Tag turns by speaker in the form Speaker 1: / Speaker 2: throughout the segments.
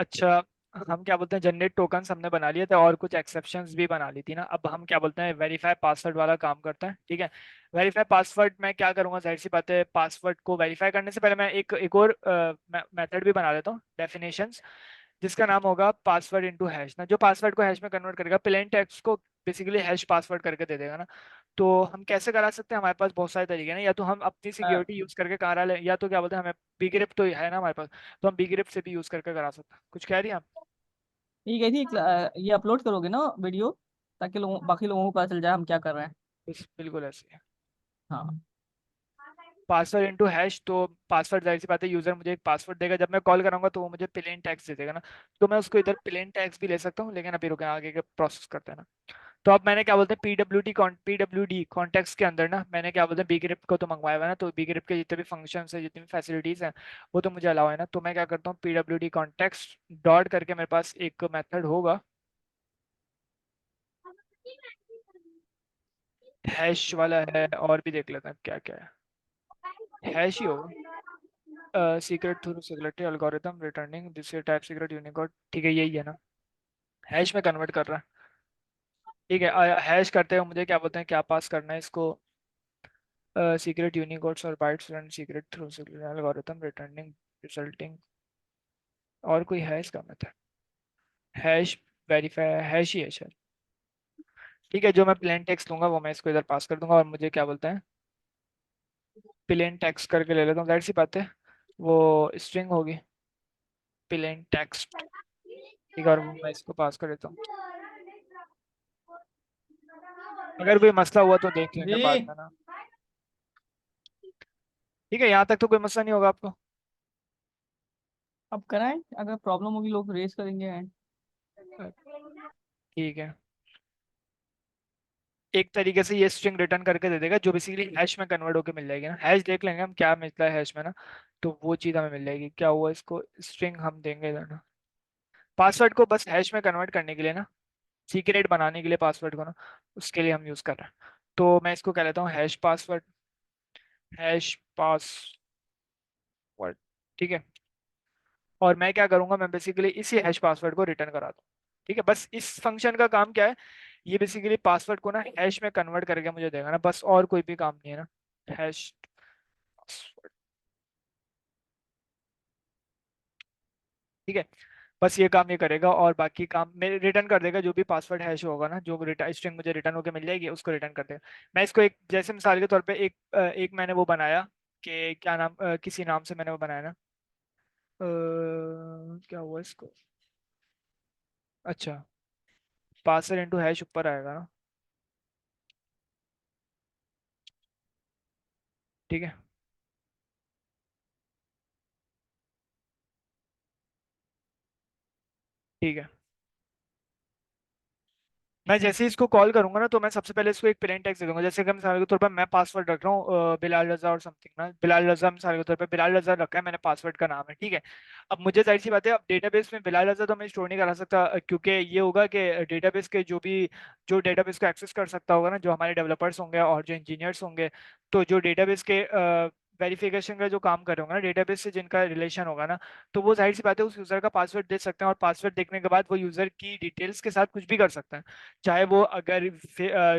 Speaker 1: अच्छा, हम क्या बोलते हैं, जनरेट टोकन्स हमने बना लिए थे और कुछ एक्सेप्शंस भी बना ली थी ना। अब हम क्या बोलते हैं, वेरीफाई पासवर्ड वाला काम करते हैं। ठीक है, वेरीफाई पासवर्ड मैं क्या करूंगा, जाहिर सी बात है पासवर्ड को वेरीफाई करने से पहले मैं एक एक और मेथड भी बना देता हूँ, डेफिनेशंस, जिसका नाम होगा पासवर्ड इनटू हैश ना, जो पासवर्ड को हैश में कन्वर्ट करेगा, प्लेन टेक्स्ट को बेसिकली हैश पासवर्ड करके दे देगा ना। तो हम कैसे करा सकते हैं, हमारे पास बहुत सारे तरीके हैं ना, या तो हम अपनी
Speaker 2: अ,
Speaker 1: सिक्योरिटी यूज करके करा ले, या तो क्या बोलते हैं, हमें बीग्रिप तो है ना हमारे पास, तो हम बीग्रिप से भी यूज करके करा सकते हैं। कुछ कह रही हैं आप?
Speaker 2: ये कही थी ये अपलोड करोगे ना वीडियो, ताकि लोगों बाकी लोगों को पता चल जाए हम क्या कर रहे हैं।
Speaker 1: बिल्कुल ऐसे ही।
Speaker 2: हाँ।
Speaker 1: पासवर्ड इनटू हैश, तो पासवर्ड जाहिर सी बात है, यूजर मुझे एक पासवर्ड देगा, जब मैं कॉल कराऊंगा तो वो मुझे प्लेन टेक्स्ट दे देगा ना। तो मैं उसको इधर प्लेन टेक्स्ट भी ले सकता हूँ, लेकिन अभी रुके आगे के प्रोसेस करते हैं ना। तो अब मैंने क्या बोलते हैं, पीडब्ल्यूडी कॉन्टेक्स्ट के अंदर ना, मैंने क्या बोलते हैं बीग्रिप को तो मंगवाया हुआ है ना, तो बीग्रिप के जितने भी फंक्शन है, जितनी भी फैसिलिटीज हैं, वो तो मुझे अलाउ है ना। तो मैं क्या करता हूँ, पीडब्ल्यूडी कॉन्टेक्स्ट डॉट करके मेरे पास एक मेथड होगा, हैश वाला है, और भी देख लेते हैं क्या क्या है, हैश ही होगा। Secret through security algorithm returning this type secret Unicode, ठीक है यही है ना, हैश में कन्वर्ट कर रहा है। ठीक है, हैश करते हुए मुझे क्या बोलते हैं, क्या पास करना है इसको, सीक्रेट यूनिकोड्स और bytes and secret through algorithm returning resulting, और कोई है इसका मेथड, हैश वेरीफाई हैश ही है शायद। ठीक है, जो मैं प्लेन टेक्स्ट लूंगा वो मैं इसको इधर पास कर दूंगा, और मुझे क्या बोलते हैं, प्लेन टेक्स्ट करके ले लेता हूँ, जाहिर सी बात है वो स्ट्रिंग होगी, प्लेन टेक्स्ट। ठीक है, और वो मैं इसको पास कर देता हूँ। अगर कोई मसला हुआ तो देख लेंगे बाद
Speaker 2: जी।
Speaker 1: में ना। ठीक है, यहाँ तक तो कोई मसला नहीं होगा आपको?
Speaker 2: अब कराएं, अगर प्रॉब्लम होगी लोग रेस करेंगे।
Speaker 1: ठीक है, एक तरीके से ये स्ट्रिंग रिटर्न करके दे देगा, जो बेसिकली हैश में कन्वर्ट होकर मिल जाएगी ना, हैश देख लेंगे हम क्या मिलता है हैश में ना, तो वो चीज़ हमें मिल जाएगी। क्या हुआ, इसको स्ट्रिंग हम देंगे इधर ना, पासवर्ड को बस हैश में कन्वर्ट करने के लिए ना, सीक्रेट बनाने के लिए पासवर्ड को ना, उसके लिए हम यूज़ कर रहे हैं। तो मैं इसको कह लेता हूँ हैश पासवर्ड, हैश पासवर्ड। ठीक है, और मैं क्या करूंगा, मैं बेसिकली इसी हैश पासवर्ड को रिटर्न करा दूँ। ठीक है, बस इस फंक्शन का काम क्या है, ये बेसिकली पासवर्ड को ना हैश में कन्वर्ट करके मुझे देगा ना, बस, और कोई भी काम नहीं है ना, हैश पासवर्ड। ठीक है, बस ये काम ये करेगा, और बाकी काम मेरे रिटर्न कर देगा, जो भी पासवर्ड हैश होगा ना, जो स्ट्रिंग मुझे रिटर्न होकर मिल जाएगी उसको रिटर्न कर देगा। मैं इसको एक जैसे मिसाल के तौर पे एक मैंने वो बनाया, कि क्या नाम, किसी नाम से मैंने वो बनाया ना, क्या हुआ इसको, अच्छा, पासवर्ड इंटू हैश ऊपर आएगा ना। ठीक है, ठीक है, मैं जैसे ही इसको कॉल करूंगा ना, तो मैं सबसे पहले इसको एक प्लेन टेक्स्ट दे दूंगा, जैसे कि मिसाल के तौर पर मैं पासवर्ड रख रहा हूँ बिलाल रजा और समथिंग ना, बिलाल रजा, मिसाल के तौर पर बिलाल रजा रखा है मैंने, पासवर्ड का नाम है। ठीक है, अब मुझे जाहिर सी बात है, अब डेटाबेस में बिलाल रजा तो मैं स्टोर नहीं करा सकता, क्योंकि ये होगा कि डेटाबेस के जो डेटाबेस को एक्सेस कर सकता होगा ना, जो हमारे डेवलपर्स होंगे और जो इंजीनियर्स होंगे, तो जो डेटाबेस के वेरिफिकेशन का जो काम कर रहे होंगे ना, डेटाबेस से जिनका रिलेशन होगा ना, तो वो जाहिर सी बात है उस यूजर का पासवर्ड दे सकते हैं, और पासवर्ड देखने के बाद वो यूजर की डिटेल्स के साथ कुछ भी कर सकते हैं। चाहे वो अगर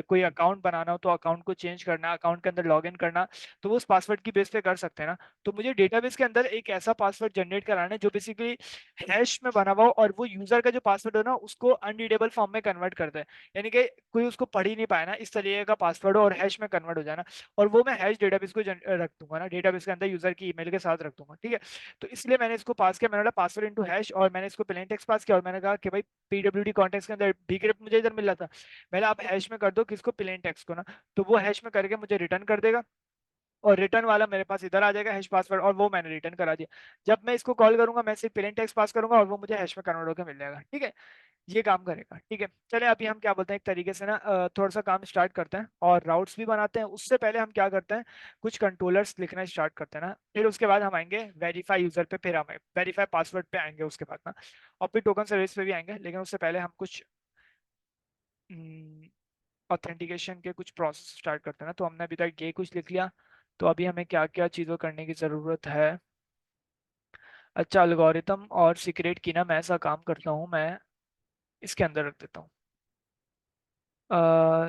Speaker 1: कोई अकाउंट बनाना हो तो अकाउंट को चेंज करना, अकाउंट के अंदर लॉग इन करना, तो वो उस पासवर्ड की बेस पे कर सकते हैं ना। तो मुझे डेटाबेस के अंदर एक ऐसा पासवर्ड जनरेट कराना है जो बेसिकली हैश में बना हुआ हो, और वो यूजर का जो पासवर्ड हो ना उसको अनरीडेबल फॉर्म में कन्वर्ट कर दे, यानी कि कोई उसको पढ़ ही नहीं पाए ना, इस तरीके का पासवर्ड हो और हैश में कन्वर्ट हो जाना। और वो मैं हैश डेटाबेस को रख दूंगा ना, डेटाबेस के अंदर यूजर की ईमेल के साथ रख दूंगा। ठीक है, तो इसलिए मैंने इसको पास किया, मैंने बोला पासवर्ड इनटू हैश, और मैंने इसको प्लेन टेक्स्ट पास किया, और मैंने कहा कि भाई पीडब्ल्यूडी कॉन्टेक्स्ट के अंदर डीक्रिप्ट मुझे इधर मिल रहा था, पहले आप हैश में कर दो किसको, प्लेन टेक्स्ट को ना, तो वो हैश में करके मुझे रिटर्न कर देगा, और रिटर्न वाला मेरे पास इधर आ जाएगा हैश पासवर्ड, और वो मैंने रिटर्न करा दिया। जब मैं इसको कॉल करूंगा मैं सिर्फ प्लेन टेक्स्ट पास करूंगा, और वो मुझे हैश में कन्वर्ट होकर मिल जाएगा। ठीक है, ये काम करेगा। ठीक है, चले अभी हम क्या बोलते हैं, एक तरीके से ना थोड़ा सा काम स्टार्ट करते हैं और राउट्स भी बनाते हैं। उससे पहले हम क्या करते हैं, कुछ कंट्रोलर्स लिखना स्टार्ट करते हैं ना, फिर उसके बाद हम आएंगे वेरीफाई यूजर पे, फिर हम वेरीफाई पासवर्ड पे आएंगे उसके बाद ना, और फिर टोकन सर्विस पे भी आएंगे, लेकिन उससे पहले हम कुछ ऑथेंटिकेशन के कुछ प्रोसेस स्टार्ट करते हैं ना। तो हमने अभी तक ये कुछ लिख लिया, तो अभी हमें क्या क्या चीज़ों करने की ज़रूरत है। अच्छा, अलगोरिथम और सीक्रेट की ना, मैं ऐसा काम करता हूँ, मैं इसके अंदर रख देता हूँ,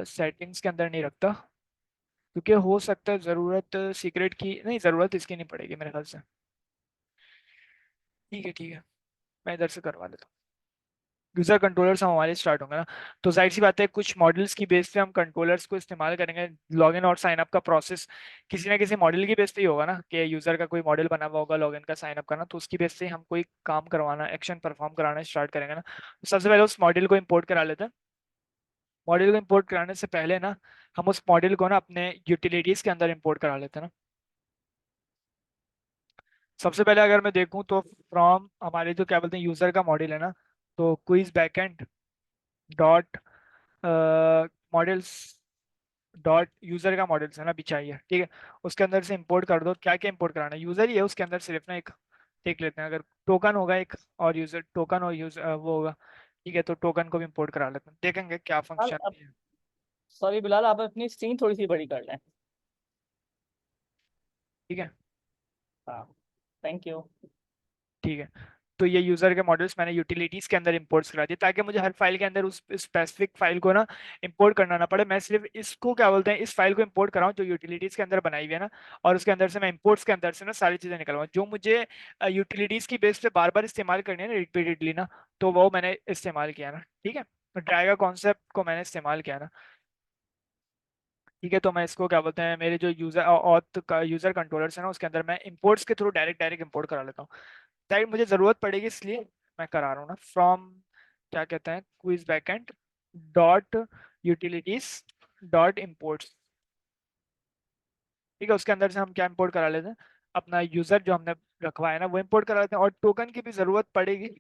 Speaker 1: सेटिंग्स के अंदर नहीं रखता, क्योंकि हो सकता है ज़रूरत सीक्रेट की, नहीं ज़रूरत इसकी नहीं पड़ेगी मेरे ख्याल से। ठीक है ठीक है, मैं इधर से करवा लेता हूँ। यूजर कंट्रोलर्स हम हमारे स्टार्ट होंगे ना, तो जाहिर सी बात है कुछ मॉडल्स की बेस पे हम कंट्रोलर्स को इस्तेमाल करेंगे। लॉगिन और साइन अप का प्रोसेस किसी ना किसी मॉडल की बेस पे ही होगा ना, कि यूजर का कोई मॉडल बना हुआ होगा लॉगिन का साइन अप का ना, तो उसकी बेस से हम कोई काम करवाना, एक्शन परफॉर्म कराना स्टार्ट करेंगे ना। तो सबसे पहले उस मॉडल को इंपोर्ट करा लेते हैं। मॉडल को इंपोर्ट कराने से पहले ना, हम उस मॉडल को ना अपने यूटिलिटीज के अंदर इंपोर्ट करा लेते हैं ना। सबसे पहले अगर मैं देखूं तो फ्रॉम हमारे जो क्या बोलते हैं यूजर का मॉडल है ना, तो quiz backend dot models dot user का मॉडल्स है ना, अभी चाहिए, ठीक है। उसके अंदर से इंपोर्ट कर दो, क्या क्या इंपोर्ट कराना है, यूजर ही है उसके अंदर सिर्फ ना एक, देख लेते हैं, अगर टोकन होगा एक, और यूजर टोकन और यूजर वो होगा, ठीक है, तो टोकन को भी इंपोर्ट करा लेते हैं, देखेंगे क्या फंक्शन
Speaker 2: अब
Speaker 1: है।
Speaker 2: सॉरी बिलाल, आप अपनी स्क्रीन थोड़ी सी बड़ी कर लें।
Speaker 1: ठीक है
Speaker 2: हाँ, थैंक यू।
Speaker 1: ठीक है। तो ये यूजर के मॉडल्स मैंने यूटिलिटीज के अंदर इंपोर्ट्स करा दिए, ताकि मुझे हर फाइल के अंदर उस स्पेसिफिक फाइल को ना इंपोर्ट करना ना पड़े। मैं सिर्फ इसको क्या बोलते हैं, इस फाइल को इंपोर्ट कराऊं जो यूटिलिटीज के अंदर बनाई हुई है ना, और उसके अंदर से मैं इंपोर्ट्स के अंदर से ना सारी चीजें निकलवाऊं जो मुझे यूटिलिटीज की बेस पे बार बार इस्तेमाल करनी है ना रिपीटेडली ना, तो वो मैंने इस्तेमाल किया ना, ठीक है। तो ड्राई का कॉन्सेप्ट को मैंने इस्तेमाल किया ना, ठीक है। तो मैं इसको क्या बोलते हैं, मेरे जो यूजर ऑथ का यूजर कंट्रोलर्स है ना, उसके अंदर मैं इंपोर्ट्स के थ्रू डायरेक्ट डायरेक्ट इंपोर्ट करा लेता हूँ। शायद मुझे जरूरत पड़ेगी इसलिए मैं करा रहा हूँ ना, फ्रॉम क्या कहते हैं quiz backend dot utilities dot imports, ठीक है। उसके अंदर से हम क्या इंपोर्ट करा लेते हैं, अपना यूजर जो हमने रखवाया है ना वो इंपोर्ट करा लेते हैं, और टोकन की भी जरूरत पड़ेगी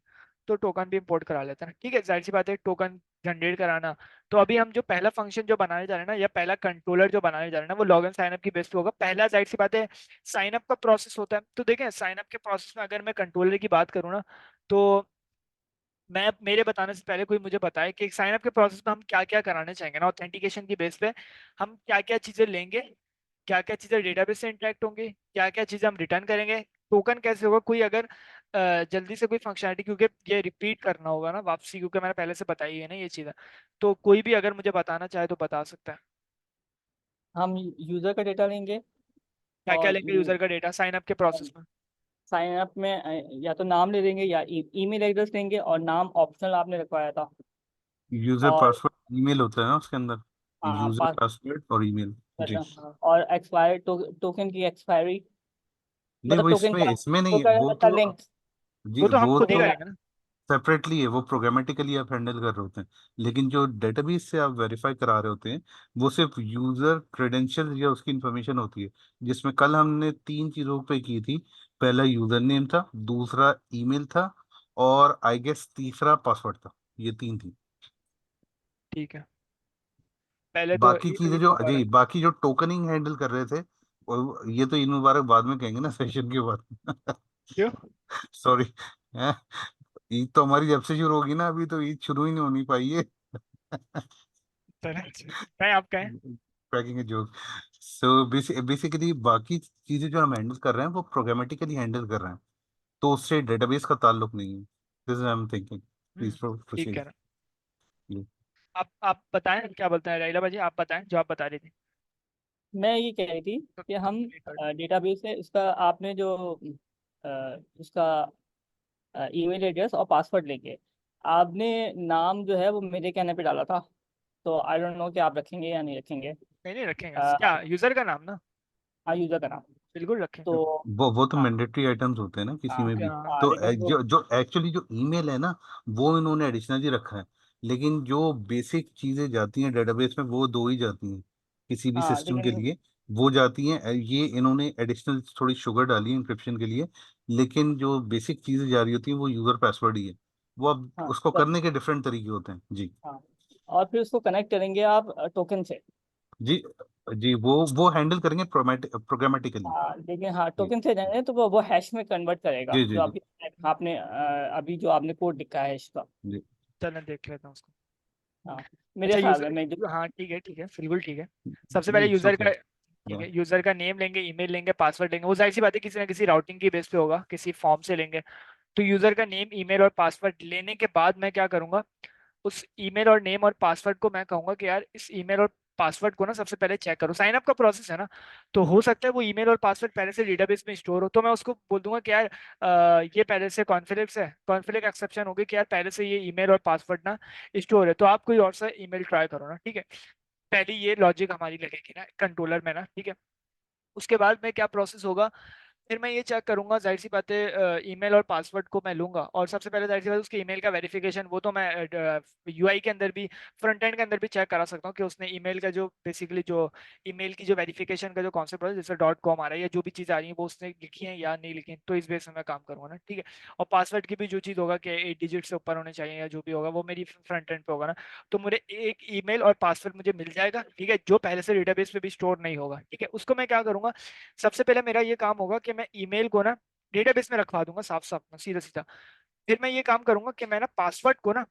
Speaker 1: तो टोकन भी इंपोर्ट करा लेते हैं, ठीक है। जाहिर सी बात है टोकन जनरेट कराना, तो अभी हम जो पहला फंक्शन जो बनाने जा रहे हैं ना, या पहला कंट्रोलर जो बनाने जा रहे हैं ना, वो लॉगिन साइन अप की बेस पे होगा। पहला जाहिर सी बात है साइन अप का प्रोसेस होता है, तो देखें साइन अप के प्रोसेस में अगर मैं कंट्रोलर की बात करूँ ना, तो मैं मेरे बताने से पहले कोई मुझे बताए कि साइन अप के प्रोसेस में हम क्या क्या कराने चाहेंगे ना, ऑथेंटिकेशन की बेस पे हम क्या क्या चीजें लेंगे, क्या क्या चीजें डेटाबेस से इंटरेक्ट होंगी, क्या क्या चीजें हम रिटर्न करेंगे, टोकन कैसे होगा, कोई अगर जल्दी से कोई फंक्शनलिटी, क्योंकि ये रिपीट करना होगा ना वापसी, क्योंकि मैंने पहले से बताई है ना ये चीज़ें, तो कोई भी अगर मुझे बताना चाहे तो बता सकता है।
Speaker 2: हम यूजर का डेटा लेंगे,
Speaker 1: क्या क्या
Speaker 2: और
Speaker 1: लेंगे यूजर का डेटा साइन अप के प्रोसेस में।
Speaker 2: साइन अप में या तो नाम ले लेंगे या ईमेल एड्रेस लेंगे, और नाम ऑप्शनल आपने रखवाया था।
Speaker 3: यूजर
Speaker 2: और
Speaker 3: पासवर्ड ईमेल होता है ना उसके अंदर,
Speaker 2: हाँ,
Speaker 3: यूजर पासवर्ड और ईमेल। जी।
Speaker 2: और एक्सपायर टोकन की एक्सपायरी,
Speaker 3: नहीं,
Speaker 2: मतलब
Speaker 3: वो
Speaker 2: टोकन
Speaker 3: इसमें
Speaker 2: का
Speaker 3: इसमें नहीं है, वो
Speaker 2: का
Speaker 3: तो
Speaker 2: लिंक।
Speaker 3: जी
Speaker 1: वो तो हम
Speaker 3: वो
Speaker 1: खुद ही
Speaker 3: तो
Speaker 1: करेंगे ना।
Speaker 3: सेपरेटली है, वो प्रोग्रामेटिकली आप हैंडल कर रहे होते हैं। लेकिन जो डेटाबेस से आप वेरीफाई करा रहे होते हैं, वो सिर्फ यूजर क्रेडेंशियल या उसकी इंफॉर्मेशन होती है, जिसमें कल हमने तीन चीजों पे की थी। पहला यूजर नेम था, दूसरा ईमेल था, और आई गेस तीसरा पासवर्ड था। ये तीन थी।
Speaker 1: ठीक है, पहले तो
Speaker 3: बाकी
Speaker 1: एक
Speaker 3: चीजें
Speaker 1: मिनट
Speaker 3: जो
Speaker 1: दोबारा।
Speaker 3: जी बाकी जो टोकनिंग हैंडल कर रहे थे, ये तो इन मुबारक बाद में कहेंगे ना सेशन के बाद।
Speaker 1: क्यों।
Speaker 3: सॉरी। ईद तो हमारी जब से शुरू होगी ना, अभी तो ईद शुरू ही नहीं होनी पाई है।
Speaker 1: चलें, कहें आप कहें।
Speaker 3: Cracking a joke. So basically बाकी चीजें जो हम हैंडल कर रहे हैं वो प्रोग्रामेटिकली हैंडल कर रहे हैं, तो उससे डेटाबेस का ताल्लुक नहीं है। This I am thinking. Please
Speaker 1: ठीक
Speaker 3: प्रोसीड।
Speaker 1: है। आप बताएं क्या बोलते हैं राइला भाजी, आप बताएं जो आप बता रही थी।
Speaker 2: मैं ये कह रही थी
Speaker 1: तो
Speaker 2: कि हम
Speaker 1: कंप्लीट कर दो।
Speaker 2: डेटाबेस से उसका, आपने जो उसका ईमेल एड्रेस और पासवर्ड लेंगे। आपने नाम जो है वो मेरे कहने पे डाला था, तो आई डोंट नो कि आप रखेंगे या नहीं रखेंगे।
Speaker 1: नहीं नहीं रखेंगे,
Speaker 2: अ,
Speaker 1: क्या यूजर का नाम ना,
Speaker 2: हाँ, यूजर का नाम।
Speaker 1: बिल्कुल रखेंगे।
Speaker 2: तो
Speaker 3: वो तो
Speaker 2: हाँ
Speaker 3: मैंडेटरी आइटम्स होते हैं ना किसी
Speaker 2: हाँ
Speaker 3: में भी।
Speaker 1: हाँ
Speaker 2: हाँ,
Speaker 3: तो
Speaker 2: लेकिन वो
Speaker 3: जो जो एक्चुअली जो ईमेल है ना, वो इन्होंने एडिशनली रखा है। लेकिन जो बेसिक चीजें जाती हैं डेटाबेस में, वो दो ही जाती हैं किसी भी
Speaker 2: हाँ,
Speaker 3: सिस्टम के
Speaker 2: लेकिन
Speaker 3: लिए। वो जाती हैं, ये इन्होंने एडिशनल थोड़ी शुगर डाली है इंक्रिप्शन के लिए। लेकिन जो बेसिक चीजें जा रही होती हैं वो यूजर पासवर्ड ही है। वो अब
Speaker 2: हाँ
Speaker 3: उसको करने के डिफरेंट तरीके होते हैं जी।
Speaker 2: हाँ, और फिर उसको कनेक्ट करेंगे आप टोकन से।
Speaker 3: जी जी, वो हैंडल करेंगे प्रोग्रामेटिकली।
Speaker 2: हाँ, लेकिन हाँ,
Speaker 3: जी
Speaker 2: टोकन से जाएंगे तो वो हैश में कन्वर्ट करेगा,
Speaker 3: जी जी
Speaker 2: जो
Speaker 3: जी
Speaker 2: आपकी आपने अभी जो आपने कोड लिखा है हैश का।
Speaker 3: जी।
Speaker 1: चलें देख लेता हूँ उसको।
Speaker 2: हाँ, मेरे
Speaker 1: अच्छा
Speaker 2: ख्याल में मैं
Speaker 1: यूजर, हाँ ठीक है बिल्कुल ठीक है। सबसे पहले
Speaker 3: नहीं, इट्स
Speaker 1: यूजर
Speaker 3: ओके।
Speaker 1: का ठीक
Speaker 3: या
Speaker 1: है, यूजर का नेम लेंगे, ईमेल लेंगे, पासवर्ड लेंगे, वो जाहिर सी बात है किसी ना किसी राउटिंग की बेस पे होगा, किसी फॉर्म से लेंगे। तो यूजर का नेम, ईमेल और पासवर्ड लेने के बाद मैं क्या करूंगा, उस ईमेल और नेम और पासवर्ड को मैं कहूंगा कि यार इस ईमेल और पासवर्ड को ना सबसे पहले चेक करो। साइन अप का प्रोसेस है ना, तो हो सकता है वो ईमेल और पासवर्ड पहले से डेटाबेस में स्टोर हो, तो मैं उसको बोल दूंगा कि यार ये पहले से कॉन्फ्लिक्ट है, कॉन्फ्लिक्ट एक्सेप्शन होगी कि यार पहले से ये ईमेल और पासवर्ड ना स्टोर है, तो आप कोई और सा ईमेल ट्राई करो ना। ठीक है, पहली ये लॉजिक हमारी लगेगी ना कंट्रोलर में ना। ठीक है, उसके बाद में क्या प्रोसेस होगा, फिर मैं ये चेक करूंगा, जाहिर सी बात है ईमेल और पासवर्ड को मैं लूंगा, और सबसे पहले जाहिर सी बात है उसके ईमेल का वेरिफिकेशन, वो तो मैं यूआई के अंदर भी, फ्रंट एंड के अंदर भी चेक करा सकता हूँ कि उसने ईमेल का जो बेसिकली जो ईमेल की जो वेरिफिकेशन का जो कॉन्सेप्ट है, जैसे डॉट कॉम आ रहा है या जो भी चीज़ आ रही है वो उसने लिखी है या नहीं लिखी है, तो इस बेस में मैं काम करूंगा ना। ठीक है, और पासवर्ड की भी जो चीज़ होगा कि 8 डिजिट से ऊपर होने चाहिए या जो भी होगा वो मेरी फ्रंट एंड पे होगा ना। तो मुझे एक ईमेल और पासवर्ड मुझे मिल जाएगा, ठीक है, जो पहले से डेटाबेस पे भी स्टोर नहीं होगा। ठीक है, उसको मैं क्या करूंगा, सबसे पहले मेरा ये काम होगा कि मैं ईमेल को ना डेटाबेस में रखवा दूंगा, साफ साफ ना, सीधा सीधा। फिर मैं ये काम करूंगा कि मैं ना पासवर्ड को ना,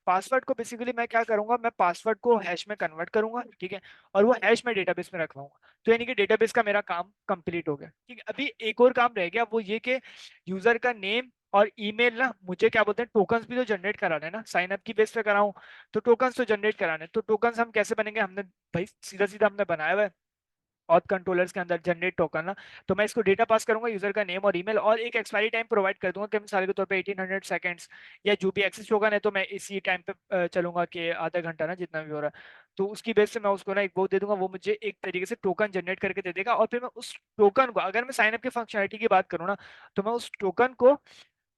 Speaker 1: पासवर्ड को बेसिकली मैं क्या करूंगा, मैं पासवर्ड को हैश में कन्वर्ट करूंगा, ठीक है, और वो हैश में डेटाबेस में रखवाऊंगा। तो यानी कि डेटाबेस का मेरा काम कंप्लीट हो गया। ठीक है, अभी एक और काम रह गया, वो ये कि यूजर का नेम और ईमेल ना मुझे क्या बोलते हैं, टोकन्स भी तो जनरेट कराने हैं ना, साइन अप की बेस पे कराऊं, तो टोकन्स तो जनरेट कराने हैं। तो टोकन्स हम कैसे बनेंगे, हमने भाई सीधा सीधा हमने बनाया हुआ है ऑथ कंट्रोलर्स के अंदर जनरेट टोकन ना। तो मैं इसको डेटा पास करूंगा, यूजर का नेम और ईमेल, और एक एक्सपायरी टाइम प्रोवाइड कर दूंगा कि मिसाल के तौर पे 1800 सेकंड्स, या जो भी एक्सेस टोकन है तो मैं इसी टाइम पे चलूंगा कि आधा घंटा ना, जितना भी हो रहा है। तो उसकी बेस से मैं उसको ना एक वो दे दूंगा, वो मुझे एक तरीके से टोकन जनरेट करके दे देगा, और फिर मैं उस टोकन को, अगर मैं साइन अप की फंक्शनलिटी की बात करूँ ना, तो मैं उस टोकन को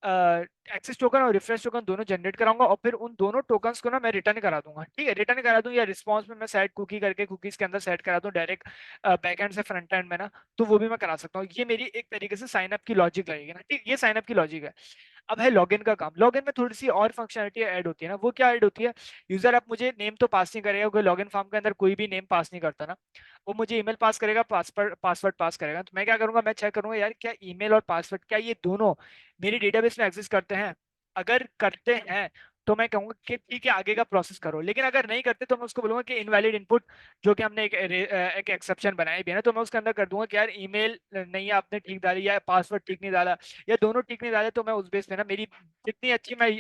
Speaker 1: एक्सेस टोकन और रिफ्रेश टोकन दोनों जनरेट कराऊंगा, और फिर उन दोनों टोकन्स को ना मैं रिटर्न करा दूंगा। ठीक है, रिटर्न करा दूं या रिस्पॉन्स में मैं सेट कुकी करके कुकीज के अंदर सेट करा दूं डायरेक्ट बैकएंड से फ्रंट एंड में ना, तो वो भी मैं करा सकता हूँ। ये मेरी एक तरीके से साइन अप की लॉजिक लगेगी ना। ठीक, ये साइन अप की लॉजिक है। अब है लॉगिन का काम। लॉगिन में थोड़ी सी और फंक्शनलिटी ऐड होती है ना, वो क्या ऐड होती है, यूजर अब मुझे नेम तो पास नहीं करेगा क्योंकि लॉगिन फॉर्म के अंदर कोई भी नेम पास नहीं करता ना, वो मुझे ईमेल पास करेगा, पासवर्ड पासवर्ड पास करेगा। तो मैं क्या करूंगा, मैं चेक करूंगा यार क्या ईमेल और पासवर्ड क्या ये दोनों मेरी डेटाबेस में एग्जिस्ट करते हैं। अगर करते हैं तो मैं कहूंगा कि ठीक है आगे का प्रोसेस करो, लेकिन अगर नहीं करते तो मैं उसको बोलूंगा कि इनवैलिड इनपुट, जो कि हमने एक एक्सेप्शन बनाई भी है ना, तो मैं उसके अंदर कर दूंगा कि यार ईमेल नहीं है आपने ठीक डाली, या पासवर्ड ठीक नहीं डाला, या दोनों ठीक नहीं डाले, तो मैं उस बेस पे ना मेरी जितनी अच्छी मैं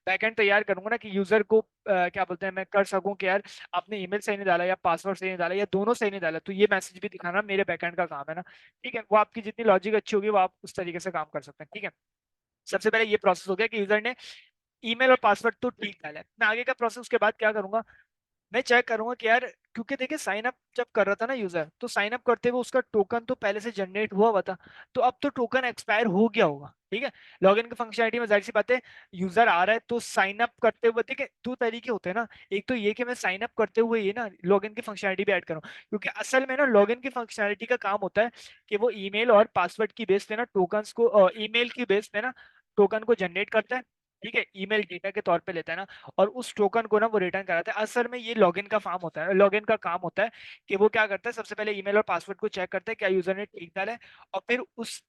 Speaker 1: बैकएंड तैयार करूंगा ना कि यूजर को क्या बोलते हैं मैं कर सकूं कि यार आपने ईमेल सही नहीं डाला या पासवर्ड सही नहीं डाला या दोनों सही नहीं डाला, तो ये मैसेज भी दिखाना मेरे बैकएंड का काम है ना। ठीक है, वो आपकी जितनी लॉजिक अच्छी होगी वो आप उस तरीके से काम कर सकते हैं। ठीक है, सबसे पहले ये प्रोसेस हो गया कि यूजर ने ईमेल और पासवर्ड तो ठीक डाला है। मैं आगे का प्रोसेस उसके बाद क्या करूंगा, मैं चेक करूंगा कि यार, क्योंकि देखिए साइन अप जब कर रहा था ना यूजर, तो साइन अप करते हुए उसका टोकन तो पहले से जनरेट हुआ था, तो अब तो टोकन एक्सपायर हो गया होगा। ठीक है, लॉगिन की फंक्शनलिटी में जाहिर सी बात है, यूजर आ रहा है तो साइन अप करते हुए, देखिए दो तरीके होते हैं ना, एक तो ये कि मैं साइन अप करते हुए ये ना लॉगिन की फंक्शनलिटी भी ऐड करूँ, क्योंकि असल में ना लॉगिन की फंक्शनलिटी का काम होता है कि वो ईमेल और पासवर्ड की बेस पे ना टोकन्स को, ईमेल की बेस पे ना टोकन को जनरेट करता है। ठीक है, ईमेल डेटा के तौर पे लेता है ना, और उस टोकन को ना वो रिटर्न कराता है। असल में ये लॉगिन का फॉर्म होता है, लॉगिन का काम होता है कि वो क्या करता है, सबसे पहले ईमेल और पासवर्ड को चेक करता है क्या यूजर ने ठीक डाला है, और फिर उस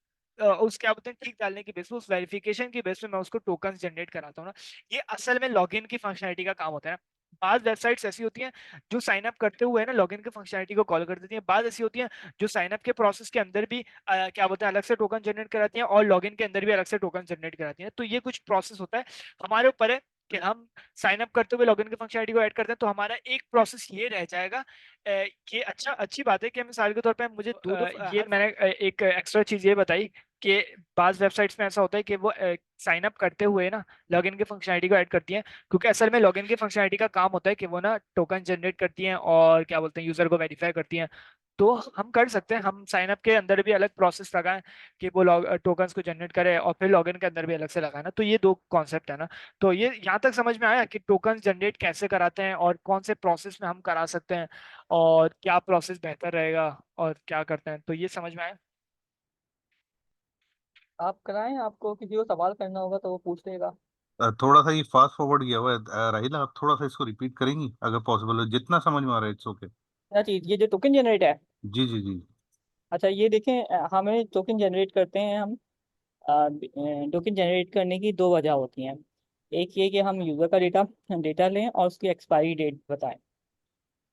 Speaker 1: क्या बोलते हैं ठीक डालने की बेस पे, उस वेरिफिकेशन की बेस पे मैं उसको टोकन जनरेट कराता हूँ ना। ये असल में लॉगिन की फंक्शनलिटी का काम होता है ना। बाद वेबसाइट्स ऐसी होती हैं जो साइन अप करते हुए ना लॉगिन की फंक्शनलिटी को कॉल कर देती हैं, बाद ऐसी होती हैं जो साइन अप के प्रोसेस के अंदर भी क्या बोलते हैं अलग से टोकन जनरेट कराती हैं, और लॉगिन के अंदर भी अलग से टोकन जनरेट कराती हैं। तो ये कुछ प्रोसेस होता है, हमारे ऊपर है कि हम साइन अप करते हुए लॉगिन की फंक्शनलिटी को ऐड करते हैं, तो हमारा एक प्रोसेस ये रह जाएगा कि अच्छा अच्छी बात है कि मिसाल के तौर पे मुझे दो दो ये मैंने एक एक्स्ट्रा चीज ये बताई कि बाज वेबसाइट्स में ऐसा होता है कि वो साइन अप करते हुए ना लॉगिन की फंक्शनलिटी को ऐड करती हैं, क्योंकि असल में लॉगिन की फंक्शनलिटी का काम होता है कि वो ना टोकन जनरेट करती हैं और क्या बोलते हैं यूजर को वेरीफाई करती हैं। तो हम कर सकते हैं, हम साइन अप के अंदर भी अलग प्रोसेस लगाएं कि वो टोकन्स को जनरेट करे, और फिर लॉगिन के अंदर भी अलग से लगाए ना। तो ये दो कॉन्सेप्ट है ना। तो ये यहाँ तक समझ में आया कि टोकन जनरेट कैसे कराते हैं और कौन से प्रोसेस में हम करा सकते हैं, और क्या प्रोसेस बेहतर रहेगा और क्या करते हैं, तो ये समझ में आया।
Speaker 2: आप कराएं, आपको किसी को सवाल करना होगा तो वो पूछ लेगा।
Speaker 3: थोड़ा सा ये फास्ट फॉरवर्ड किया हुआ है। राहिला, आप थोड़ा सा इसको रिपीट करेंगी अगर पॉसिबल हो, जितना समझ में आ रहा है इट्स ओके।
Speaker 2: क्या चीज़, ये जो टोकन जनरेट है?
Speaker 3: जी जी जी।
Speaker 2: अच्छा ये देखें, हमें टोकन जनरेट करते हैं हम। टोकन जनरेट करने की दो वजह होती हैं। एक ये कि हम यूज़र का डेटा डेटा लें और उसकी एक्सपायरी डेट बताएं।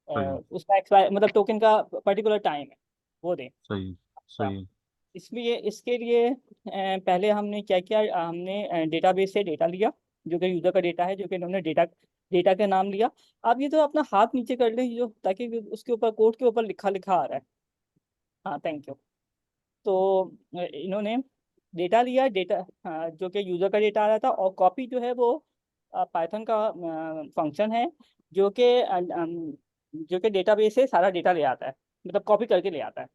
Speaker 3: सही।
Speaker 2: उसका एक्सपायर मतलब टोकन का पर्टिकुलर टाइम है। वो दें।
Speaker 3: सही
Speaker 2: अच्छा,
Speaker 3: सही।
Speaker 2: इसलिए इसके लिए पहले हमने क्या किया, हमने डेटाबेस से डेटा लिया, जो कि यूजर का डेटा है, जो कि इन्होंने डेटा डेटा का नाम लिया। आप ये तो अपना हाथ नीचे कर लें, जो ताकि उसके ऊपर कोड के ऊपर लिखा लिखा आ रहा है। हाँ, थैंक यू। तो इन्होंने डेटा लिया, डेटा, हाँ, जो कि यूजर का डेटा आ रहा था, और कॉपी जो है वो पाइथन का फंक्शन है, जो कि जो कि डेटाबेस से सारा डेटा ले आता है, मतलब कॉपी करके ले आता है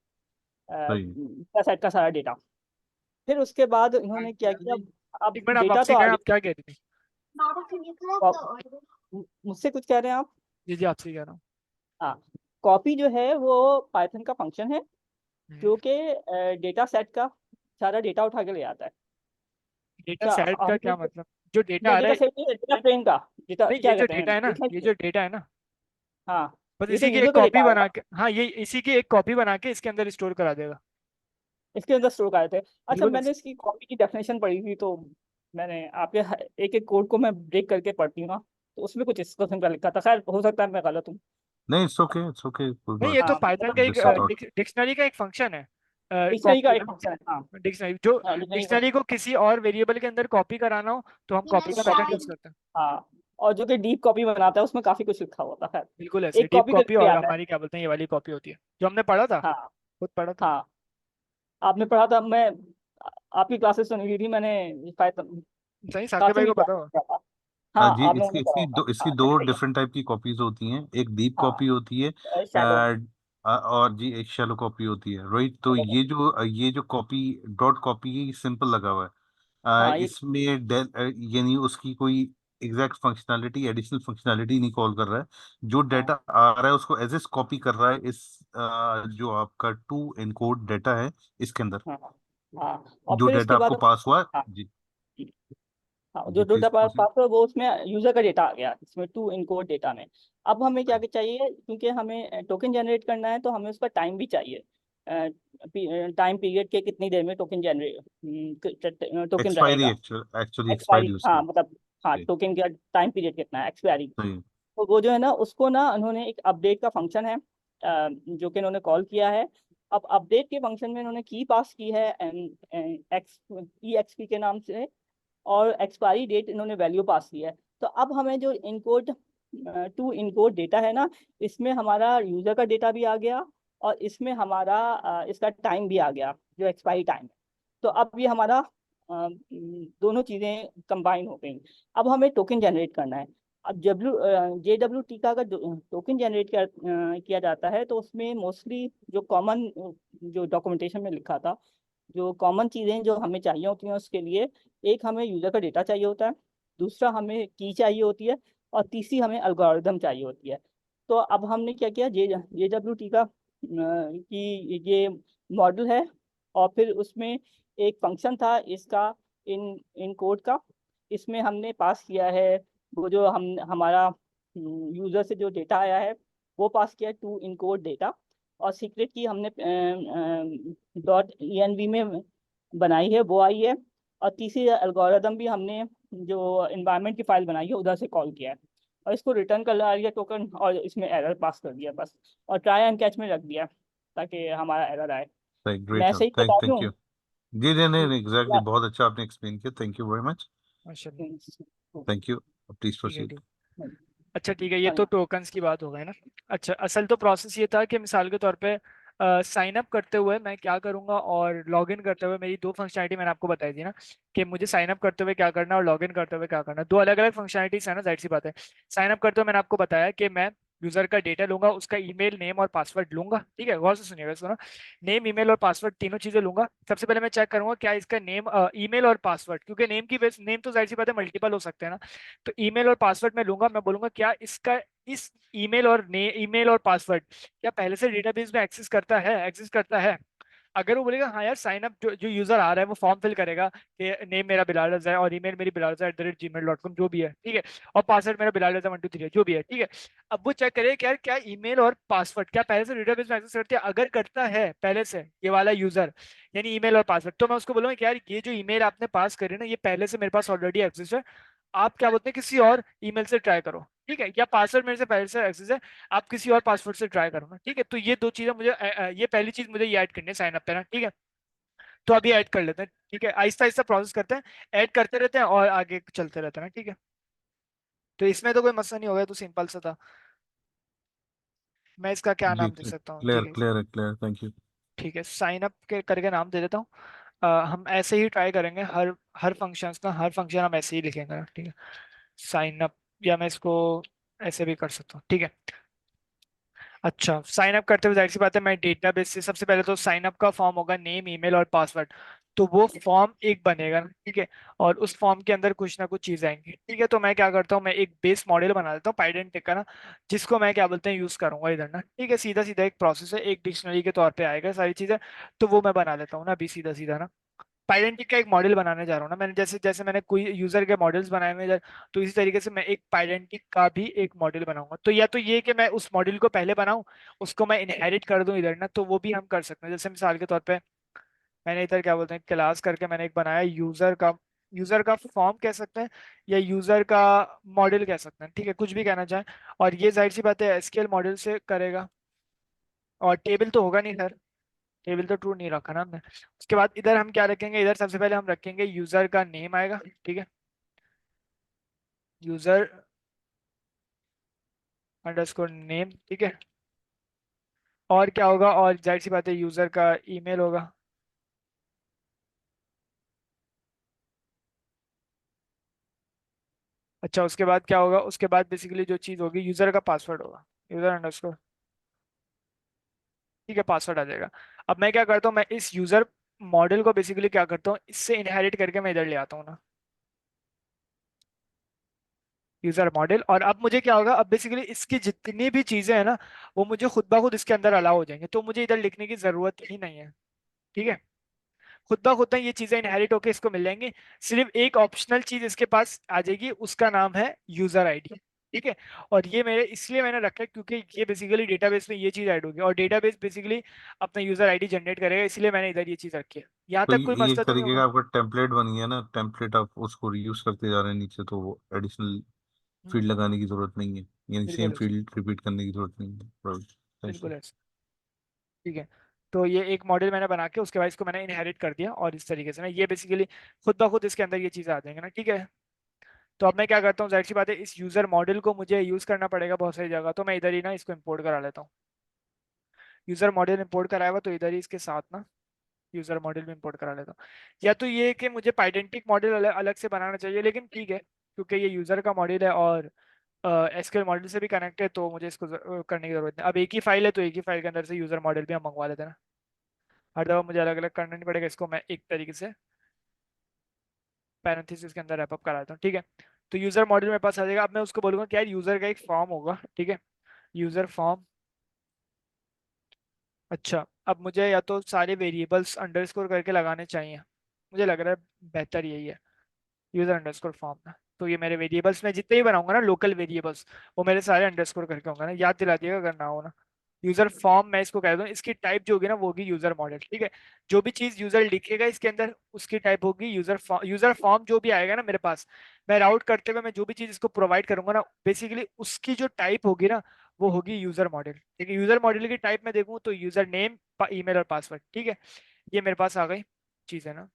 Speaker 3: सही।
Speaker 2: सेट का सारा डेटा। फिर उसके बाद इन्होंने क्या किया, अब
Speaker 1: एक मिनट, आप
Speaker 2: डेटा तो
Speaker 1: आपसे
Speaker 2: आ
Speaker 1: कह रहे हैं, आप
Speaker 2: गया।
Speaker 1: क्या कह रही थी?
Speaker 2: मुझसे कुछ कह रहे हैं आप?
Speaker 1: जी जी, आपसे कह रहा हूँ।
Speaker 2: हाँ, कॉपी जो है वो पाइथन का फंक्शन है, जो कि डेटा सेट का सारा डेटा उठा के ले आता है।
Speaker 1: डेटा
Speaker 2: अच्छा,
Speaker 1: सेट का
Speaker 2: हमने
Speaker 1: क्या मतलब? जो डेटा
Speaker 2: नहीं,
Speaker 1: आ रहा
Speaker 2: डेटा
Speaker 1: है?
Speaker 2: सेट नहीं, डेटा फ्रेम का, डेटा
Speaker 1: नहीं, ये
Speaker 2: क्या
Speaker 1: जो
Speaker 2: कहते हैं,
Speaker 1: डेटा है ना,
Speaker 2: डेटा
Speaker 1: ये
Speaker 2: फ्रेम।
Speaker 1: जो डेटा है ना,
Speaker 2: हाँ,
Speaker 1: बस
Speaker 2: ये तो
Speaker 1: इसी की
Speaker 2: यूजर
Speaker 1: एक
Speaker 2: का
Speaker 1: कॉपी
Speaker 2: डेटा
Speaker 1: बना
Speaker 2: आएगा,
Speaker 1: के, हाँ, ये इसी की एक कॉपी बना के इसके अंदर स्टोर करा देगा।
Speaker 2: इसके अंदर स्टोर कर थे। अच्छा,
Speaker 1: बिल्कुल
Speaker 2: मैंने इसकी कॉपी की डेफिनेशन पढ़ी थी, तो मैंने आपके एक एक कोड को मैं ब्रेक करके पढ़ती हूँ ना, तो उसमें कुछ इस किस्म का लिखा था। खैर, हो सकता है मैं गलत हूँ।
Speaker 3: नहीं, इट्स ओके कोई
Speaker 1: नहीं,
Speaker 3: बात
Speaker 1: ये तो
Speaker 3: नहीं।
Speaker 2: हाँ,
Speaker 1: पाइथन का एक
Speaker 3: जस्ट थॉट।
Speaker 1: डिक्शनरी का एक फंक्शन है।
Speaker 2: डिक्शनरी का
Speaker 1: कॉपी,
Speaker 2: एक फंक्शन है। हाँ,
Speaker 1: डिक्शनरी जो
Speaker 2: डिक्शनरी का।
Speaker 1: डिक्शनरी को किसी और वेरिएबल के अंदर कॉपी कराना हो तो हम कॉपी का मेथड यूज करते हैं।
Speaker 2: हाँ, और जो कि डीप कॉपी बनाता है, उसमें काफी कुछ लिखा होता है।
Speaker 1: बिल्कुल ऐसे
Speaker 2: एक
Speaker 1: डीप
Speaker 2: कॉपी
Speaker 1: कॉपी,
Speaker 2: करके ले
Speaker 1: और
Speaker 2: आता है।
Speaker 1: हमारी क्या बोलते हैं, ये वाली कॉपी होती है जो हमने पढ़ा था,
Speaker 2: हाँ।
Speaker 1: खुद पढ़ा था।
Speaker 2: हाँ, आपने पढ़ा था, मैं आपकी क्लासेस तो नहीं ली थी मैंने, पाइथन
Speaker 1: सही, साकिब भाई
Speaker 2: काफी
Speaker 1: को पता होगा।
Speaker 2: पढ़ा था। हाँ,
Speaker 3: जी,
Speaker 2: आप लोगों
Speaker 3: इसकी
Speaker 2: ने पढ़ा
Speaker 3: इसकी
Speaker 2: होगा।
Speaker 3: दो इसकी
Speaker 2: हाँ,
Speaker 3: दो
Speaker 2: चलिए, सही है।
Speaker 3: डिफरेंट टाइप की कॉपीज होती हैं। एक डीप
Speaker 2: हाँ,
Speaker 3: कॉपी होती है,
Speaker 2: शैडो।
Speaker 3: और जी एक शैलो कॉपी होती है, राइट। तो ये जो कॉपी, डॉट कॉपी, ये सिंपल लगा हुआ है।
Speaker 2: हाँ, ये
Speaker 3: इसमें यानी उसकी कोई एग्जैक्ट फंक्शनैलिटी, एडिशनल फंक्शनैलिटी नहीं कॉल कर रहा है। जो
Speaker 2: हाँ,
Speaker 3: डाटा आ रहा है उसको एज एस कॉपी कर रहा है इस जो आपका टू एनकोड डाटा है इसके अंदर,
Speaker 2: हाँ, हाँ, और
Speaker 3: जो
Speaker 2: फिर
Speaker 3: डाटा
Speaker 2: इसके बाद,
Speaker 3: आपको पास हुआ है।
Speaker 2: हाँ,
Speaker 3: जी।
Speaker 2: हाँ, जो
Speaker 3: जी
Speaker 2: डेटा
Speaker 3: प्लीज
Speaker 2: पास
Speaker 3: प्रोसीड।
Speaker 2: हुआ वो उसमें यूजर का डेटा आ गया, इसमें टू इनकोड डेटा में। अब हमें क्या क्या चाहिए, क्योंकि हमें टोकन जनरेट करना है, तो हमें उसका टाइम भी चाहिए। टाइम पीरियड के कितनी देर में टोकन जनरेट टोकन
Speaker 3: एक्सपायरी,
Speaker 2: रहेगा।
Speaker 3: एक्चुअली एक्सपायरी
Speaker 2: एक्सपायरी, हाँ,
Speaker 3: उसकी।
Speaker 2: मतलब, हाँ,
Speaker 3: जी।
Speaker 2: टोकन का टाइम पीरियड कितना है, एक्सपायरी।
Speaker 3: सही।
Speaker 2: तो वो जो है ना, उसको ना उन्होंने एक अपडेट का फंक्शन है, जो कि इन्होंने कॉल किया है। अब अपडेट के फंक्शन में इन्होंने की पास की है एक्स ई एक्स पी के नाम से, और एक्सपायरी डेट इन्होंने वैल्यू पास की है। तो अब हमें जो इनकोड टू इनकोड डेटा है ना, इसमें हमारा यूजर का डेटा भी आ गया, और इसमें हमारा इसका टाइम भी आ गया, जो एक्सपायरी टाइम है। तो अब ये हमारा दोनों चीज़ें कंबाइन हो गई। अब हमें टोकन जनरेट करना है। अब JWT का अगर टोकन जनरेट किया जाता है, तो उसमें मोस्टली जो कॉमन, जो डॉक्यूमेंटेशन में लिखा था, जो कॉमन चीज़ें जो हमें चाहिए होती हैं उसके लिए, एक हमें यूज़र का डेटा चाहिए होता है, दूसरा हमें की चाहिए होती है, और तीसरी हमें एल्गोरिदम चाहिए होती है। तो अब हमने क्या किया, JWT का कि ये मॉडल है, और फिर उसमें एक फंक्शन था इसका, इन कोड का। इसमें हमने पास किया है वो जो हम हमारा यूज़र से जो डेटा आया है, वो पास किया टू इनकोड डेटा। और सीक्रेट की हमने .env में बनाई है, वो आई है। और तीसरी एल्गोरिदम भी हमने जो इन्वायरमेंट की फाइल बनाई है, उधर से कॉल किया है, और इसको रिटर्न कर दिया टोकन, और इसमें एरर पास कर दिया बस, और ट्राई एंड कैच में रख दिया, ताकि हमारा एरर आए।
Speaker 3: सही, ग्रेट
Speaker 2: मैं
Speaker 3: जॉब,
Speaker 2: सही बता रही
Speaker 3: थैंक यू।
Speaker 2: हूँ?
Speaker 3: जी, नहीं नहीं, एग्जैक्टली, बहुत अच्छा आपने एक्सप्लेन किया, थैंक यू वेरी मच।
Speaker 1: माशाल्लाह।
Speaker 3: Thank you. प्लीज
Speaker 1: ठीक है,
Speaker 3: प्रोसीड।
Speaker 1: ठीक। अच्छा ठीक है, ये तो टोकन्स की बात हो गई ना। अच्छा, असल तो प्रोसेस ये था कि मिसाल के तौर पे साइन अप करते हुए मैं क्या करूंगा और लॉग इन करते हुए मेरी दो फंक्शनैलिटी मैंने आपको बताई थी ना, कि मुझे साइन अप करते हुए क्या करना है और लॉग इन करते हुए क्या करना है। दो अलग अलग फंक्शनैलिटीज है ना, जाहिर सी बात है। साइन अप करते हुए मैंने आपको बताया कि मैं यूजर का डेटा लूंगा, उसका ईमेल, नेम और पासवर्ड लूंगा। ठीक है, गौर से सुनिएगा इसको ना। नेम, ईमेल और पासवर्ड तीनों चीजें लूंगा। सबसे पहले मैं चेक करूंगा क्या इसका नेम, ईमेल और पासवर्ड, क्योंकि नेम की बेस, नेम तो जाहिर सी बात है मल्टीपल हो सकते हैं ना। तो ईमेल और पासवर्ड मैं लूंगा, मैं बोलूंगा क्या इसका, इस ईमेल और पासवर्ड क्या पहले से डेटाबेस में एक्सेस करता है, एग्जिस्ट करता है। अगर वो बोलेगा हाँ यार, साइन अप, जो जो यूजर आ रहा है वो फॉर्म फिल करेगा कि नेम मेरा बिलाल रजा है और ईमेल मेरी बिलाल रजा @gmail.com जो भी है, ठीक है, और पासवर्ड मेरा बिलाल रजा 123 है जो भी है, ठीक है। अब वो चेक करेगा कि यार क्या ईमेल और पासवर्ड क्या पहले से डेटाबेस में एक्सेस करते हैं। अगर करता है पहले से ये वाला यूजर, यानी ईमेल और पासवर्ड, तो मैं उसको बोलूंगा कि यार ये जो ईमेल आपने पास करे ना, ये पहले से मेरे पास ऑलरेडी एक्सेस है। आप क्या बोलते हैं किसी और ईमेल से ट्राई करो, ठीक है, या पासवर्ड मेरे से पहले से एक्सेस है, आप किसी और पासवर्ड से ट्राई करो ना, ठीक है। तो ये दो चीजें मुझे ये पहली चीज मुझे ये ऐड करनी है साइन अप पे ना, ठीक है। तो अभी ऐड कर लेते हैं, ठीक है, आहिस्ता आहिस्ता प्रोसेस करते हैं, ऐड करते रहते हैं और आगे चलते रहते हैं ना, ठीक है। तो इसमें तो कोई मसला नहीं होगा, तो सिंपल सा था। मैं इसका क्या
Speaker 3: जी
Speaker 1: नाम दे
Speaker 3: जी,
Speaker 1: सकता हूँ,
Speaker 3: क्लियर
Speaker 1: ठीक है।
Speaker 3: क्लियर है, क्लियर, थैंक यू।
Speaker 1: ठीक है, साइन अप के करके नाम दे देता हूँ। हम ऐसे ही ट्राई करेंगे हर हर फंक्शंस का, हर फंक्शन हम ऐसे ही लिखेंगे ना, ठीक है। साइन अप, या मैं इसको ऐसे भी कर सकता हूँ, ठीक है। अच्छा, साइन अप करते हुए जाहिर सी बात है मैं डेटाबेस से सबसे पहले तो साइन अप का फॉर्म होगा, नेम ईमेल और पासवर्ड। तो वो फॉर्म एक बनेगा ना, ठीक है। और उस फॉर्म के अंदर कुछ ना कुछ चीज आएंगी, ठीक है। तो मैं क्या करता हूँ, मैं एक बेस मॉडल बना देता हूँ पाइडेंटिक का ना, जिसको मैं क्या बोलते हैं यूज करूंगा इधर ना, ठीक है। सीधा सीधा एक प्रोसेस है, एक डिक्शनरी के तौर पे आएगा सारी चीजें। तो वो मैं बना लेता हूँ ना अभी सीधा सीधा ना। पाइडेंटिक का एक मॉडल बनाने जा रहा हूँ ना मैंने, जैसे जैसे मैंने कोई यूजर के मॉडल्स बनाए हुए हैं, तो इसी तरीके से मैं एक पाइडेंटिक का भी एक मॉडल बनाऊंगा। तो या तो ये कि मैं उस मॉडल को पहले बनाऊं, उसको मैं इनहेरिट कर दूं इधर ना, तो वो भी हम कर सकते हैं। जैसे मिसाल के तौर पे मैंने इधर क्या बोलते हैं क्लास करके मैंने एक बनाया यूजर का फॉर्म कह सकते हैं, या यूजर का मॉडल कह सकते हैं, ठीक है, कुछ भी कहना चाहें। और ये जाहिर सी बात है एसक्यूएल मॉडल से करेगा, और टेबल तो होगा नहीं सर, टेबल तो ट्रू नहीं रखा ना हमने। उसके बाद इधर हम क्या रखेंगे, इधर सबसे पहले हम रखेंगे यूजर का नेम आएगा, ठीक है। यूजर अंडरस्कोर नेम, ठीक है। और क्या होगा, और जाहिर सी बात है यूजर का ईमेल होगा। अच्छा, उसके बाद क्या होगा, उसके बाद बेसिकली जो चीज होगी यूजर का पासवर्ड होगा, यूजर अंडरस्कोर, ठीक है, पासवर्ड आ जाएगा। अब मैं क्या करता हूँ, मैं इस यूजर मॉडल को बेसिकली क्या करता हूँ, इससे इनहेरिट करके मैं इधर ले आता हूँ ना, यूजर मॉडल। और अब मुझे क्या होगा, अब बेसिकली इसकी जितनी भी चीजें हैं ना, वो मुझे खुद ब खुद इसके अंदर अलाउ हो जाएंगे, तो मुझे इधर लिखने की जरूरत ही नहीं है, ठीक है। खुद ब खुद ना ये चीजें इनहेरिट होकर इसको मिल जाएंगी। सिर्फ एक ऑप्शनल चीज इसके पास आ जाएगी, उसका नाम है यूजर आईडी, ठीक है। और ये मेरे इसलिए मैंने रखा है क्योंकि ये बेसिकली डेटाबेस में ये चीज ऐड होगी, और डेटाबेस बेसिकली अपना यूजर आईडी जनरेट करेगा, इसलिए मैंने इधर ये चीज रखी है। यहाँ
Speaker 3: तो
Speaker 1: तक कोई
Speaker 3: ये
Speaker 1: मसला
Speaker 3: एक
Speaker 1: तो नहीं
Speaker 3: तरीके
Speaker 1: होगा?
Speaker 3: का आपका टेम्पलेट बन गया ना, टेम्पलेट आप उसको रीयूज करते जा रहे हैं नीचे, तो वो एडिशनल
Speaker 1: हम्म,
Speaker 3: फील्ड लगाने की जरूरत नहीं है, यानी सेम
Speaker 1: बिल्कुल
Speaker 3: फील्ड रिपीट करने की जरूरत नहीं है। थैंक
Speaker 1: बिल्कुल
Speaker 3: यू।
Speaker 1: ऐसा, ठीक है। तो ये एक मॉडल मैंने बना के उसके बाद इसको मैंने इनहेरिट कर दिया, और इस तरीके से ना ये बेसिकली खुद ब खुद इसके अंदर ये चीजें आ जाएंगी ना, ठीक है। तो अब मैं क्या करता हूँ, जाहिर सी बात है इस यूजर मॉडल को मुझे यूज करना पड़ेगा बहुत सारी जगह, तो मैं इधर ही ना इसको इंपोर्ट करा लेता हूँ। यूजर मॉडल इंपोर्ट कराया हुआ, तो इधर ही इसके साथ ना यूजर मॉडल भी इंपोर्ट करा लेता हूँ। या तो ये कि मुझे पाइडेंटिक मॉडल अलग अलग से बनाना चाहिए, लेकिन ठीक है, क्योंकि ये यूजर का मॉडल है और एसक्यूएल मॉडल से भी कनेक्ट है, तो मुझे इसको करने की जरूरत नहीं। अब एक ही फाइल है, तो एक ही फाइल के अंदर से यूजर मॉडल भी हम मंगवा लेते हैं ना, हर दफा मुझे अलग अलग करना नहीं पड़ेगा, इसको मैं एक तरीके से पैरेंथेसिस के अंदर रैप अप करा देता हूँ, ठीक है। तो यूजर मॉडल मेरे पास आ जाएगा। अब मैं उसको बोलूंगा क्या, यूजर का एक फॉर्म होगा, ठीक है, यूजर फॉर्म। अच्छा, अब मुझे या तो सारे वेरिएबल्स अंडरस्कोर करके लगाने चाहिए, मुझे लग रहा है बेहतर यही है, यूजर अंडरस्कोर फॉर्म ना। तो ये मेरे वेरिएबल्स में जितने भी बनाऊंगा ना लोकल वेरिएबल्स, वो मेरे सारे अंडरस्कोर करके होंगे ना, याद दिला दिएगा अगर ना हो ना। यूजर फॉर्म मैं इसको कह दूं, इसकी टाइप जो होगी ना वो होगी यूजर मॉडल, ठीक है। जो भी चीज यूजर लिखेगा इसके अंदर उसकी टाइप होगी यूजर फॉर्म। यूजर फॉर्म जो भी आएगा ना मेरे पास, मैं राउट करते हुए मैं जो भी चीज इसको प्रोवाइड करूंगा ना, बेसिकली उसकी जो टाइप होगी ना वो होगी यूजर मॉडल, ठीक है। यूजर मॉडल की टाइप में देखूं तो यूजर नेम, ईमेल और पासवर्ड, ठीक है। ये मेरे पास आ गई चीज है ना।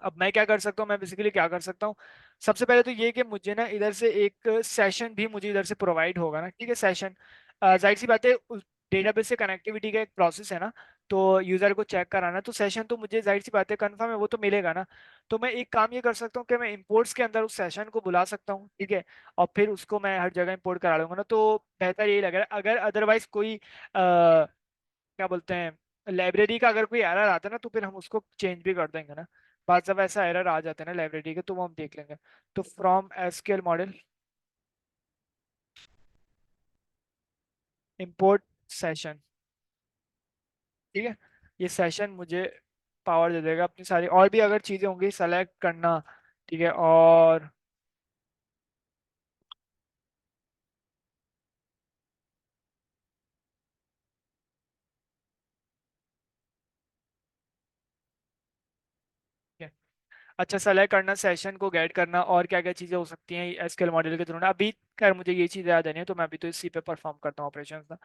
Speaker 1: अब मैं क्या कर सकता हूँ, मैं बेसिकली क्या कर सकता हूँ, सबसे पहले तो ये कि मुझे ना इधर से एक सेशन भी मुझे इधर से प्रोवाइड होगा ना, ठीक है। सेशन जाहिर सी बात है उस डेटाबेस से कनेक्टिविटी का एक प्रोसेस है ना, तो यूजर को चेक कराना, तो सेशन तो मुझे जाहिर सी बात है कंफर्म है वो तो मिलेगा ना। तो मैं एक काम ये कर सकता हूँ कि मैं इंपोर्ट्स के अंदर उस सेशन को बुला सकता हूँ, ठीक है। और फिर उसको मैं हर जगह इंपोर्ट करा लूंगा ना, तो बेहतर यही लग रहा है। अगर अदरवाइज कोई क्या बोलते हैं लाइब्रेरी का अगर कोई एरर आता है ना, तो फिर हम उसको चेंज भी कर देंगे ना। बाद जब ऐसा एरर आ जाते हैं ना लाइब्रेरी के, तो वो हम देख लेंगे। तो from SQL model import session, ठीक है। ये सेशन मुझे पावर दे देगा अपनी सारी, और भी अगर चीजें होंगी सेलेक्ट करना, ठीक है। और अच्छा, सेलेक्ट करना, सेशन को गेट करना, और क्या क्या चीज़ें हो सकती हैं एसक्यूएल मॉडल के थ्रू ना। अभी खैर मुझे ये चीज़ याद नहीं है, तो मैं अभी तो इसी पे परफॉर्म करता हूँ ऑपरेशन ना।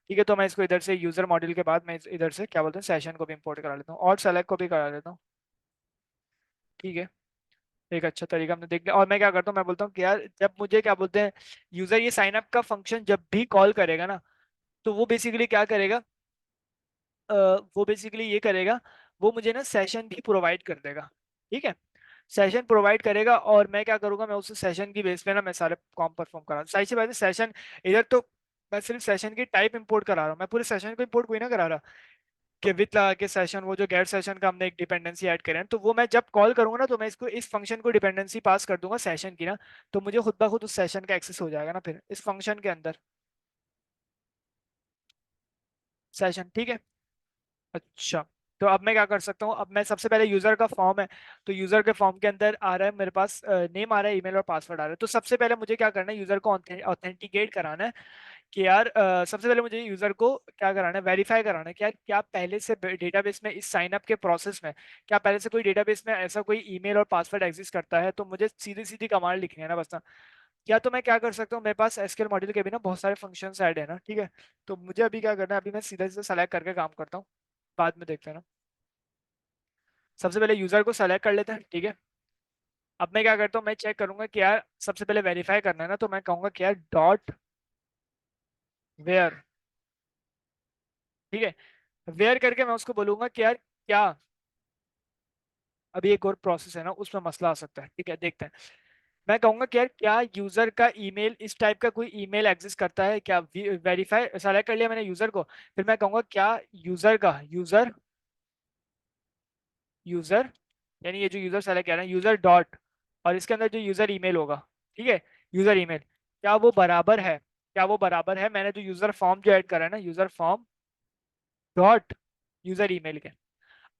Speaker 1: ठीक है, तो मैं इसको इधर से यूज़र मॉडल के बाद मैं इधर से क्या बोलते हैं सेशन को भी इंपोर्ट करा लेता हूँ और सेलेक्ट को भी करा लेता हूँ। ठीक है, एक अच्छा तरीका हमने देख लिया। और मैं क्या करता हूँ, मैं बोलता हूँ कि यार जब मुझे क्या बोलते हैं यूज़र ये साइन अप का फंक्शन जब भी कॉल करेगा ना, तो वो बेसिकली क्या करेगा, अ, वो बेसिकली ये करेगा, वो मुझे ना सेशन भी प्रोवाइड कर देगा। ठीक है, सेशन प्रोवाइड करेगा और मैं क्या करूंगा, मैं उस सेशन की बेस पे ना मैं सारे काम परफॉर्म करा, सही सी बात है। सेशन इधर तो मैं सिर्फ सेशन की टाइप इंपोर्ट करा रहा हूँ, मैं पूरे सेशन को इंपोर्ट कोई ना करा रहा कि विथ लगा के सेशन, वो जो गेट सेशन का हमने एक डिपेंडेंसी ऐड करे हैं, तो वो मैं जब कॉल करूंगा ना, तो मैं इसको इस फंक्शन को डिपेंडेंसी पास कर दूंगा सेशन की ना, तो मुझे खुद ब खुद उस सेशन का एक्सेस हो जाएगा ना फिर इस फंक्शन के अंदर सेशन। ठीक है, अच्छा। तो अब मैं क्या कर सकता हूँ, अब मैं सबसे पहले यूजर का फॉर्म है, तो यूजर के फॉर्म के अंदर आ रहा है मेरे पास नेम आ रहा है, ईमेल और पासवर्ड आ रहा है। तो सबसे पहले मुझे क्या करना है, यूजर को ऑथेंटिकेट कराना है कि यार सबसे पहले मुझे यूजर को क्या कराना है, वेरीफाई कराना है कि यार क्या पहले से डेटाबेस में इस साइन अप के प्रोसेस में क्या पहले से कोई डेटाबेस में ऐसा कोई ईमेल और पासवर्ड एग्जिस्ट करता है। तो मुझे सीधी सीधी कमांड लिखनी है ना बस ना। या तो मैं क्या कर सकता हूँ, मेरे पास एसक्यूएल मॉड्यूल के भी ना बहुत सारे फंक्शंस ऐड है ना। ठीक है, तो मुझे अभी क्या करना है, अभी मैं सीधा सीधा सेलेक्ट करके काम करता हूँ, बाद में देखते हैं ना। सबसे पहले यूजर को सेलेक्ट कर लेते हैं। ठीक है, अब मैं क्या करता हूँ, मैं चेक करूंगा कि यार सबसे पहले वेरीफाई करना है ना, तो मैं कहूंगा कि यार डॉट वेयर। ठीक है, वेयर करके मैं उसको बोलूंगा कि यार क्या, अभी एक और प्रोसेस है ना उसमें मसला आ सकता है। ठीक है, देखते हैं। मैं कहूंगा कि यार क्या यूजर का ईमेल, इस टाइप का कोई ईमेल एग्जिस्ट करता है क्या। वेरीफाई सेलेक्ट कर लिया मैंने यूजर को, फिर मैं कहूंगा क्या यूजर का यूजर यूजर यानी ये जो यूजर सेलेक्ट किया ना, यूजर डॉट, और इसके अंदर जो यूजर ईमेल होगा, ठीक है, यूजर ईमेल, क्या वो बराबर है, क्या वो बराबर है मैंने जो यूजर फॉर्म जो ऐड करा है ना, user form dot user email के।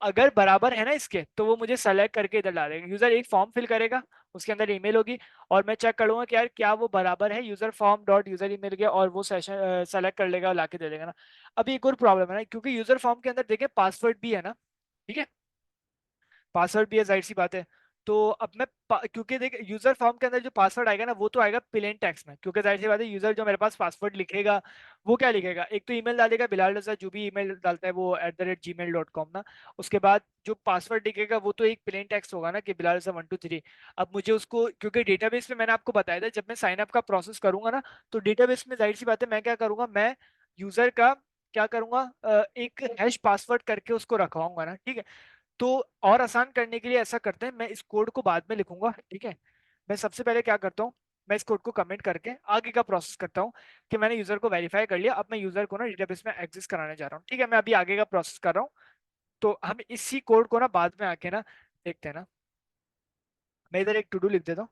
Speaker 1: अगर बराबर है ना इसके, तो वो मुझे सेलेक्ट करके इधर डालेगा। यूजर एक फॉर्म फिल करेगा, उसके अंदर ईमेल होगी, और मैं चेक करूंगा कि यार क्या वो बराबर है user form dot user email के, और वो सेशन सेलेक्ट कर लेगा और लाके दे देगा ना। अभी एक और प्रॉब्लम है ना, क्योंकि यूजर फॉर्म के अंदर देखें पासवर्ड भी है ना। ठीक है, पासवर्ड भी है, जाहिर सी बात है। तो अब मैं क्योंकि देख यूजर फॉर्म के अंदर जो पासवर्ड आएगा ना, वो तो आएगा प्लेन टेक्स्ट में, क्योंकि जाहिर सी बात है यूजर जो मेरे पास पासवर्ड लिखेगा, वो क्या लिखेगा, एक तो ईमेल डालेगा बिलाल रजा, जो भी ईमेल डालता है वो @gmail.com ना। उसके बाद जो पासवर्ड लिखेगा वो तो एक प्लेन टेक्स्ट होगा ना कि बिलाल रजा 123। अब मुझे उसको, क्योंकि डेटाबेस में मैंने आपको बताया था जब मैं साइन अप का प्रोसेस करूंगा ना, तो डेटाबेस में जाहिर सी बात है मैं क्या करूंगा, मैं यूजर का क्या करूंगा, एक हैश पासवर्ड करके उसको रखवाऊंगा ना। ठीक है, तो और आसान करने के लिए ऐसा करते हैं, मैं इस कोड को बाद में लिखूंगा। ठीक है, मैं सबसे पहले क्या करता हूँ, मैं इस कोड को कमेंट करके आगे का प्रोसेस करता हूँ कि मैंने यूजर को वेरीफाई कर लिया, अब मैं यूजर को ना डेटाबेस में एक्सेस कराने जा रहा हूँ। ठीक है, मैं अभी आगे का प्रोसेस कर रहा हूँ, तो हम इसी कोड को ना बाद में आके ना देखते हैं ना। मैं इधर एक टू डू लिख देता हूँ।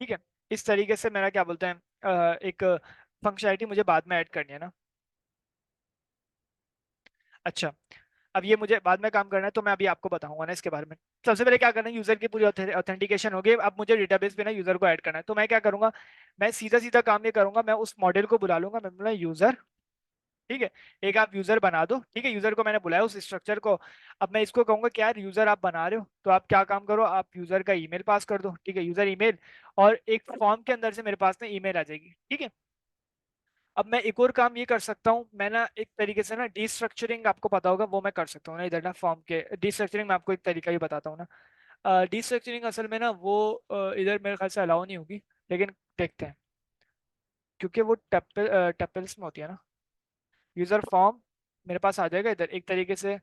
Speaker 1: ठीक है, इस तरीके से मेरा क्या बोलते हैं एक फंक्शनैलिटी मुझे बाद में ऐड करनी है ना। अच्छा, अब ये मुझे बाद में काम करना है, तो मैं अभी आपको बताऊंगा ना इसके बारे में। सबसे पहले क्या करना है, यूजर की पूरी ऑथेंटिकेशन हो गई, अब मुझे डेटाबेस पे ना यूजर को ऐड करना है। तो मैं क्या करूंगा, मैं सीधा सीधा काम ये करूंगा, मैं उस मॉडल को बुला लूंगा, मैं बोला यूजर। ठीक है, एक आप यूजर बना दो। ठीक है, यूजर को मैंने बुलाया उस स्ट्रक्चर को। अब मैं इसको कहूंगा कि यार यूजर आप बना रहे हो, तो आप क्या काम करो, आप यूजर का ईमेल पास कर दो। ठीक है, यूजर ईमेल, और एक फॉर्म के अंदर से मेरे पास ना ईमेल आ जाएगी। ठीक है, अब मैं एक और काम ये कर सकता हूँ, मैं ना एक तरीके से ना डिस्ट्रक्चरिंग, आपको पता होगा, वो मैं कर सकता हूँ ना इधर ना फॉर्म के डिस्ट्रक्चरिंग। मैं आपको एक तरीका भी बताता हूँ ना। डिस्ट्रक्चरिंग असल में ना वो इधर मेरे ख्याल से अलाउ नहीं होगी, लेकिन देखते हैं, क्योंकि वो टप्पल्स में होती है ना। यूजर फॉर्म मेरे पास आ जाएगा इधर एक तरीके से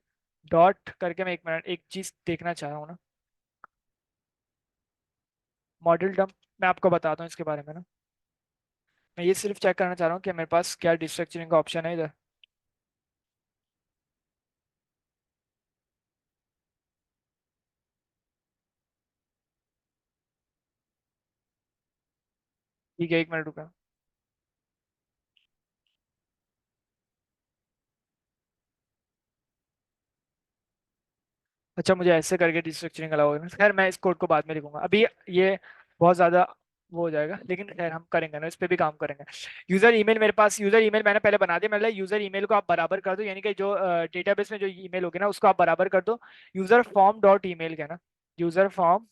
Speaker 1: डॉट करके। मैं एक मिनट एक चीज देखना चाह रहा हूँ ना, मॉडल डंप, मैं आपको बताता हूँ इसके बारे में ना। मैं ये सिर्फ चेक करना चाह रहा हूँ कि मेरे पास क्या डिस्ट्रक्चरिंग का ऑप्शन है इधर। ठीक है, एक मिनट रुका। अच्छा, मुझे ऐसे करके रिस्ट्रक्चरिंग अलाउ होगा। खैर मैं इस कोड को बाद में लिखूंगा, अभी ये बहुत ज़्यादा वो हो जाएगा, लेकिन खैर हम करेंगे ना, इस पे भी काम करेंगे। यूज़र ईमेल, मेरे पास यूज़र ईमेल मैंने पहले बना दिया। मतलब यूज़र ईमेल को आप बराबर कर दो, यानी कि जो डेटाबेस में जो ईमेल होगी ना उसको आप बराबर कर दो यूज़र फॉर्म डॉट ईमेल का ना, user form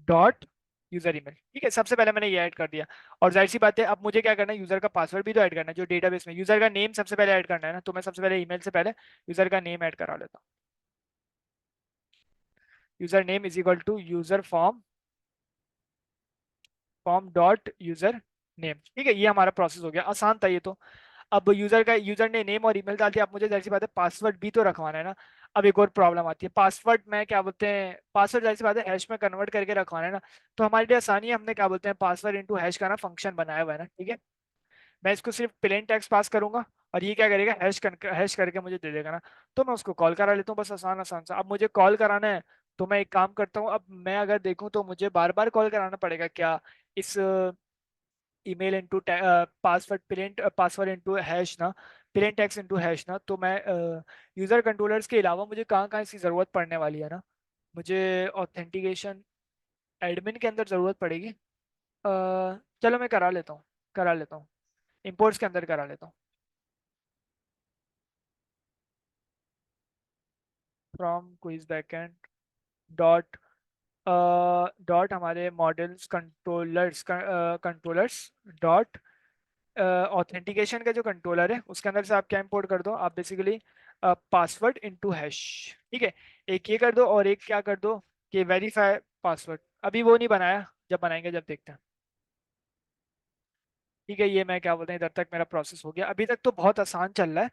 Speaker 1: dot user email. ठीक है, सबसे पहले मैंने ये ऐड कर दिया। और जाहिर सी बात है, अब मुझे क्या करना है, यूजर का पासवर्ड भी तो ऐड करना है जो डेटाबेस में। यूजर का नेम सबसे पहले ऐड करना है ना, तो मैं सबसे पहले ईमेल से पहले यूजर का नेम ऐड करा लेता हूँ। User name is equal to user form form dot user name. ठीक है, ये हमारा प्रोसेस हो गया, आसान था ये तो। अब यूजर ने नेम और ईमेल डाल दिया। अब मुझे जाहिर सी बात है पासवर्ड भी तो रखवाना है ना। अब एक और प्रॉब्लम आती है, पासवर्ड में क्या बोलते हैं, पासवर्ड जाहिर सी बात है हैश में कन्वर्ट करके रखवाना है ना। तो हमारे लिए आसानी है, हमने क्या बोलते हैं पासवर्ड इंटू हैश का ना फंक्शन बनाया हुआ है ना। ठीक है, मैं इसको सिर्फ प्लेन टेक्स्ट पास करूंगा और ये क्या करेगा, हैश करके मुझे दे देगा ना। तो मैं उसको कॉल करा लेता हूँ, बस आसान आसान सा। अब मुझे कॉल कराना है, तो मैं एक काम करता हूँ, अब मैं अगर देखूँ तो मुझे बार बार कॉल कराना पड़ेगा क्या इस email into password plain password into hash ना, प्लेन टेक्स्ट इंटू हैश ना। तो मैं यूजर कंट्रोलर्स के अलावा मुझे कहाँ कहाँ इसकी ज़रूरत पड़ने वाली है ना, मुझे ऑथेंटिकेशन एडमिन के अंदर ज़रूरत पड़ेगी। चलो मैं करा लेता हूँ, इंपोर्ट्स के अंदर करा लेता हूँ। From quiz backend dot dot हमारे models controllers controllers dot authentication का जो कंट्रोलर है उसके अंदर से आप क्या इंपोर्ट कर दो, आप बेसिकली पासवर्ड इनटू हैश। ठीक है, एक ये कर दो और एक क्या कर दो कि वेरीफाई पासवर्ड। अभी वो नहीं बनाया, जब बनाएंगे जब देखते हैं। ठीक है, ये मैं क्या बोलते हैं, इधर तक मेरा प्रोसेस हो गया, अभी तक तो बहुत आसान चल रहा है।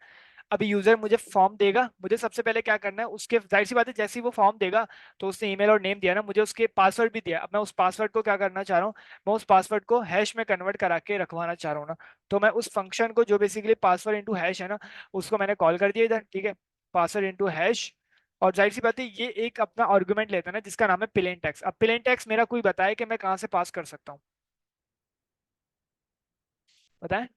Speaker 1: अभी यूजर मुझे फॉर्म देगा, मुझे सबसे पहले क्या करना है, उसके जाहिर सी बात है जैसे ही वो फॉर्म देगा तो उसने ईमेल और नेम दिया ना, मुझे उसके पासवर्ड भी दिया। अब मैं उस पासवर्ड को क्या करना चाह रहा हूँ, मैं उस पासवर्ड को हैश में कन्वर्ट करा के रखवाना चाह रहा हूँ ना। तो मैं उस फंक्शन को जो बेसिकली पासवर्ड इंटू हैश है ना, उसको मैंने कॉल कर दिया इधर। ठीक है, पासवर्ड इंटू हैश। और जाहिर सी बात है ये एक अपना आर्गुमेंट लेता है ना जिसका नाम है प्लेन टेक्स्ट। अब प्लेन टेक्स्ट मेरा कोई बताए कि मैं कहाँ से पास कर सकता हूँ, बताएं।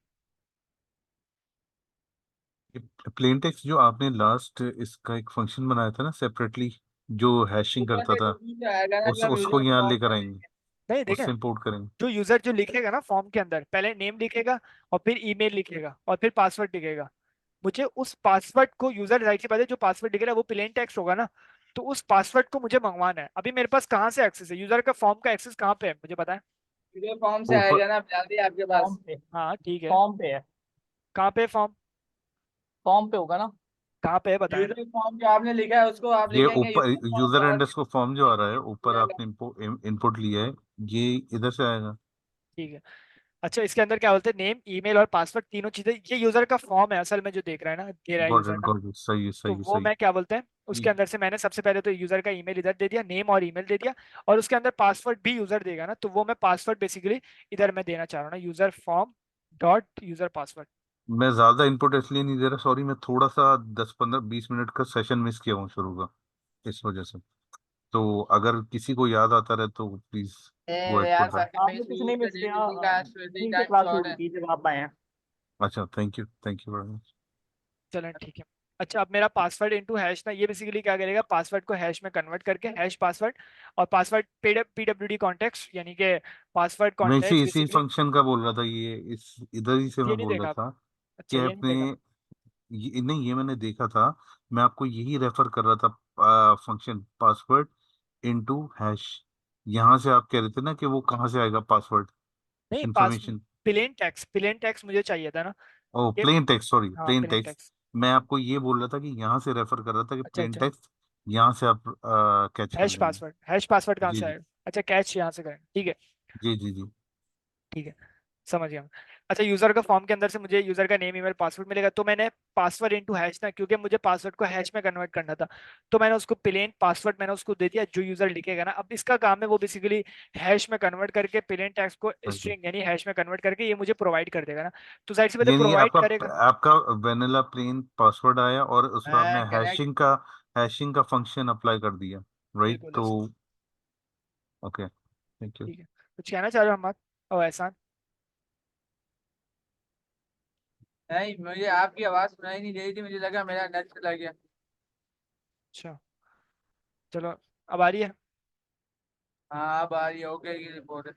Speaker 3: प्लेन टेक्स्ट जो आपने लास्ट इसका एक फंक्शन बनाया था ना सेपरेटली, जो हैशिंग
Speaker 2: ऊपर
Speaker 3: करता
Speaker 2: से
Speaker 3: था,
Speaker 2: उसी से आएगा ना
Speaker 3: उस
Speaker 2: जब हम
Speaker 3: उसको
Speaker 2: यूजर को
Speaker 3: यहाँ
Speaker 2: कॉल
Speaker 3: लेकर आएंगे,
Speaker 2: करेंगे।
Speaker 1: नहीं देखें,
Speaker 3: उससे इंपोर्ट करेंगे।
Speaker 1: जो यूजर जो लिखेगा ना फॉर्म के अंदर, पहले नेम लिखेगा और फिर ईमेल लिखेगा और फिर पासवर्ड लिखेगा। मुझे उस पासवर्ड को, यूजर जाहिर सी बात है जो पासवर्ड लिख रहा है वो प्लेन टेक्स्ट होगा ना, तो उस पासवर्ड को मुझे मंगवाना है। अभी मेरे पास कहाँ से एक्सेस है, यूजर का फॉर्म का एक्सेस कहाँ पे है मुझे पता है।
Speaker 2: यूजर फॉर्म से
Speaker 3: ऊपर।
Speaker 2: आएगा ना जल्दी आपके
Speaker 4: फॉर्म
Speaker 2: पास।
Speaker 4: पे।
Speaker 1: हाँ ठीक है,
Speaker 4: फॉर्म पे है।
Speaker 1: कहाँ पे फॉर्म,
Speaker 4: फॉर्म पे होगा ना।
Speaker 1: कहाँ पे है बताए ना।
Speaker 2: यूजर फॉर्म जो आपने लिखा है उसको आप
Speaker 3: ये
Speaker 2: लिखेंगे
Speaker 3: ऊपर
Speaker 2: user form
Speaker 3: user
Speaker 2: dot
Speaker 3: underscore form जो आ रहा है ऊपर,
Speaker 2: जाएगा।
Speaker 3: आपने इनपुट लिया है, ये इधर से आएगा।
Speaker 1: ठीक है, अच्छा इसके अंदर क्या बोलते हैं, नेम ईमेल और पासवर्ड तीनों चीजें, ये यूजर का फॉर्म है असल में जो देख रहा है ना, दे रहा है यूजर ना।
Speaker 3: गॉट इट, सही है
Speaker 1: तो
Speaker 3: सही है
Speaker 1: वो
Speaker 3: सही
Speaker 1: मैं क्या बोलते हैं, उसके
Speaker 3: है।
Speaker 1: अंदर से मैंने सबसे पहले तो यूजर का ईमेल इधर दे दिया, नेम और ईमेल दे दिया, और उसके अंदर पासवर्ड भी यूजर देगा ना, तो वो मैं पासवर्ड बेसिकली इधर मैं देना चाह रहा हूँ ना, user form dot user password.
Speaker 3: मैं ज्यादा इनपुट इसलिए नहीं दे रहा, सॉरी, मैं थोड़ा सा 10 15 20 मिनट का सेशन मिस किया हूँ शुरू का, इस वजह से। तो अगर किसी को याद आता रहे तो प्लीज गो एट
Speaker 2: यार
Speaker 3: फॉर दैट।
Speaker 2: सर मैं
Speaker 4: आपने
Speaker 2: इस
Speaker 4: कुछ
Speaker 2: वीक
Speaker 4: नहीं
Speaker 2: का
Speaker 4: मिस
Speaker 2: डेट
Speaker 4: किया।
Speaker 2: इसी का
Speaker 4: ठीक से
Speaker 2: टाइम
Speaker 4: क्लास
Speaker 2: श्योर
Speaker 4: शुरू
Speaker 2: है।
Speaker 4: की जब आप आए हैं।
Speaker 3: अच्छा, थैंक यू वेरी मच।
Speaker 1: चलें ठीक है। अच्छा, अब मेरा पासवर्ड इनटू हैश ना, ये बेसिकली क्या करेगा, पासवर्ड को हैश में कन्वर्ट करके हैश पासवर्ड और पासवर्ड पीडब्ल्यूडी कॉन्टेक्स्ट, यानी कि पासवर्ड
Speaker 3: मैं इसी
Speaker 1: कॉन्टेक्स्ट
Speaker 3: इसी
Speaker 1: बेसिकली।
Speaker 3: फंक्शन का बोल रहा था, ये इस इधर ही से
Speaker 1: ये
Speaker 3: मैं
Speaker 1: नहीं
Speaker 3: बोल रहा
Speaker 1: देखा
Speaker 3: था
Speaker 1: आपने,
Speaker 3: कि
Speaker 1: अच्छा ये नहीं
Speaker 3: आपने
Speaker 1: देखा।
Speaker 3: नहीं, ये मैंने देखा था। मैं आपको यही रेफर कर रहा था, फंक्शन पासवर्ड इनटू हैश। यहाँ से आप कह रहे थे ना कि वो कहाँ से आएगा पासवर्ड
Speaker 1: नहीं, पास
Speaker 3: इंफॉर्मेशन।
Speaker 1: प्लेन टेक्स्ट मुझे चाहिए था ना।
Speaker 3: ओ,
Speaker 1: ये
Speaker 3: प्लेन टेक्स्ट, सॉरी,
Speaker 1: हाँ
Speaker 3: प्लेन
Speaker 1: प्लेन
Speaker 3: टेक्स्ट।
Speaker 1: टेक्स्ट।
Speaker 3: मैं आपको ये बोल रहा था कि यहाँ से रेफर कर रहा था कि
Speaker 1: अच्छा
Speaker 3: प्लेन
Speaker 1: अच्छा,
Speaker 3: टेक्स्ट यहाँ से आप कैच कर लेंगे।
Speaker 1: हैश पासवर्ड कहाँ
Speaker 3: जी
Speaker 1: से
Speaker 3: जी
Speaker 1: आएगा, अच्छा कैच यहाँ से करें, ठीक है।
Speaker 3: जी जी जी।
Speaker 1: ठीक है, समझ गया मैं। अच्छा, यूजर का फॉर्म के अंदर से मुझे यूजर का नेम ईमेल पासवर्ड मिलेगा, तो मैंने पासवर्ड इनटू हैश ना, क्योंकि मुझे पासवर्ड को हैश में कन्वर्ट करना था, तो मैंने उसको प्लेन पासवर्ड मैंने उसको दे दिया, जो यूजर लिखेगा ना, अब इसका काम है वो बेसिकली हैश में कन्वर्ट करके प्लेन टेक्स्ट को
Speaker 3: थैंक यू।
Speaker 1: स्ट्रिंग यानी हैश में कन्वर्ट करके ये मुझे प्रोवाइड कर देगा ना। तो जाहिर सी बात है
Speaker 3: यानी
Speaker 1: प्रोवाइड
Speaker 3: आपका
Speaker 1: करेगा।
Speaker 3: आपका वेनिला प्लेन पासवर्ड आया और उस पर आपने
Speaker 2: मैं कनेक्ट
Speaker 3: हैशिंग का फंक्शन अप्लाई कर दिया, राइट?
Speaker 1: बिल्कुल
Speaker 3: तो
Speaker 1: ऐसा।
Speaker 3: Okay, thank you.
Speaker 1: ठीक है, कुछ कहना चाह रहे हो हम, और एहसान।
Speaker 2: नहीं, मुझे आपकी आवाज सुनाई नहीं दे रही थी, मुझे लगा मेरा नेट चला गया।
Speaker 1: अच्छा चलो, अब आ रही है।
Speaker 4: हाँ अब आ रही है, ओके की रिपोर्ट है।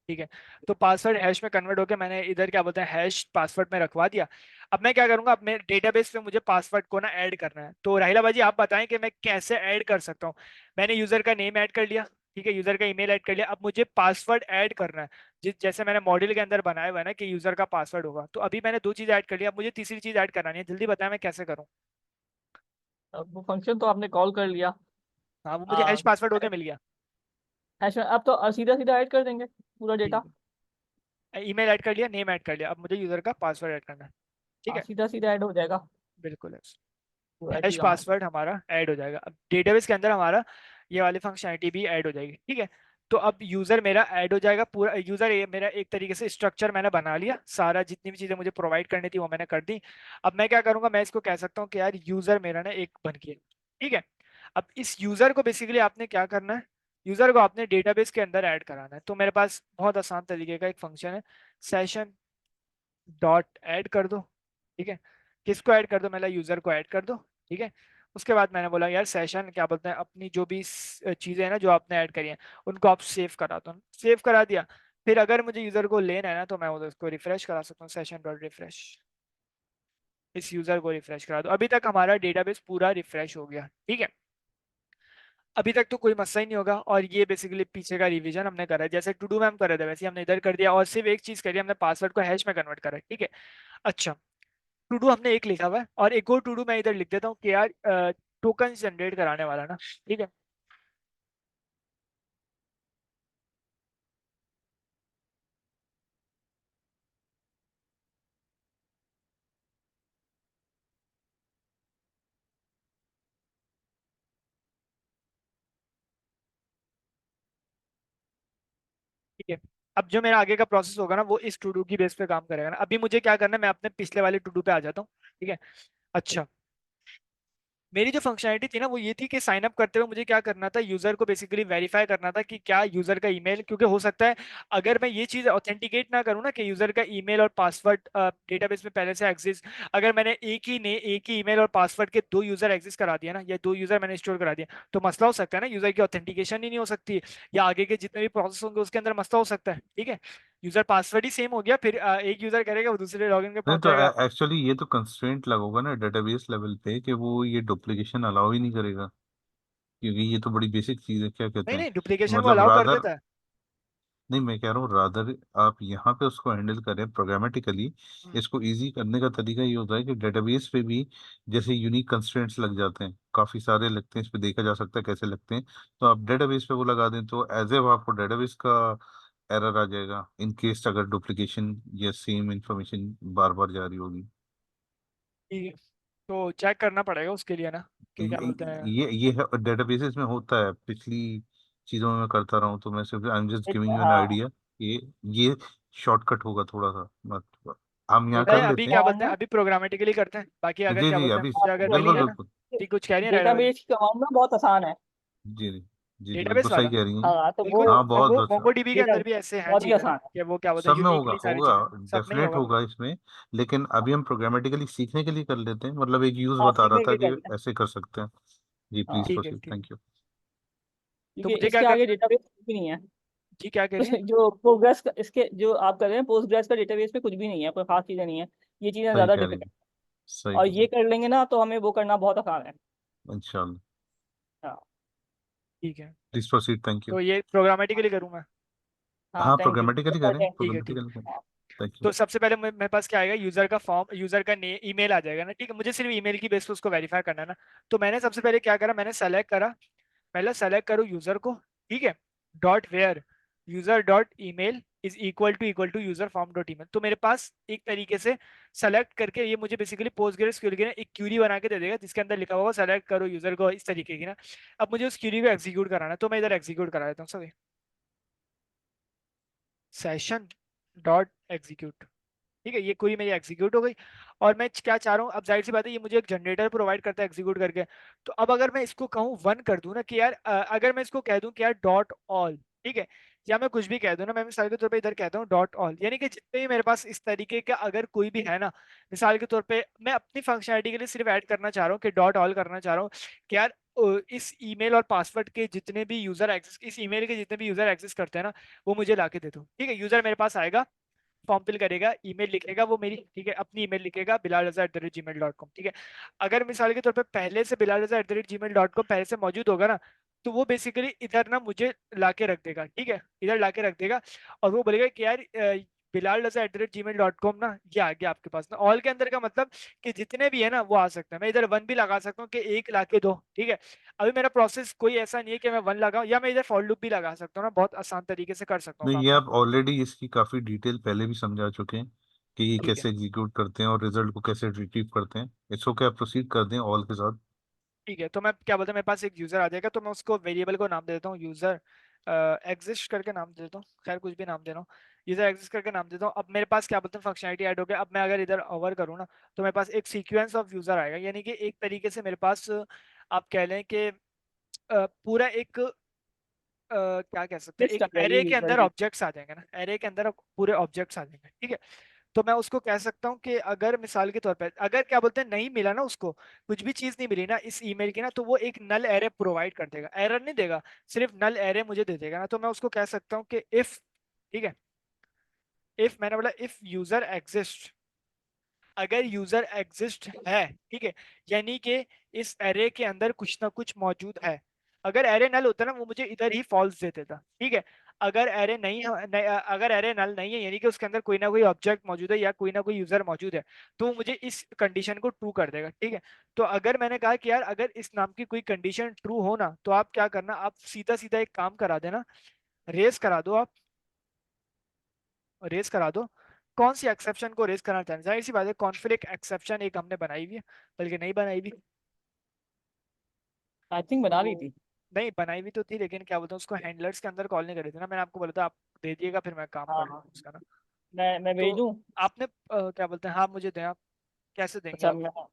Speaker 1: ठीक है, तो पासवर्ड हैश में कन्वर्ट होकर मैंने इधर क्या बोलते हैं हैश पासवर्ड में रखवा दिया। अब मैं क्या करूंगा, अब मेरे डेटाबेस पे मुझे पासवर्ड को ना ऐड करना है। तो राहिला बाजी आप बताएं कि मैं कैसे ऐड कर सकता हूँ। मैंने यूजर का नेम ऐड कर लिया, ठीक है, यूजर का ईमेल ऐड कर लिया, अब मुझे पासवर्ड ऐड करना है। जैसे मैंने मॉड्यूल के अंदर बनाया हुआ है ना कि यूजर का पासवर्ड होगा, तो अभी मैंने दो चीज ऐड कर लिया, अब मुझे तीसरी चीज ऐड करानी है। जल्दी बताएं मैं कैसे करूँ।
Speaker 2: अब वो फंक्शन तो आपने कॉल कर लिया।
Speaker 1: हाँ, वो मुझे
Speaker 2: आ,
Speaker 1: हैश पासवर्ड होके मिल गया।
Speaker 2: हैश में अब तो सीधा सीधा ऐड कर देंगे पूरा डेटा।
Speaker 1: ठीक है, ईमेल ऐड कर लिया, नेम ऐड कर लिया, अब मुझे यूजर का पासवर्ड ऐड करना है। ठीक
Speaker 2: हाँ
Speaker 1: है,
Speaker 2: सीधा सीधा ऐड हो जाएगा।
Speaker 1: बिल्कुल है।
Speaker 2: पूरा
Speaker 1: हैश
Speaker 2: इसी काम
Speaker 1: पासवर्ड हमारा ऐड हो जाएगा, अब डेटाबेस के अंदर हमारा ये वाली फंक्शनलिटी भी ऐड हो जाएगी। ठीक है, तो अब यूजर मेरा ऐड हो जाएगा पूरा। यूजर ये मेरा एक तरीके से स्ट्रक्चर मैंने बना लिया, सारा जितनी भी चीजें मुझे प्रोवाइड करनी थी वो मैंने कर दी। अब मैं क्या करूंगा, मैं इसको कह सकता हूँ कि यार यूजर मेरा ना एक बन गया। ठीक है, अब इस यूजर को बेसिकली आपने क्या करना है, यूजर को आपने डेटाबेस के अंदर ऐड कराना है। तो मेरे पास बहुत आसान तरीके का एक फंक्शन है, सेशन डॉट ऐड कर दो। ठीक है, किसको ऐड कर दो, मतलब यूजर को ऐड कर दो। ठीक है, उसके बाद मैंने बोला यार सेशन क्या बोलते हैं, अपनी जो भी चीजें हैं ना जो आपने ऐड करी हैं उनको आप सेव करा दो। सेव करा दिया, फिर अगर मुझे यूजर को लेना है ना तो मैं उसको रिफ्रेश करा सकता हूँ, सेशन डॉट रिफ्रेश। इस यूजर को रिफ्रेश करा दो, अभी तक हमारा डेटाबेस पूरा रिफ्रेश हो गया। ठीक है, अभी तक तो कोई मसला ही नहीं होगा। और ये बेसिकली पीछे का रिवीजन हमने करा है, जैसे टू डू में हम कर रहे थे वैसे ही हमने इधर कर दिया, और सिर्फ एक चीज करी, हमने पासवर्ड को हैश में कन्वर्ट करा है। ठीक है, अच्छा, टू डू हमने एक लिखा हुआ है, और एक और टू डू मैं इधर लिख देता हूँ कि यार टोकन जनरेट कराने वाला ना। ठीक है, ठीक है, अब जो मेरा आगे का प्रोसेस होगा ना वो इस टू डू की बेस पे काम करेगा ना। अभी मुझे क्या करना है, मैं अपने पिछले वाले टू डू पे आ जाता हूँ। ठीक है, अच्छा, मेरी जो फंक्शनलिटी थी ना वो ये थी कि साइन अप करते हुए मुझे क्या करना था, यूजर को बेसिकली वेरीफाई करना था कि क्या यूजर का ईमेल, क्योंकि हो सकता है अगर मैं ये चीज ऑथेंटिकेट ना करूँ ना कि यूजर का ईमेल और पासवर्ड डेटाबेस में पहले से एग्जिस्ट, अगर मैंने एक ही ईमेल और पासवर्ड के दो यूजर एग्जिस्ट करा दिया ना, या दो यूजर मैंने स्टोर करा दिया, तो मसला हो सकता है ना, यूजर की ऑथेंटिकेशन ही नहीं हो सकती, या आगे के जितने भी प्रोसेस होंगे उसके अंदर मसला हो सकता है। ठीक है, यूजर पासवर्ड ही सेम हो गया, फिर एक यूजर करेगा वो दूसरे लॉगिन पे
Speaker 3: नहीं
Speaker 1: पहुंच
Speaker 3: तो
Speaker 1: जाएगा।
Speaker 3: एक्चुअली ये तो कंस्ट्रेंट लगोगा ना डेटाबेस लेवल पे कि वो ये डुप्लीकेशन अलाउ ही नहीं करेगा, क्योंकि ये तो बड़ी बेसिक चीज़ है, क्या कहते
Speaker 1: नहीं
Speaker 3: हैं।
Speaker 1: नहीं, डुप्लीकेशन वो
Speaker 3: मतलब
Speaker 1: अलाउ कर
Speaker 3: रादर,
Speaker 1: देता है।
Speaker 3: नहीं मैं कह रहा हूँ रादर आप यहाँ पे उसको हैंडल करें प्रोग्रामेटिकली।
Speaker 1: हम्म,
Speaker 3: इसको इजी करने का तरीका ये होता है कि डेटाबेस पे भी जैसे यूनिक कंस्ट्रेंट्स लग जाते हैं, काफ़ी सारे लगते हैं, इस पे देखा जा सकता है कैसे लगते हैं। तो आप डेटाबेस पे वो लगा दें तो एज ए आपको डेटाबेस का एरर आ जाएगा इन केस अगर डुप्लीकेशन या सेम इंफॉर्मेशन बार बार जारी होगी।
Speaker 1: ठीक है, तो चेक करना पड़ेगा उसके लिए ना कि क्या बोलते हैं।
Speaker 3: ये डेटाबेसेस में होता है, पिछली चीज़ों में मैं करता रहा हूँ, तो मैं सिर्फ I am just giving you an
Speaker 2: हाँ
Speaker 3: आइडिया। ये शॉर्टकट होगा थोड़ा सा, मत हम यहाँ
Speaker 1: नहीं,
Speaker 3: कर
Speaker 1: अभी
Speaker 3: लेते हैं।
Speaker 1: क्या
Speaker 2: क्या
Speaker 1: बोलते हैं,
Speaker 2: है
Speaker 1: अभी प्रोग्रामेटिकली करते हैं, बाकी अगर
Speaker 3: जी
Speaker 1: क्या
Speaker 3: जी
Speaker 1: बोलते हैं
Speaker 3: अभी
Speaker 1: मुझसे अगर मिली
Speaker 3: बिल्कुल
Speaker 1: है ना।
Speaker 3: बिल्कुल।
Speaker 1: ठीक, कुछ कह रही है राहिला बाजी।
Speaker 2: डेटाबेस की कमांड ना बहुत आसान है।
Speaker 3: जी जी जी जी बिल्कुल
Speaker 1: डेटाबेस
Speaker 3: सही
Speaker 1: वाला,
Speaker 3: कह रही हैं।
Speaker 2: हाँ तो वो
Speaker 1: बिल्कुल।
Speaker 3: हाँ बहुत
Speaker 1: मोंगो
Speaker 3: अच्छा।
Speaker 1: मोंगो डीबी के
Speaker 2: डेटा
Speaker 1: अंदर भी ऐसे हैं
Speaker 2: बहुत ही
Speaker 1: चीजें ना
Speaker 2: आसान है।
Speaker 1: कि वो क्या बोलते हैं
Speaker 3: सब में होगा
Speaker 1: यूनिकली सारी
Speaker 3: होगा,
Speaker 1: चीजें। सब में ही
Speaker 3: डेफिनेट
Speaker 1: होगा
Speaker 3: होगा
Speaker 1: बिल्कुल।
Speaker 3: इसमें। लेकिन अभी हम प्रोग्रामेटिकली सीखने के लिए कर लेते हैं, मतलब एक यूज
Speaker 2: हाँ
Speaker 3: बता रहा
Speaker 2: सीखने के
Speaker 3: था
Speaker 2: लिए
Speaker 3: कि
Speaker 2: करते हैं।
Speaker 3: ऐसे कर सकते हैं। जी प्लीज
Speaker 2: हाँ
Speaker 1: ठीक है,
Speaker 3: प्रोसीड,
Speaker 1: ठीक है,
Speaker 3: थैंक यू।
Speaker 1: तो
Speaker 2: क्योंकि
Speaker 1: मुझे क्या
Speaker 2: इसके आगे
Speaker 1: करना है।
Speaker 2: डेटाबेस कुछ भी नहीं है।
Speaker 1: जी क्या कह रही है।
Speaker 2: जो प्रोग्रेस इसके जो आप कर रहे हैं पोस्ट का डेटाबेस में कुछ भी नहीं है, कोई खास चीज़ें नहीं है। ये चीज़ें
Speaker 3: सही
Speaker 2: ज़्यादा
Speaker 3: कह रही
Speaker 2: डिफिकल्ट।
Speaker 3: हैं, सही
Speaker 2: और
Speaker 3: कह रही
Speaker 2: ये कर लेंगे ना तो हमें वो करना बहुत आसान है।
Speaker 3: हैं इंशाल्लाह।
Speaker 2: हाँ।
Speaker 1: ठीक है,
Speaker 3: प्लीज प्रोसीड, थैंक यू।
Speaker 1: तो ये प्रोग्रामेटिकली करूंगा।
Speaker 2: हाँ
Speaker 3: हाँ
Speaker 2: थैंक यू।
Speaker 3: प्रोग्रामेटिकली करें,
Speaker 1: ठीक है, ठीक।
Speaker 3: प्रोग्रामेटिकली करें।
Speaker 2: हाँ
Speaker 3: थैंक यू।
Speaker 1: तो सबसे पहले मेरे पास क्या आएगा, यूजर का फॉर्म, यूजर का ईमेल आ जाएगा ना। ठीक है, मुझे सिर्फ ईमेल की बेस पे उसको वेरीफाई करना है ना। तो मैंने सबसे पहले क्या करा, मैंने सेलेक्ट करा, पहले सेलेक्ट करो यूजर को। ठीक है, dot where user dot email is equal to user form dot email. तो मेरे पास एक तरीके से सेलेक्ट करके ये मुझे बेसिकली पोस्टग्रेसक्यूएल की ना एक क्यूरी बना के दे देगा जिसके अंदर लिखा होगा सेलेक्ट करो यूजर को इस तरीके की ना। अब मुझे उस क्यूरी को एग्जीक्यूट कराना है, तो मैं इधर एग्जीक्यूट करा देता हूँ सभी, सेशन डॉट एग्जीक्यूट। ठीक है, ये क्वेरी मेरी एग्जीक्यूट हो गई। और मैं क्या चाह रहा हूँ, अब जाहिर सी बात है ये मुझे एक जनरेटर प्रोवाइड करता है एग्जीक्यूट करके। तो अब अगर मैं इसको कहूँ वन कर दूं ना कि यार अगर मैं इसको कह दूं कि यार डॉट ऑल, ठीक है, या मैं कुछ भी कह दूं ना, मैं मिसाल के तौर पे इधर कहता हूँ डॉट ऑल, यानी कि जितने भी मेरे पास इस तरीके का अगर कोई भी है ना, मिसाल के तौर पे मैं अपनी फंक्शनलिटी के लिए सिर्फ ऐड करना चाह रहा हूँ कि डॉट ऑल करना चाह रहा हूँ कि यार इस ईमेल और पासवर्ड के जितने भी यूजर एक्सेस, इस ईमेल के जितने भी यूजर एक्सेस करते हैं ना, वो मुझे ला के दे दो। ठीक है, यूजर मेरे पास आएगा, फॉर्म फिल करेगा, ईमेल लिखेगा वो मेरी, ठीक है, अपनी ईमेल लिखेगा bilalraza@gmail.com। ठीक है, अगर मिसाल के तौर पे पहले से bilalraza@gmail.com पहले से मौजूद होगा ना, तो वो बेसिकली इधर ना मुझे ला के रख देगा। ठीक है, इधर ला के रख देगा और वो बोलेगा कि यार bilalraza@gmail.com ना, ये आ गया आपके पास ना। ऑल के अंदर का मतलब कि जितने भी है ना वो आ सकते हैं। मैं इधर वन भी लगा सकता हूँ कि एक ला के दो। ठीक है, अभी मेरा प्रोसेस कोई ऐसा नहीं है कि मैं वन लगाऊं, या मैं इधर फॉर लूप भी लगा सकता हूँ ना, बहुत आसान तरीके से कर सकता हूँ
Speaker 3: नहीं,
Speaker 1: काम
Speaker 3: ये
Speaker 1: को।
Speaker 3: आप ऑलरेडी इसकी काफी डिटेल पहले भी समझा चुके हैं कि ये
Speaker 1: ठीक है,
Speaker 3: कैसे एग्जीक्यूट करते हैं और रिजल्ट को कैसे रिट्रीव करते हैं। इसको क्या प्रोसीड कर दें ऑल के साथ?
Speaker 1: ठीक है, तो मैं क्या बोलता हूँ, मेरे पास एक यूजर आ जाएगा, तो मैं उसको वेरिएबल को नाम दे देता हूँ यूजर एग्जिस्ट करके नाम दे देता हूँ, खैर कुछ भी नाम दे रहा हूँ, यूजर एग्जिस्ट करके नाम देता हूँ। अब मेरे पास क्या बोलते हैं फंक्शनलिटी ऐड हो गया। अब मैं अगर इधर ओवर करूँ ना, तो मेरे पास एक सीक्वेंस ऑफ यूजर आएगा, यानी कि एक तरीके से मेरे पास आप कह लें कि पूरा एक क्या कह सकते हैं,
Speaker 2: लिस्ट
Speaker 1: एक
Speaker 2: आ जाएगी
Speaker 1: एरे के
Speaker 2: यूजर
Speaker 1: अंदर
Speaker 2: की।
Speaker 1: ऑब्जेक्ट्स आ जाएंगे ना, एरे के अंदर पूरे ऑब्जेक्ट्स आ जाएंगे। ठीक है, तो मैं उसको कह सकता हूँ कि अगर मिसाल के तौर पर अगर क्या बोलते हैं नहीं मिला ना उसको, कुछ भी चीज नहीं मिली ना इस ईमेल की ना, तो वो एक नल एरे प्रोवाइड कर देगा, एरर नहीं देगा, सिर्फ नल एरे मुझे दे देगा ना। तो मैं उसको कह सकता हूँ कि इफ, ठीक है, इफ मैंने बोला इफ यूजर एग्जिस्ट, अगर यूजर एग्जिस्ट है, ठीक है, यानी कि इस एरे के अंदर कुछ ना कुछ मौजूद है। अगर एरे नल होता ना, वो मुझे इधर ही फॉल्स दे देता। ठीक है, अगर एरे नहीं है अगर एरे नल नहीं है, यानी कि उसके अंदर कोई ना कोई ऑब्जेक्ट मौजूद है या कोई ना कोई यूजर मौजूद है, तो वो मुझे इस कंडीशन को ट्रू कर देगा। ठीक है, तो अगर मैंने कहा कि यार अगर इस नाम की कोई कंडीशन ट्रू हो ना, तो आप क्या करना, आप सीधा सीधा एक काम करा देना, रेस करा दो आप, रेस करा दो। कौन सी एक्सेप्शन को रेस करना चाहते हैं? जाहिर सी बात है कॉन्फ्लिक्ट एक्सेप्शन एक हमने बनाई हुई है, बल्कि नहीं बनाई हुई,
Speaker 2: आई थिंक बना ली
Speaker 1: तो
Speaker 2: थी।
Speaker 1: नहीं बनाई हुई तो थी, लेकिन क्या बोलते हैं उसको हैंडलर्स के अंदर कॉल नहीं करे थे ना, मैंने आपको बोला था आप दे दिएगा, फिर मैं काम
Speaker 2: हाँ
Speaker 1: कर
Speaker 2: हाँ,
Speaker 1: लूंगा उसका ना।
Speaker 2: मैं
Speaker 1: तो
Speaker 2: भेजूँ।
Speaker 1: आपने क्या बोलते हैं, हाँ मुझे दें आप, कैसे देंगे
Speaker 2: अच्छा,
Speaker 1: आप?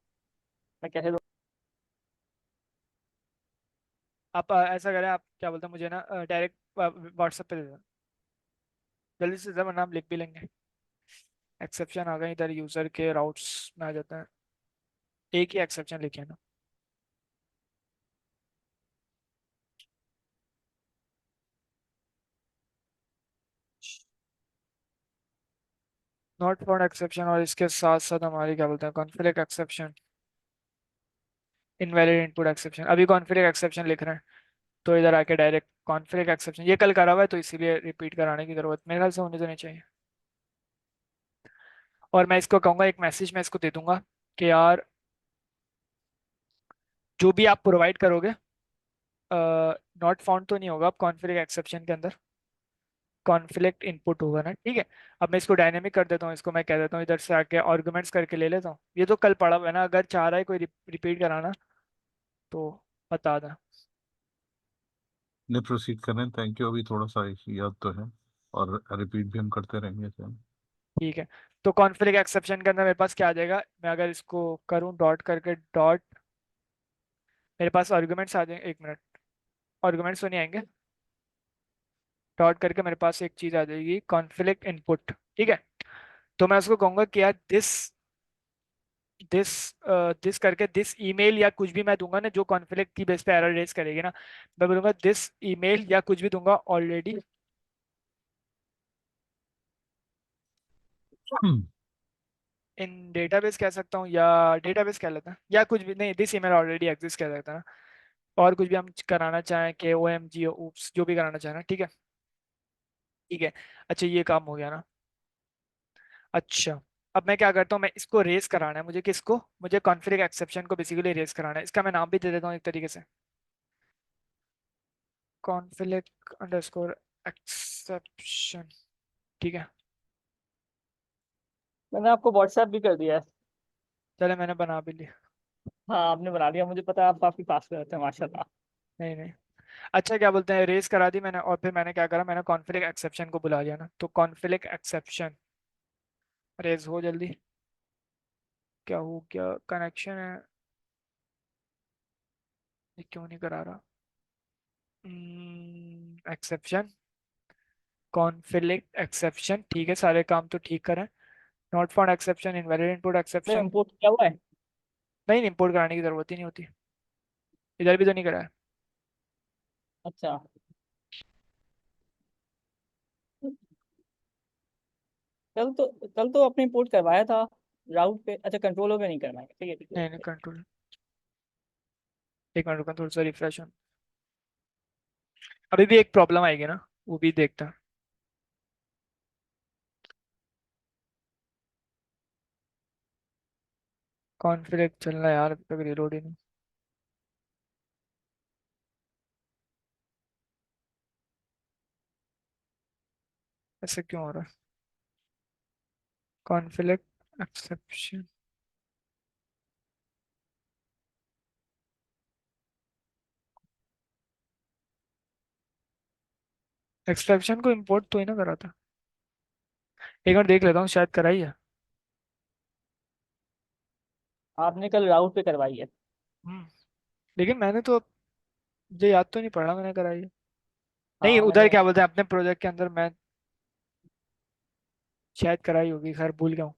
Speaker 2: मैं कैसे दूँ?
Speaker 1: आप ऐसा करें, आप क्या बोलते हैं मुझे ना डायरेक्ट व्हाट्सएप पे दे दें, जल्दी से जरा नाम लिख भी लेंगे। एक्सेप्शन आ गए इधर, यूजर के राउट्स में आ जाता है, एक ही एक्सेप्शन लिखे ना। नॉट फाउंड एक्सेप्शन, और इसके साथ साथ हमारी क्या बोलते हैं conflict exception, invalid input exception. अभी कॉन्फ्लिक्ट एक्सेप्शन लिख रहे हैं, तो इधर आके डायरेक्ट कॉन्फ्लिक्ट एक्सेप्शन, ये कल करा हुआ है तो इसीलिए रिपीट कराने की जरूरत मेरे ख्याल से होनी तो नहीं चाहिए। और मैं इसको कहूंगा एक मैसेज मैं इसको दे दूंगा कि यार जो भी आप प्रोवाइड करोगे, नॉट फाउंड तो नहीं होगा अब कॉन्फ्लिक्ट एक्सेप्शन के अंदर, कॉन्फ्लिक्ट इनपुट होगा ना। ठीक है, अब मैं इसको डायनेमिक कर देता हूँ, इसको मैं कह देता हूँ इधर से आके आर्गुमेंट्स करके ले लेता हूँ, ये तो कल पढ़ा हुआ है ना, अगर चाह रहा है कोई रिपीट कराना तो बता दें।
Speaker 3: नहीं, प्रोसीड करें, थैंक यू। अभी थोड़ा सा याद तो है और रिपीट भी हम करते रहेंगे सर।
Speaker 1: ठीक है, तो कॉन्फ्लिक्ट एक्सेप्शन के अंदर मेरे पास क्या आ जाएगा, मैं अगर इसको करूँ डॉट करके डॉट, मेरे पास आर्गुमेंट्स आ जाएंगे, एक मिनट, आर्गुमेंट्स तो नहीं आएंगे, डॉट करके मेरे पास एक चीज आ जाएगी कॉन्फ्लिक्ट इनपुट। ठीक है, तो मैं उसको कहूंगा कि यार दिस दिस दिस करके दिस ईमेल या कुछ भी मैं दूंगा ना जो कॉन्फ्लिक्ट की बेस पे एरर रेज करेगी ना, मैं बोलूंगा दिस ईमेल या कुछ भी दूंगा ऑलरेडी इन डेटाबेस कह सकता हूँ, या डेटाबेस कह लेता है, या कुछ भी नहीं, दिस ईमेल ऑलरेडी एग्जिस्ट कह सकता है ना, और कुछ भी हम कराना चाहें कि ओ एम जी ओप्स जो भी कराना चाहें ना। ठीक है, ठीक है, अच्छा ये काम हो गया ना। अच्छा, अब मैं क्या करता हूँ, मैं इसको रेस कराना है मुझे, किसको, मुझे कॉन्फ्लिक्ट एक्सेप्शन को बेसिकली रेस कराना है, इसका मैं नाम भी दे देता हूँ एक तरीके से, कॉन्फ्लिक्ट अंडरस्कोर एक्सेप्शन। ठीक है,
Speaker 2: मैंने आपको व्हाट्सएप भी कर दिया है।
Speaker 1: चले मैंने बना भी लिया।
Speaker 2: हाँ, आपने बना दिया, मुझे पता है आप काफी फास्ट करते हैं माशाल्लाह।
Speaker 1: नहीं नहीं, अच्छा क्या बोलते हैं, रेस करा दी मैंने, और फिर मैंने क्या करा, मैंने कॉन्फ्लिक्ट एक्सेप्शन को बुला लिया ना, तो कॉन्फ्लिक्ट एक्सेप्शन रेस हो जल्दी, क्या हो, क्या कनेक्शन है, ये क्यों नहीं करा रहा, एक्सेप्शन, कॉन्फ्लिक्ट एक्सेप्शन, ठीक है सारे काम तो ठीक करें, not found exception, invalid input
Speaker 2: ने
Speaker 1: एक्सेप्शन,
Speaker 2: इम्पोर्ट किया हुआ है।
Speaker 1: नहीं इंपोर्ट कराने की जरूरत ही नहीं होती। इधर भी तो नहीं करा है।
Speaker 2: अच्छा, कल तो आपने इंपोर्ट करवाया था राउट पे। अच्छा, कंट्रोलर पे नहीं करवाया, ठीक है ठीक है
Speaker 1: नहीं नहीं,
Speaker 2: ठीक
Speaker 1: कंट्रोल। एक मिनट रुका, थोड़ा सा रिफ्रेश। अभी भी एक प्रॉब्लम आएगी ना, वो भी देखता। कॉन्फ़िग चल रहा है यार, अभी तक रिलोड ही नहीं। ऐसे क्यों हो रहा है? Config exception. एक्सेप्शन को इंपोर्ट तो ही ना करा था। एक बार देख लेता हूँ, शायद करा ही है।
Speaker 2: आपने कल राउट पे करवाई है।
Speaker 1: हम्म। लेकिन मैंने तो, मुझे याद तो नहीं पड़ा मैंने कराई है। नहीं,
Speaker 2: हाँ
Speaker 1: उधर
Speaker 2: मैंने।
Speaker 1: क्या बोलते हैं अपने प्रोजेक्ट के अंदर, मैं शायद कराई होगी, खैर भूल गया हूँ।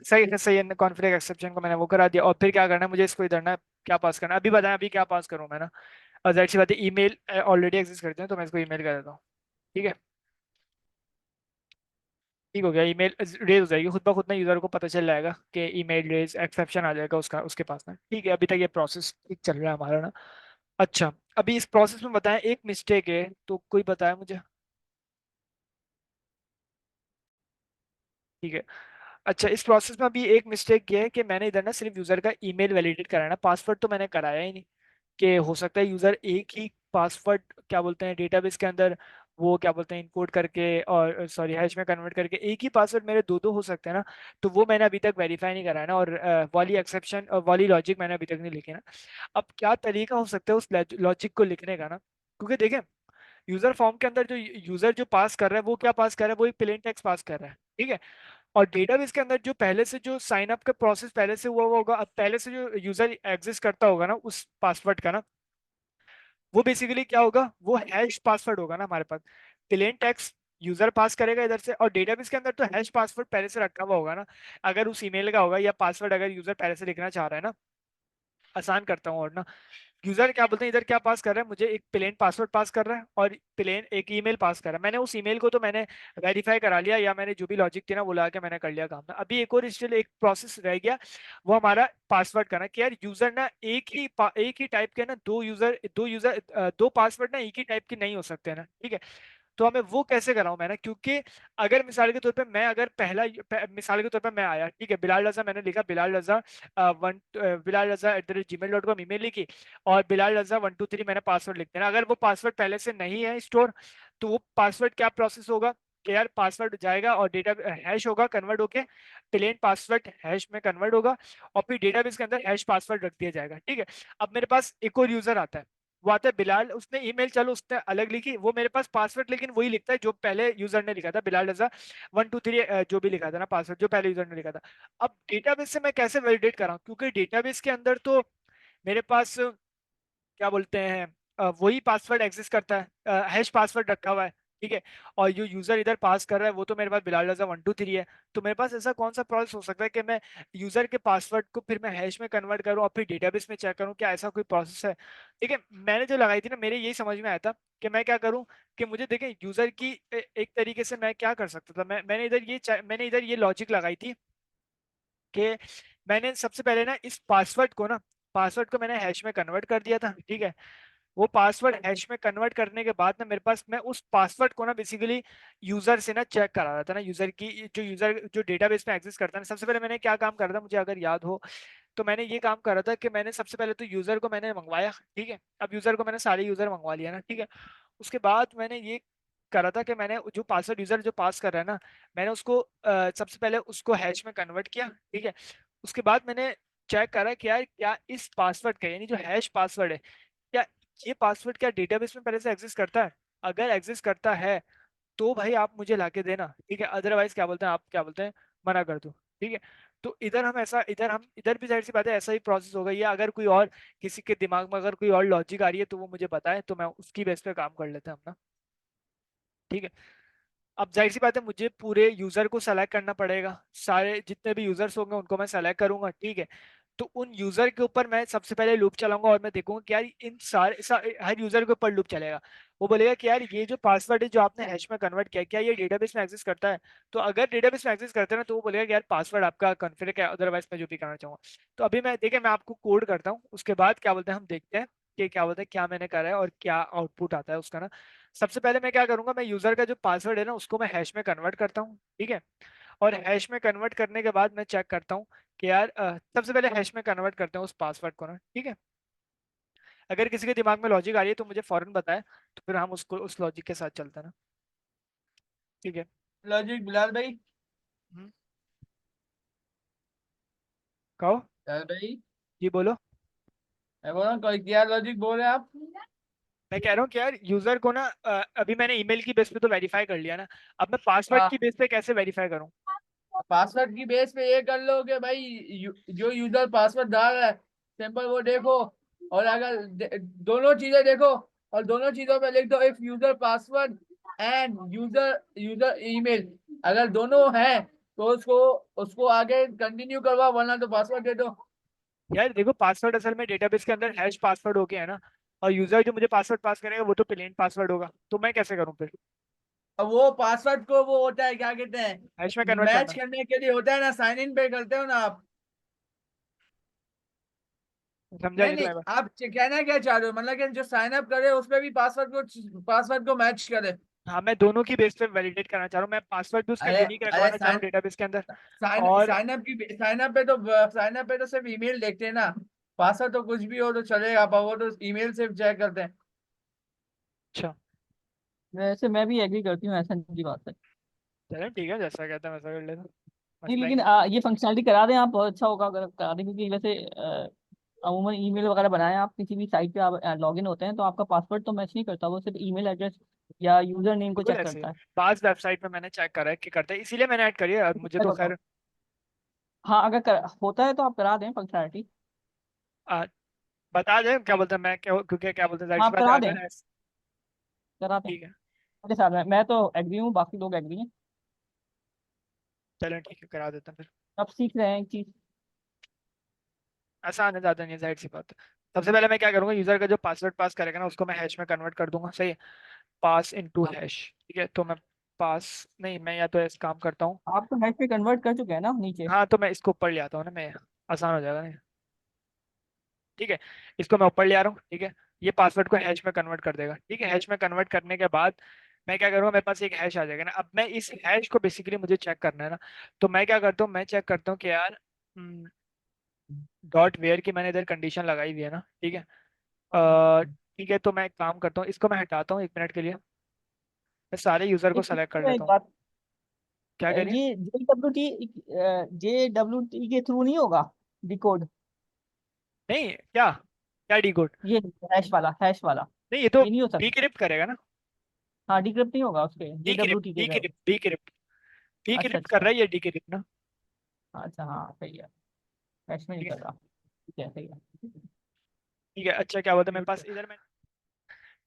Speaker 1: सही सही है, कॉन्फ़िग एक्सेप्शन को मैंने वो करा दिया। और फिर क्या करना है मुझे, इसको इधर ना क्या पास करना है अभी बताएं, अभी क्या पास करूँ मैं ना। और जाहिर सी बात है, ईमेल ऑलरेडी एग्जिस्ट करते हैं, तो मैं इसको ईमेल कर देता हूँ। ठीक है, ठीक हो गया। ईमेल रेज हो जाएगी खुद ब खुद ना, यूजर को पता चल जाएगा कि ईमेल रेज एक्सेप्शन आ जाएगा उसका, उसके पास ना। ठीक है, अभी तक ये प्रोसेस ठीक चल रहा है हमारा ना। अच्छा, अभी इस प्रोसेस में बताएं, एक मिस्टेक है तो कोई बताया मुझे। ठीक है। अच्छा, इस प्रोसेस में अभी एक मिस्टेक ये है कि मैंने इधर ना सिर्फ यूजर का ईमेल वैलिडेट कराया ना, पासवर्ड तो मैंने कराया ही नहीं। कि हो सकता है यूजर एक ही पासवर्ड क्या बोलते हैं डेटाबेस के अंदर, वो क्या बोलते हैं इनकोड करके और सॉरी हैश में कन्वर्ट करके एक ही पासवर्ड मेरे दो दो हो सकते हैं ना। तो वो मैंने अभी तक वेरीफाई नहीं करा है ना, और वाली एक्सेप्शन और वाली लॉजिक मैंने अभी तक नहीं लिखे ना। अब क्या तरीका हो सकता है उस लॉजिक को लिखने का ना, क्योंकि देखें, यूजर फॉर्म के अंदर जो यूजर जो पास कर रहा है वो क्या पास कर रहा है, वो एक प्लेन टेक्स्ट पास कर रहा है। ठीक है। और डेटाबेस के अंदर जो पहले से जो साइन अप का प्रोसेस पहले से हुआ हुआ होगा, अब पहले से जो यूजर एग्जिस्ट करता होगा ना उस पासवर्ड का ना, वो बेसिकली क्या होगा, वो हैश पासवर्ड होगा ना हमारे पास। प्लेन टेक्स्ट यूजर पास करेगा इधर से, और डेटाबेस के अंदर तो हैश पासवर्ड पहले से रखा हुआ होगा ना। अगर उस ईमेल का होगा या पासवर्ड अगर यूजर पहले से लिखना चाह रहा है ना, आसान करता हूँ और ना, यूजर क्या बोलते हैं इधर क्या पास कर रहा है, मुझे एक प्लेन पासवर्ड पास कर रहा है और प्लेन एक ईमेल पास कर रहा है। मैंने उस ईमेल को तो मैंने वेरीफाई करा लिया, या मैंने जो भी लॉजिक थी ना वो लगा के मैंने कर लिया काम ना। अभी एक और स्टिल एक प्रोसेस रह गया, वो हमारा पासवर्ड का ना, कि यार यूजर ना एक ही टाइप के ना, दो यूजर दो पासवर्ड ना एक ही टाइप के नहीं हो सकते ना। ठीक है। तो हमें वो कैसे कराऊं मैं ना, क्योंकि अगर मिसाल के तौर पे मैं अगर मिसाल के तौर पे मैं आया, ठीक है, बिलाल रजा मैंने लिखा, बिलाल रजा बिलाल रजा @gmail.com ईमेल लिखी, और बिलाल रजा 123 मैंने पासवर्ड लिख देना। अगर वो पासवर्ड पहले से नहीं है स्टोर, तो वो पासवर्ड क्या प्रोसेस होगा कि यार पासवर्ड जाएगा और डेटा हैश होगा कन्वर्ट होके, प्लेन पासवर्ड हैश में कन्वर्ट होगा, और फिर डेटाबेस के अंदर हैश पासवर्ड रख दिया जाएगा। ठीक है। अब मेरे पास एक और यूजर आता है, वो आता है बिलाल, उसने ईमेल चलो उसने अलग लिखी, वो मेरे पास पासवर्ड लेकिन वही लिखता है जो पहले यूजर ने लिखा था, बिलाल रजा 123 जो भी लिखा था ना पासवर्ड, जो पहले यूजर ने लिखा था। अब डेटाबेस से मैं कैसे वैलिडेट कराऊं, क्योंकि डेटाबेस के अंदर तो मेरे पास क्या बोलते हैं वही पासवर्ड एग्जिस्ट करता है, हैश पासवर्ड रखा हुआ है। ठीक है। और जो यूजर इधर पास कर रहा है वो तो मेरे पास बिलाल रजा 123 है। तो मेरे पास ऐसा कौन सा प्रोसेस हो सकता है कि मैं यूजर के पासवर्ड को फिर मैं हैश में कन्वर्ट करूं और फिर डेटाबेस में चेक करूं, क्या ऐसा कोई प्रोसेस है? ठीक है, मैंने जो लगाई थी ना, मेरे यही समझ में आया था कि मैं क्या करूं, कि मुझे देखें यूजर की एक तरीके से मैं क्या कर सकता था, मैंने इधर ये लॉजिक लगाई थी कि मैंने सबसे पहले ना इस पासवर्ड को मैंने हैश में कन्वर्ट कर दिया था। ठीक है। वो पासवर्ड हैश में कन्वर्ट करने के बाद ना मेरे पास, मैं उस पासवर्ड को ना बेसिकली यूजर से ना चेक करा रहा था ना, यूजर जो डेटाबेस में एग्जिस्ट करता है ना। सबसे पहले मैंने क्या काम करा था मुझे अगर याद हो, तो मैंने ये काम करा था कि मैंने सबसे पहले तो यूजर को मैंने मंगवाया। ठीक है। अब यूजर को मैंने सारे यूजर मंगवा लिया ना। ठीक है। उसके बाद मैंने ये करा था कि मैंने जो पासवर्ड यूजर जो पास कर रहा है ना, मैंने उसको सबसे पहले उसको हैश में कन्वर्ट किया। ठीक है। उसके बाद मैंने चेक करा कि यार क्या इस पासवर्ड का, यानी जो हैश पासवर्ड है, क्या ये पासवर्ड क्या डेटाबेस में पहले से एग्जिस्ट करता है? अगर एग्जिस्ट करता है तो भाई आप मुझे लाके देना। ठीक है। अदरवाइज क्या बोलते हैं, आप क्या बोलते हैं, मना कर दो। ठीक है। तो इधर भी जाहिर सी बात है ऐसा ही प्रोसेस होगा, या अगर कोई और किसी के दिमाग में अगर कोई और लॉजिक आ रही है तो वो मुझे बताए, तो मैं उसकी बेस पे काम कर लेते हैं हम ना। ठीक है। अब जाहिर सी बात है मुझे पूरे यूजर को सेलेक्ट करना पड़ेगा, सारे जितने भी यूजर्स होंगे उनको मैं सेलेक्ट करूंगा। ठीक है। तो उन यूजर के ऊपर मैं सबसे पहले लूप चलाऊंगा और मैं देखूंगा कि यार इन हर यूजर के ऊपर लूप चलेगा। वो बोलेगा कि यार ये जो पासवर्ड है जो आपने हैश में कन्वर्ट किया, क्या ये डेटाबेस में एक्सेस करता है? तो अगर डेटाबेस में एक्सेस करता है ना, तो वो बोलेगा कि यार पासवर्ड आपका कॉन्फिगर है, अदरवाइज मैं जो भी करना चाहूंगा। तो अभी मैं देखिए, मैं आपको कोड करता हूँ, उसके बाद क्या बोलते हैं हम देखते हैं कि क्या बोलते हैं, क्या मैंने करा है और क्या आउटपुट आता है उसका ना। सबसे पहले मैं क्या करूंगा, मैं यूजर का जो पासवर्ड है ना उसको मैं हैश में कन्वर्ट करता हूँ, ठीक है। और हैश में कन्वर्ट करने के बाद मैं चेक करता हूँ कि यार सबसे पहले हैश में कन्वर्ट करते हैं उस पासवर्ड को ना, ठीक है। अगर किसी के दिमाग में लॉजिक आ रही है तो मुझे फौरन बताए, तो फिर हम उसको उस लॉजिक के साथ चलते हैं ना, ठीक है।
Speaker 4: लॉजिक बिलाल भाई।
Speaker 1: हम्म, कहो।
Speaker 4: बिलाल भाई,
Speaker 1: जी बोलो।
Speaker 4: मैं बोल रहा हूँ क्या लॉजिक बोल रहे हैं आप?
Speaker 1: मैं कह रहा हूँ कि यार यूजर को ना अभी मैंने ईमेल की बेस पे तो वेरीफाई कर लिया ना, अब मैं पासवर्ड
Speaker 4: हाँ,
Speaker 1: की बेस पे कैसे वेरीफाई करूँ?
Speaker 4: पासवर्ड की बेस पे ये कर लो कि भाई जो यूजर पासवर्ड डाल रहा है सिंपल वो देखो, और अगर दोनों चीजें देखो, और दोनों चीजों पे लिख दो if user password and user user email, अगर दोनों हैं तो उसको उसको आगे कंटिन्यू करवा, वरना तो पासवर्ड दे दो।
Speaker 1: यार देखो, पासवर्ड असल में डेटाबेस के अंदर हैश पासवर्ड हो गया है ना, और यूजर जो मुझे पासवर्ड पास करेगा वो तो प्लेन पासवर्ड होगा, तो मैं कैसे करूँ फिर?
Speaker 4: अब वो पासवर्ड को वो होता है क्या कहते हैं,
Speaker 1: हैश में कन्वर्ट
Speaker 4: मैच
Speaker 1: करना।
Speaker 4: करने के लिए होता है ना, साइन इन पे करते हो ना आप।
Speaker 1: समझा
Speaker 4: नहीं
Speaker 1: नहीं
Speaker 4: नहीं,
Speaker 1: तुम्हें?
Speaker 4: आप कहना क्या चाह रहे हो, मतलब कि जो साइन अप करे उस पे भी पासवर्ड को मैच करे।
Speaker 1: हाँ, मैं दोनों की बेस पे वैलिडेट करना चाह रहा हूँ, मैं पासवर्ड भी उसका
Speaker 4: अरे
Speaker 1: यूनिक
Speaker 4: अरे,
Speaker 1: रखवाना चाह रहा हूँ डेटाबेस के अंदर।
Speaker 4: साइन
Speaker 1: और
Speaker 4: साइन अप पे तो सिर्फ ईमेल देखते हैं ना, पासवर्ड तो कुछ भी हो तो चलेगा, पर वो तो ईमेल से चेक करते हैं।
Speaker 1: अच्छा,
Speaker 2: वैसे मैं भी एग्री करती हूँ, ऐसा नहीं की बात है।
Speaker 1: चलो ठीक है, जैसा कहते हैं वैसा कर लेते हैं,
Speaker 2: नहीं
Speaker 1: मसला ही
Speaker 2: लेकिन
Speaker 1: नहीं।
Speaker 2: ये फंक्शनलिटी करा दें आप, बहुत अच्छा होगा अगर करा दें, क्योंकि वैसे अमूमन ईमेल वगैरह बनाएं आप, किसी भी साइट पे आप लॉगिन होते हैं तो आपका पासवर्ड तो मैच नहीं करता, वो सिर्फ ईमेल एड्रेस या यूजर नेम को
Speaker 1: बिल्कुल
Speaker 2: चेक
Speaker 1: ऐसे ही
Speaker 2: करता है।
Speaker 1: बाज वेबसाइट में मैंने चेक करा है कि करते हैं, इसीलिए मैंने ऐड करी है, और मुझे तो
Speaker 2: मैं बताऊँ,
Speaker 1: खैर
Speaker 2: हाँ अगर होता है तो आप करा दें फंक्शनलिटी।
Speaker 1: आ, बता दें क्या बोलते हैं, मैं क्या क्योंकि क्या बोलते हैं, जाहिर
Speaker 2: हाँ
Speaker 1: सी
Speaker 2: आप
Speaker 1: बात है
Speaker 2: करा दें,
Speaker 1: अगर
Speaker 2: करा दें।
Speaker 1: ठीक है।
Speaker 2: मेरे साथ मैं तो एग्री हूँ, बाकी लोग एग्री हैं।
Speaker 1: चलो ठीक है, करा देते हैं फिर।
Speaker 2: अब सीख रहे हैं एक चीज।
Speaker 1: आसान है, ज्यादा नहीं है, जाहिर सी बात है। सबसे पहले मैं क्या करूंगा, यूजर का जो पासवर्ड पास करेगा ना उसको मैं हैश में कन्वर्ट कर दूंगा, सही है। पास इनटू हैश, ठीक है। तो मैं पास नहीं, मैं या तो इस काम करता हूँ।
Speaker 2: आप तो हैश पे कन्वर्ट कर चुके हैं ना नीचे।
Speaker 1: हाँ, तो मैं इसको ऊपर ले आता हूँ ना, मैं आसान हो जाएगा ना, ठीक है। इसको मैं ऊपर ले आ रहा हूँ, ठीक है। ये पासवर्ड को हैश में कन्वर्ट कर देगा, ठीक है। हैश में कन्वर्ट करने के बाद मैं क्या करूँगा, मेरे पास एक हैश आ जाएगा ना। अब मैं इस हैश को बेसिकली मुझे चेक करना है ना, तो मैं क्या करता हूँ, मैं चेक करता हूँ कि यार डॉट वेयर की मैंने इधर कंडीशन लगाई हुई है ना, ठीक है। ठीक है, तो मैं एक काम करता हूँ, इसको मैं हटाता हूँ 1 मिनट के लिए, मैं सारे यूजर को
Speaker 2: एक
Speaker 1: सेलेक्ट कर
Speaker 2: एक
Speaker 1: लेता हूँ।
Speaker 2: बात,
Speaker 1: क्या कह रही है?
Speaker 2: ये जे डब्ल्यू टी के थ्रू नहीं होगा डिकोड?
Speaker 1: नहीं, क्या क्या डी कोड?
Speaker 2: ये हैश वाला
Speaker 1: नहीं, ये तो
Speaker 2: ये नहीं हो सकता?
Speaker 1: डीक्रिप्ट करेगा ना।
Speaker 2: हाँ डिक्रिप्ट नहीं होगा उसके, जे डब्ल्यू
Speaker 1: डीक्रिप्ट
Speaker 2: टी के साथ?
Speaker 1: डीक्रिप्ट डीक्रिप्ट
Speaker 2: अच्छा
Speaker 1: डीक्रिप्ट कर
Speaker 2: अच्छा।
Speaker 1: रहा है ये, डीक्रिप्ट ना।
Speaker 2: अच्छा हाँ सही है, हैश में नहीं
Speaker 1: ठीक
Speaker 2: कर
Speaker 1: है,
Speaker 2: रहा। ठीक है सही है।
Speaker 1: ठीक है। अच्छा, क्या बोलते हैं मेरे पास इधर में,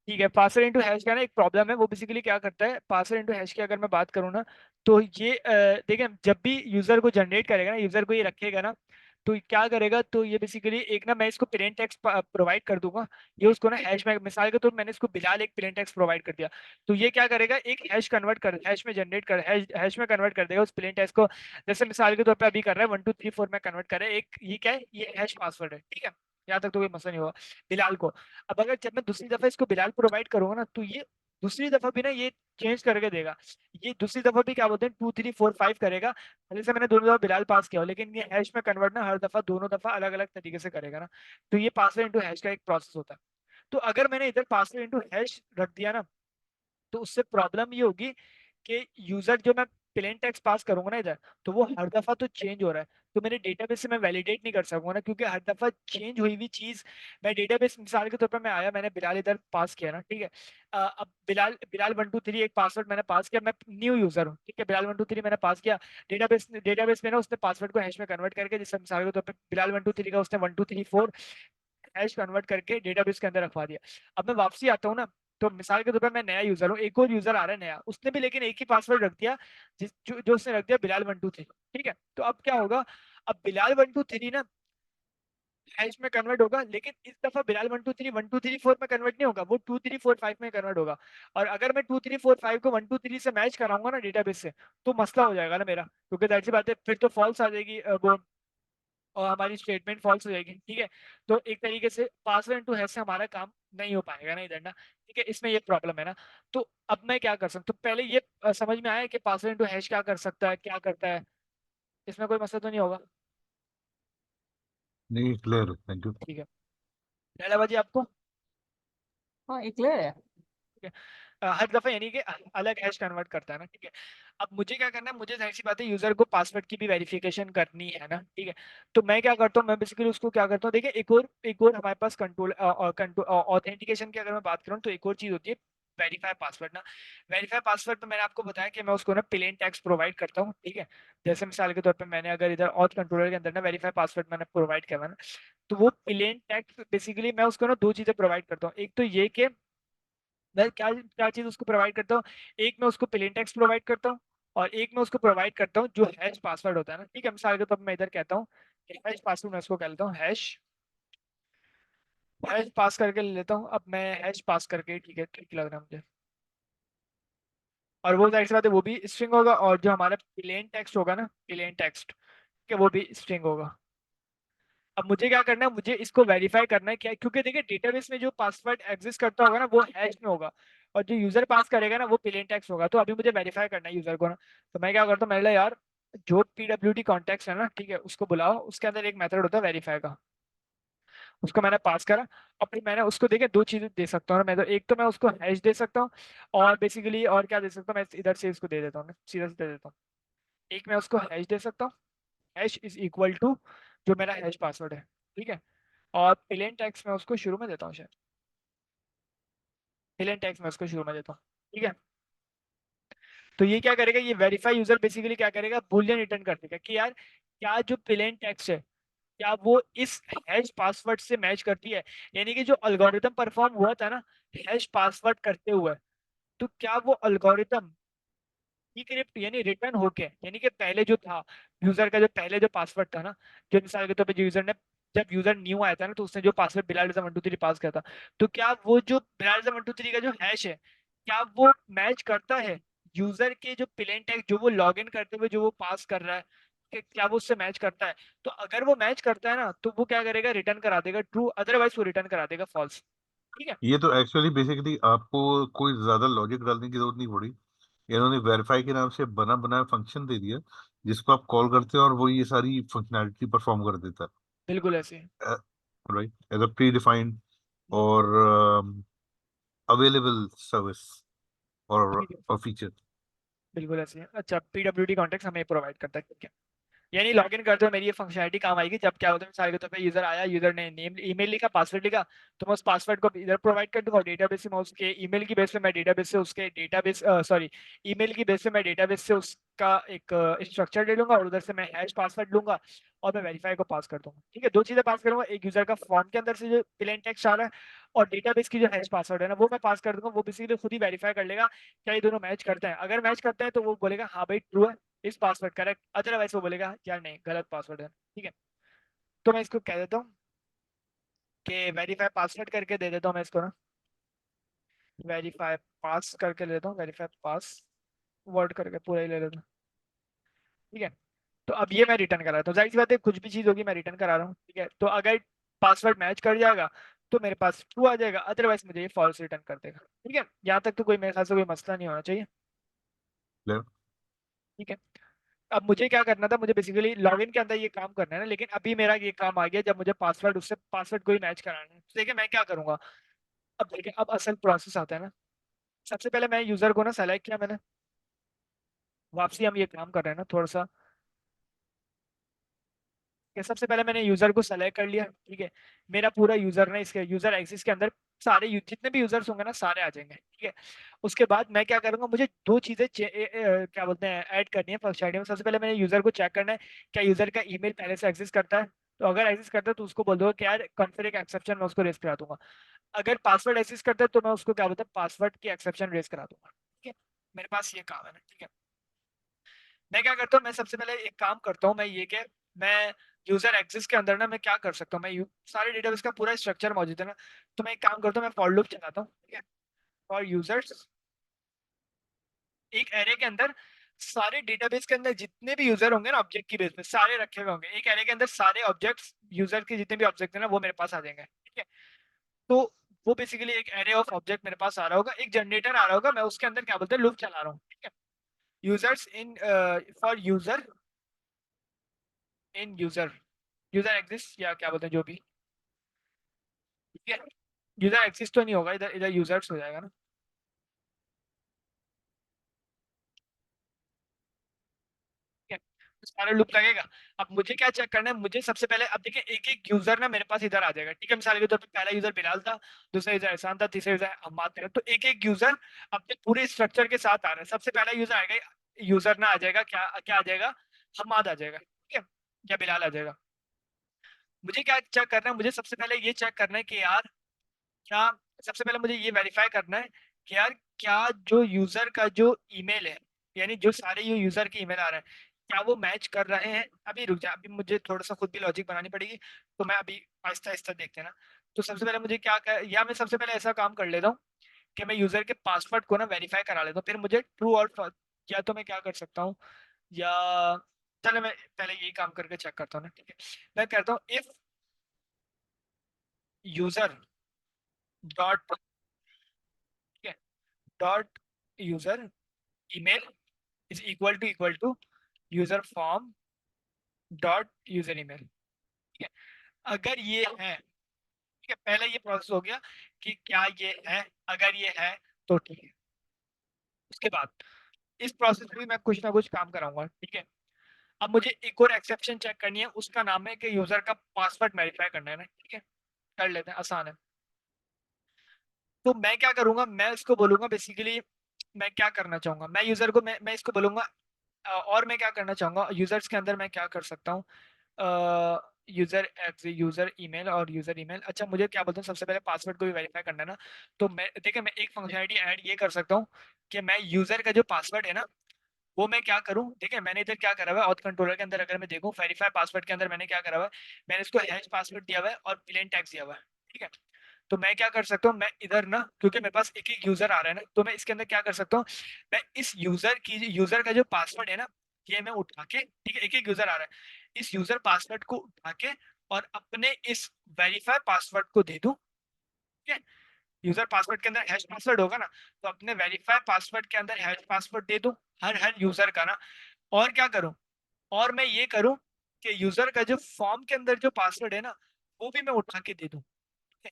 Speaker 1: ठीक है। पासर इनटू हैश का ना एक प्रॉब्लम है, वो बेसिकली क्या करता है, पासर इनटू हैश की अगर मैं बात करूँ ना, तो ये देखें, जब भी यूजर को जनरेट करेगा ना, यूजर को ये रखेगा ना, तो क्या करेगा, तो ये बेसिकली एक ना, मैं इसको प्लेन टेक्स्ट प्रोवाइड कर दूंगा। ये उसको ना हैश में, मिसाल के तौर पर मैंने इसको बिलाल एक प्लेन टेक्स्ट प्रोवाइड कर दिया, तो ये क्या करेगा, एक हैश कन्वर्ट कर, हैश में जनरेट कर, हैश में कन्वर्ट कर देगा उस प्लेन टेक्स्ट को। जैसे मिसाल के तौर पे अभी कर रहा है 1 2 3 4 में कन्वर्ट कर रहा है, एक ये क्या है, ये हैश पासवर्ड है, ठीक है। यहाँ तक तो कोई मसला नहीं होगा बिलाल को। अब अगर जब मैं दूसरी दफा इसको बिलाल प्रोवाइड करूंगा ना, तो ये दूसरी दफा भी ना ये चेंज करके देगा। ये दूसरी दफा भी क्या बोलते हैं 2 3 4 5 करेगा। पहले से मैंने दोनों दफा बिलाल पास किया हो, लेकिन ये हैश में कन्वर्ट ना हर दफा दोनों दफा अलग अलग तरीके से करेगा ना। तो ये पासवर्ड इनटू हैश का एक प्रोसेस होता है। तो अगर मैंने इधर पासवर्ड इनटू हैश रख दिया ना, तो उससे प्रॉब्लम ये होगी कि यूजर जो मैं प्लेन टेक्स्ट पास करूंगा ना इधर, तो वो हर दफा तो चेंज हो रहा है, तो मेरे डेटाबेस से मैं वैलिडेट नहीं कर सकूंगा ना, क्योंकि हर दफा चेंज हुई हुई चीज मैं डेटाबेस, मिसाल के तौर पर मैं आया, मैंने बिलाल इधर पास किया ना, ठीक है। अब बिलाल बिलाल 1 2 3 एक पासवर्ड मैंने पास किया, मैं न्यू यूजर हूँ, ठीक है। बिलाल 1 2 3 मैंने पास किया, डेटाबेस में ना उसने पासवर्ड को हैश में कन्वर्ट करके, जैसे मिसाल के तौर पर बिलाल 1 2 3 का उसने 1 2 3 4 हैश कन्वर्ट करके डेटाबेस के अंदर रखवा दिया। अब मैं वापसी आता हूँ ना, तो मिसाल के तौर पर मैं नया यूजर हूँ, एक और यूजर आ रहा है नया, उसने भी लेकिन एक ही पासवर्ड रख दिया, जो उसने रख दिया बिलाल 1 2 3, ठीक है। तो अब क्या होगा, अब बिलाल 1 2 3 ना हैश में कन्वर्ट होगा, लेकिन इस दफा बिलाल 1 2 3 में कन्वर्ट नहीं होगा, वो 2 3 4 5 में कन्वर्ट होगा। और अगर मैं 2 3 4 5 को 1 2 3 से मैच कराऊंगा ना डेटाबेस से, तो मसला हो जाएगा ना मेरा, क्योंकि जाहिर सी बात है फिर तो फॉल्स आ जाएगी वो, और हमारी स्टेटमेंट फॉल्स हो जाएगी। ठीक है, तो एक तरीके से पासवर्ड इनटू हैश से हमारा काम नहीं हो पाएगा ना इधर ना। ठीक है, इसमें ये प्रॉब्लम है ना। तो अब मैं क्या कर सकता हूँ, पहले ये समझ में आया कि पासवर्ड इनटू हैश क्या कर सकता है, क्या करता है, इसमें कोई मसला तो नहीं होगा?
Speaker 3: नहीं, क्लियर है, थैंक यू।
Speaker 1: ठीक है, पहला बाजी आपको।
Speaker 2: हाँ ये क्लियर है।
Speaker 1: ठीक है, हर दफा यानी कि अलग हैश कन्वर्ट करता है ना। ठीक है, अब मुझे क्या करना है, मुझे जाहिर सी बात है यूजर को पासवर्ड की भी वेरिफिकेशन करनी है ना। ठीक है, तो मैं क्या करता हूँ, मैं बेसिकली उसको क्या करता हूँ, देखिए एक और हमारे पास कंट्रोल ऑथेंटिकेशन की अगर मैं बात करूँ तो एक और चीज होती है वेरीफाई पासवर्ड ना। वेरीफाई पासवर्ड में मैंने आपको बताया कि मैं उसको ना प्लेन टेक्स्ट प्रोवाइड करता हूँ। ठीक है, जैसे मिसाल के तौर पे मैंने अगर इधर ऑथ कंट्रोलर के अंदर ना वेरीफाई पासवर्ड मैंने प्रोवाइड किया ना, तो वो प्लेन टेक्स्ट बेसिकली मैं उसको ना दो चीजें प्रोवाइड करता हूँ। एक तो ये कि मैं क्या क्या चीज उसको प्रोवाइड करता हूँ, एक मैं उसको प्लेन टेक्स्ट प्रोवाइड करता हूँ, और एक मैं उसको प्रोवाइड करता हूँ जो हैश पासवर्ड होता है ना। ठीक है, मिसाल के तौर पर मैं इधर कहता हूँ हैश पासवर्ड, मैं उसको कह लेता हूँ हैश, हैश पास करके ले लेता हूँ। अब मैं हैश पास करके, ठीक है, ठीक लग रहा है मुझे, और वो जाहिर सी बात है वो भी स्ट्रिंग होगा, और जो हमारा प्लेन टेक्स्ट होगा ना, प्लेन टेक्स्ट के वो भी स्ट्रिंग होगा। अब मुझे क्या करना है, मुझे इसको वेरीफाई करना है क्या, क्योंकि देखिए डेटाबेस में जो पासवर्ड एग्जिस्ट करता होगा ना वो हैश में होगा, और जो यूजर पास करेगा ना वो प्लेन टेक्स्ट होगा। तो अभी मुझे वेरीफाई करना है यूजर को ना, तो मैं क्या करता हूँ, मेरे लिए यार जो पीडब्ल्यूडी कॉन्टेक्स्ट है ना, ठीक है, उसको बुलाओ, उसके अंदर एक मेथड होता है वेरीफाई का, उसको मैंने पास करा। और फिर मैंने उसको देखिए दो चीजें दे सकता हूँ ना मैं, तो एक तो मैं उसको हैश दे सकता हूँ, और बेसिकली और क्या दे सकता हूँ, मैं इधर से इसको दे देता हूँ, सीधा सीधा दे देता हूँ। एक मैं उसको हैश दे सकता हूँ, हैश इज इक्वल टू जो मेरा हैश पासवर्ड है। ठीक है, और प्लेन टेक्स्ट में उसको शुरू में देता हूँ शायद, प्लेन टेक्स्ट में उसको शुरू में देता हूँ। ठीक है, तो ये क्या करेगा, ये वेरीफाई यूजर बेसिकली क्या करेगा, बूलियन रिटर्न कर देगा कि यार क्या जो प्लेन टेक्स्ट है क्या वो इस हैश पासवर्ड से मैच करती है, यानी कि जो अल्गोरिथम परफॉर्म हुआ था ना हैश पासवर्ड करते हुए, तो क्या वो अल्गोरिथम डिक्रिप्ट यानी रिटर्न होके, यानी कि पहले जो था यूजर का, जो पहले जो पासवर्ड था ना, जो मिसाल के तौर पे जो यूजर ने, जब यूजर न्यू आया था ना तो उसने जो पासवर्ड बिलाल 1 2 3 पास किया था, तो क्या वो जो बिलाल 1 2 3 का जो हैश है क्या वो मैच करता है यूजर के जो प्लेन टेक्स्ट जो वो लॉग इन करते हुए जो वो पास कर रहा है, कि क्या वो उससे मैच करता है? तो अगर वो मैच करता है ना तो वो क्या करेगा, रिटर्न करा देगा ट्रू, अदरवाइज वो रिटर्न करा देगा फॉल्स। ठीक है,
Speaker 3: ये तो एक्चुअली बेसिकली आपको कोई ज्यादा लॉजिक डालने की जरूरत नहीं पड़ी। इन्होंने वेरीफाई के नाम से बना बनाया फंक्शन दे दिया, जिसको आप कॉल करते हैं और वो ये सारी फंक्शनैलिटी परफॉर्म कर देता
Speaker 1: बिल्कुल ऐसे ही।
Speaker 3: है, right, as a predefined और अवेलेबल सर्विस
Speaker 1: ठीक है,
Speaker 3: और फीचर।
Speaker 1: बिल्कुल ऐसे ही। अच्छा, पीडब्ल्यूडी कॉन्टेक्ट हमें प्रोवाइड करता है, ठीक है। यानी लॉगिन करते हो मेरी ये फंक्शनलिटी काम आएगी जब क्या होता है, मिसाल के तौर पे यूजर आया, यूजर ने नेम ईमेल लिखा, पासवर्ड लिखा, तो मैं उस पासवर्ड को इधर प्रोवाइड कर दूंगा, और डेटाबेस से मैं उसके ईमेल की बेस पे मैं डेटाबेस से उसके डेटाबेस सॉरी ईमेल की बेस पे मैं डेटाबेस से उसका एक स्ट्रक्चर ले लूंगा, और उधर से मैं हैश पासवर्ड लूंगा, और मैं वेरीफाई को पास कर दूंगा। ठीक है, दो चीजें पास करूंगा, एक यूजर का फॉर्म के अंदर से जो प्लेन टेक्स्ट आ रहा है, और डेटाबेस की जो हैश पासवर्ड है ना वो मैं पास कर दूंगा। वो बेसिकली खुद ही वेरीफाई कर लेगा क्या ये दोनों मैच करते हैं। अगर मैच करते हैं तो वो बोलेगा हाँ भाई ट्रू है, इस पासवर्ड करेक्ट, अदरवाइज वो बोलेगा यार नहीं गलत पासवर्ड है। ठीक है, तो मैं इसको कह देता हूँ कि वेरीफाई पासवर्ड करके दे देता हूँ मैं इसको ना, वेरीफाई पास करके ले लेता हूँ, वेरीफाई पास वर्ड करके पूरा ही ले लेता हूँ। ठीक है, तो अब ये मैं रिटर्न करा रहा हूँ, जाहिर सी बात है कुछ भी चीज होगी मैं रिटर्न करा रहा हूँ। ठीक है, तो अगर पासवर्ड मैच कर जाएगा तो मेरे पास ट्रू आ जाएगा, अदरवाइज मुझे ये फॉल्स रिटर्न कर देगा। ठीक है, यहाँ तक तो कोई मेरे ख्याल से कोई मसला नहीं होना चाहिए। ठीक है, अब मुझे क्या करना था, मुझे बेसिकली लॉगिन के अंदर ये काम करना है ना, लेकिन अभी मेरा ये काम आ गया जब मुझे पासवर्ड उससे पासवर्ड को ही मैच कराना है। तो देखिए मैं क्या करूंगा, अब देखिए अब असल प्रोसेस आता है ना। सबसे पहले मैं यूजर को ना सेलेक्ट किया मैंने, वापसी हम ये काम कर रहे हैं ना थोड़ा सा, कि सबसे पहले मैंने यूजर को सेलेक्ट कर लिया। ठीक है, मेरा पूरा यूजर ने इसके यूजर एक्सिस के अंदर सारे जितने भी यूजर्स होंगे ना सारे आ जाएंगे। ठीक है, उसके बाद मैं क्या करूंगा, मुझे दो चीजें क्या बोलते हैं ऐड करनी है फंक्शनलिटी में। सबसे पहले मैंने यूजर को चेक करना है क्या यूजर का ईमेल पहले से एग्जिस्ट करता है, तो अगर एग्जिस्ट करता है तो उसको बोल दो कि यार कॉन्फिग एक्सेप्शन मैं उसको रेस करा दूंगा। अगर पासवर्ड एग्जिस्ट करता है तो मैं उसको क्या बोलता है पासवर्ड की एक्सेप्शन रेस करा दूंगा। ठीक है, मेरे पास ये काम है ना। ठीक है, मैं क्या करता हूँ, मैं सबसे पहले एक काम करता हूँ मैं ये कि मैं यूजर एक्सिस के अंदर ना मैं क्या कर सकता हूँ, सारे डेटाबेस का पूरा स्ट्रक्चर मौजूद है ना, तो मैं एक काम करता हूँ, मैं फॉर लूप चलाता हूँ, ठीक है। फॉर यूजर्स, एक एरे के अंदर सारे डेटाबेस के अंदर जितने भी यूजर होंगे ना ऑब्जेक्ट की बेस पे सारे रखे हुए होंगे, एक एरे के अंदर सारे ऑब्जेक्ट्स यूजर के जितने भी ऑब्जेक्ट है ना वो मेरे पास आ जाएंगे, ठीक है। तो वो बेसिकली एक एरे ऑफ ऑब्जेक्ट मेरे पास आ रहा होगा, एक जनरेटर आ रहा होगा, मैं उसके अंदर क्या बोलते हैं लूप चला रहा हूँ, ठीक है। Users in for user in user, user exist या क्या बोलते हैं जो भी, ठीक है। यूजर एग्जिस्ट तो नहीं होगा, इधर इधर यूजर्स हो जाएगा ना, ठीक है। तो सारा लूप लगेगा। अब मुझे क्या चेक करना है, मुझे सबसे पहले अब देखिए एक एक यूजर ना मेरे पास इधर आ जाएगा, ठीक है। मिसाल के तौर पे पहला यूजर बिलाल था, दूसरा यूजर एहसान था, तीसरा यूजर अम्माद था, तो एक एक यूजर अपने पूरे स्ट्रक्चर के साथ आ रहा है। सबसे पहला यूजर आएगा, यूजर ना आ जाएगा, क्या क्या आ जाएगा, हम्माद आ जाएगा, ठीक है, या बिलाल आ जाएगा। मुझे क्या चेक करना है, मुझे सबसे पहले ये चेक करना है कि यार क्या, सबसे पहले मुझे ये वेरीफाई करना है कि यार क्या जो यूजर का जो ईमेल है, यानी जो सारे ये यूजर के ईमेल आ रहे हैं, क्या वो मैच कर रहे हैं। अभी रुक जा, अभी मुझे थोड़ा सा खुद भी लॉजिक बनानी पड़ेगी, तो मैं अभी आहिस्ता आहिस्ता देखते हैं ना। तो सबसे पहले मुझे क्या कर, या मैं सबसे पहले ऐसा काम कर लेता हूँ कि मैं यूजर के पासवर्ड को ना वेरीफाई करा लेता हूँ, फिर मुझे ट्रू और या तो मैं क्या कर सकता हूँ, या चलो मैं पहले यही काम करके चेक करता हूँ ना, ठीक है। मैं कहता हूँ इफ यूजर डॉट, ठीक है, dot user email is equal to user form dot user email, ठीक है। अगर ये है, ठीक है, पहले ये प्रोसेस हो गया कि क्या ये है, अगर ये है तो ठीक है। उसके बाद इस प्रोसेस में भी मैं कुछ ना कुछ काम कराऊंगा, ठीक है। अब मुझे एक और एक्सेप्शन चेक करनी है, उसका नाम है कि यूजर का पासवर्ड वेरीफाई करना है ना, ठीक है। कर लेते हैं, आसान है। तो मैं क्या करूंगा, मैं इसको बोलूंगा बेसिकली, मैं क्या करना चाहूंगा, मैं यूजर को मैं इसको बोलूंगा, और मैं क्या करना चाहूंगा यूजर्स के अंदर, मैं क्या कर सकता हूँ, यूजर यूजर ईमेल और यूजर ईमेल। अच्छा मुझे क्या बोलते हैं, सबसे पहले पासवर्ड को भी वेरीफाई करना है ना, तो मैं देखिए मैं एक फंक्शनलिटी ऐड ये कर सकता हूँ कि मैं यूजर का जो पासवर्ड है ना वो मैं क्या करूँ, देखिए मैंने इधर क्या करा हुआ है, ऑथ कंट्रोलर के अंदर अगर मैं देखूँ वेरीफाई पासवर्ड के अंदर मैंने क्या करा हुआ है, मैंने इसको हैश पासवर्ड दिया हुआ है और प्लेन टेक्स्ट दिया हुआ है, ठीक है। तो मैं क्या कर सकता हूँ, मैं इधर ना क्योंकि मेरे पास एक एक यूजर आ रहा है ना, तो मैं इसके अंदर क्या कर सकता हूँ, मैं इस यूजर का जो पासवर्ड है ना ये मैं उठा के, ठीक है, एक एक यूजर आ रहा है, इस यूजर पासवर्ड को उठा के और अपने इस वेरीफाई पासवर्ड को दे दूं, ठीक है। यूजर पासवर्ड के अंदर हैश पासवर्ड होगा ना, तो अपने वेरीफाई पासवर्ड के अंदर हैश पासवर्ड दे दूं हर हर यूजर का ना। और क्या करूं, और मैं ये करूं कि यूजर का जो फॉर्म के अंदर जो पासवर्ड है ना वो भी मैं उठा के दे दूं, ठीक है।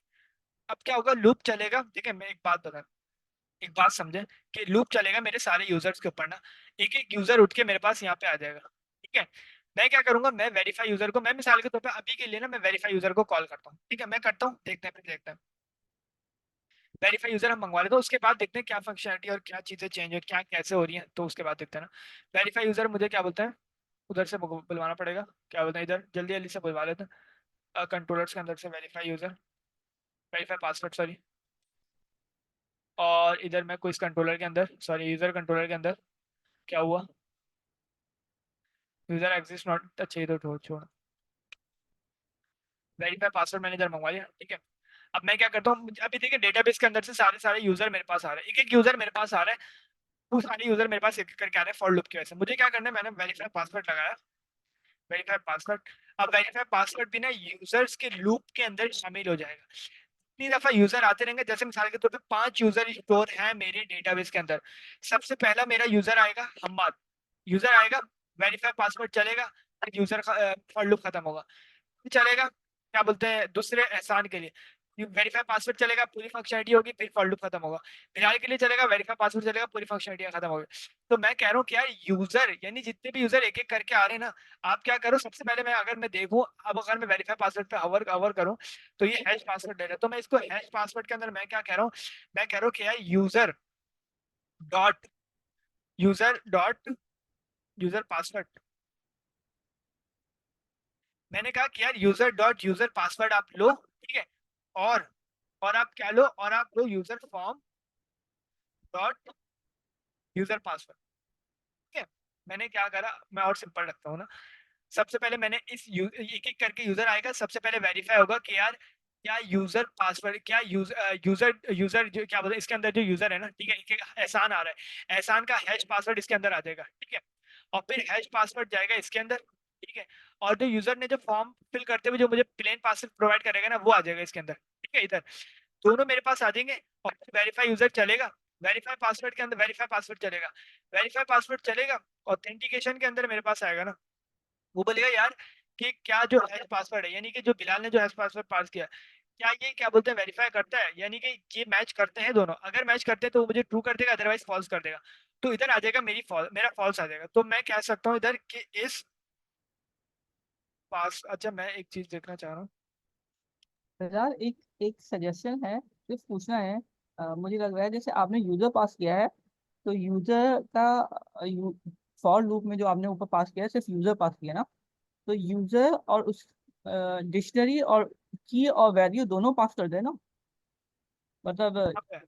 Speaker 1: अब क्या होगा, लूप चलेगा, ठीक है। मैं एक बात बता, एक बात समझे कि लूप चलेगा मेरे सारे यूजर्स के ऊपर ना, एक एक यूजर उठ के मेरे पास यहाँ पे आ जाएगा, ठीक है। मैं क्या करूंगा, मैं वेरीफाई यूजर को, मैं मिसाल के तौर पे अभी के लिए ना मैं वेरीफाई यूजर को कॉल करता हूँ, ठीक है। मैं करता हूँ, देखते हैं, फिर देखते हैं। वेरीफाई यूजर हम मंगवा लेते हैं, उसके बाद देखते हैं क्या फंक्शनलिटी और क्या चीजें चेंज हो, क्या कैसे हो रही हैं, तो उसके बाद देखते हैं ना। वेरीफाई यूजर मुझे क्या बोलते हैं, उधर से बुलवाना पड़ेगा, क्या बोलते हैं, इधर जल्दी जल्दी से बुलवा लेते हैं कंट्रोलर्स के अंदर से verify user, verify password sorry. और इधर मैं कोई इस कंट्रोलर के अंदर, सॉरी यूजर कंट्रोलर के अंदर क्या हुआ, यूजर एग्जिस्ट नॉट, अच्छा ये तो छोड़, वेरीफाई पासवर्ड मैंने इधर मंगवा लिया, ठीक है। अब मैं क्या करता हूँ, अभी देखिए डेटाबेस के अंदर से सारे सारे यूजर मेरे पास आ रहे हैं, एक एक यूजर मेरे पास आ रहा है, वो सारे यूजर मेरे पास एक एक करके आ रहे हैं फॉर लूप की वजह से। मुझे क्या करना है, मैंने वेरीफाई पासवर्ड लगाया, वेरीफाई पासवर्ड। अब वेरीफाई पासवर्ड भी ना यूजर्स के लूप के अंदर शामिल हो जाएगा, इतनी दफा यूजर आते रहेंगे, जैसे मिसाल के तौर पे 5 यूजर स्टोर है मेरे डेटाबेस के अंदर। सबसे पहला मेरा यूजर आएगा हम्माद, यूजर आएगा, वेरीफाई पासवर्ड चलेगा, यूजर का फॉर लूप खत्म होगा। चलेगा, क्या बोलते हैं, दूसरे एहसान के लिए वेरीफाई पासवर्ड चलेगा, पूरी फंक्शनलिटी होगी, फिर फॉर लूप खत्म होगा। फिलहाल के लिए चलेगा, वेरीफाई पासवर्ड चलेगा, पूरी फंक्शनलिटी खत्म होगी। तो मैं कह रहा हूँ कि यार यूजर यानी जितने भी यूजर एक एक करके आ रहे हैं ना, आप क्या करो, सबसे पहले मैं अगर मैं देखूं, अब अगर मैं वेरीफाई पासवर्ड पे हवर हवर करूं तो ये हैश पासवर्ड दे रहा है, तो मैं इसको हैश पासवर्ड के अंदर मैं क्या कह रहा हूँ, मैं कह रहा हूँ कि यार डॉट यूजर यूजर पासवर्ड, मैंने कहा कि यार यूजर पासवर्ड आप लो, ठीक है। और और आप क्या लो, और आप लो user form dot user password, ठीक है। मैंने क्या करा, मैं और सिंपल रखता हूँ ना, सबसे पहले मैंने एक एक करके यूजर आएगा, सबसे पहले वेरीफाई होगा कि यार क्या यूजर पासवर्ड, क्या यूजर जो क्या बोलते हैं इसके अंदर जो यूजर है ना, ठीक है, एहसान आ रहा है, एहसान का हैश पासवर्ड इसके अंदर आ जाएगा, ठीक है, और फिर हैश पासवर्ड जाएगा इसके अंदर, ठीक है, और जो यूजर ने जो फॉर्म फिल करते हुए जो मुझे प्लेन पासवर्ड प्रोवाइड करेगा ना, वो आ जाएगा इसके अंदर, ठीक है, इधर दोनों मेरे पास आ जाएंगे, और वेरीफाई यूजर चलेगा, वेरीफाई पासवर्ड के अंदर वेरीफाई पासवर्ड चलेगा, वेरीफाई पासवर्ड चलेगा, ऑथेंटिकेशन के अंदर मेरे पास आएगा ना, वो बोलेगा यार कि क्या जो हैश पासवर्ड है, यानी कि जो बिलाल ने जो हैश पासवर्ड पास किया, क्या ये क्या बोलते हैं वेरीफाई करता है, यानी कि ये मैच करते हैं दोनों, अगर मैच करते हैं तो वो मुझे ट्रू कर देगा, अदरवाइज फॉल्स कर देगा, तो इधर आ जाएगा मेरा फॉल्स आ जाएगा, तो मैं कह सकता हूँ इधर कि इस पास, अच्छा मैं एक चीज देखना चाह रहा हूँ।
Speaker 2: तो यार एक एक सजेशन है, सिर्फ पूछना है। मुझे लग रहा है जैसे आपने यूजर पास किया है, तो यूजर का फॉर लूप में जो आपने ऊपर पास किया है सिर्फ यूजर पास किया ना, तो यूजर और उस डिक्शनरी और की और वैल्यू दोनों पास कर देना, मतलब
Speaker 1: आप है,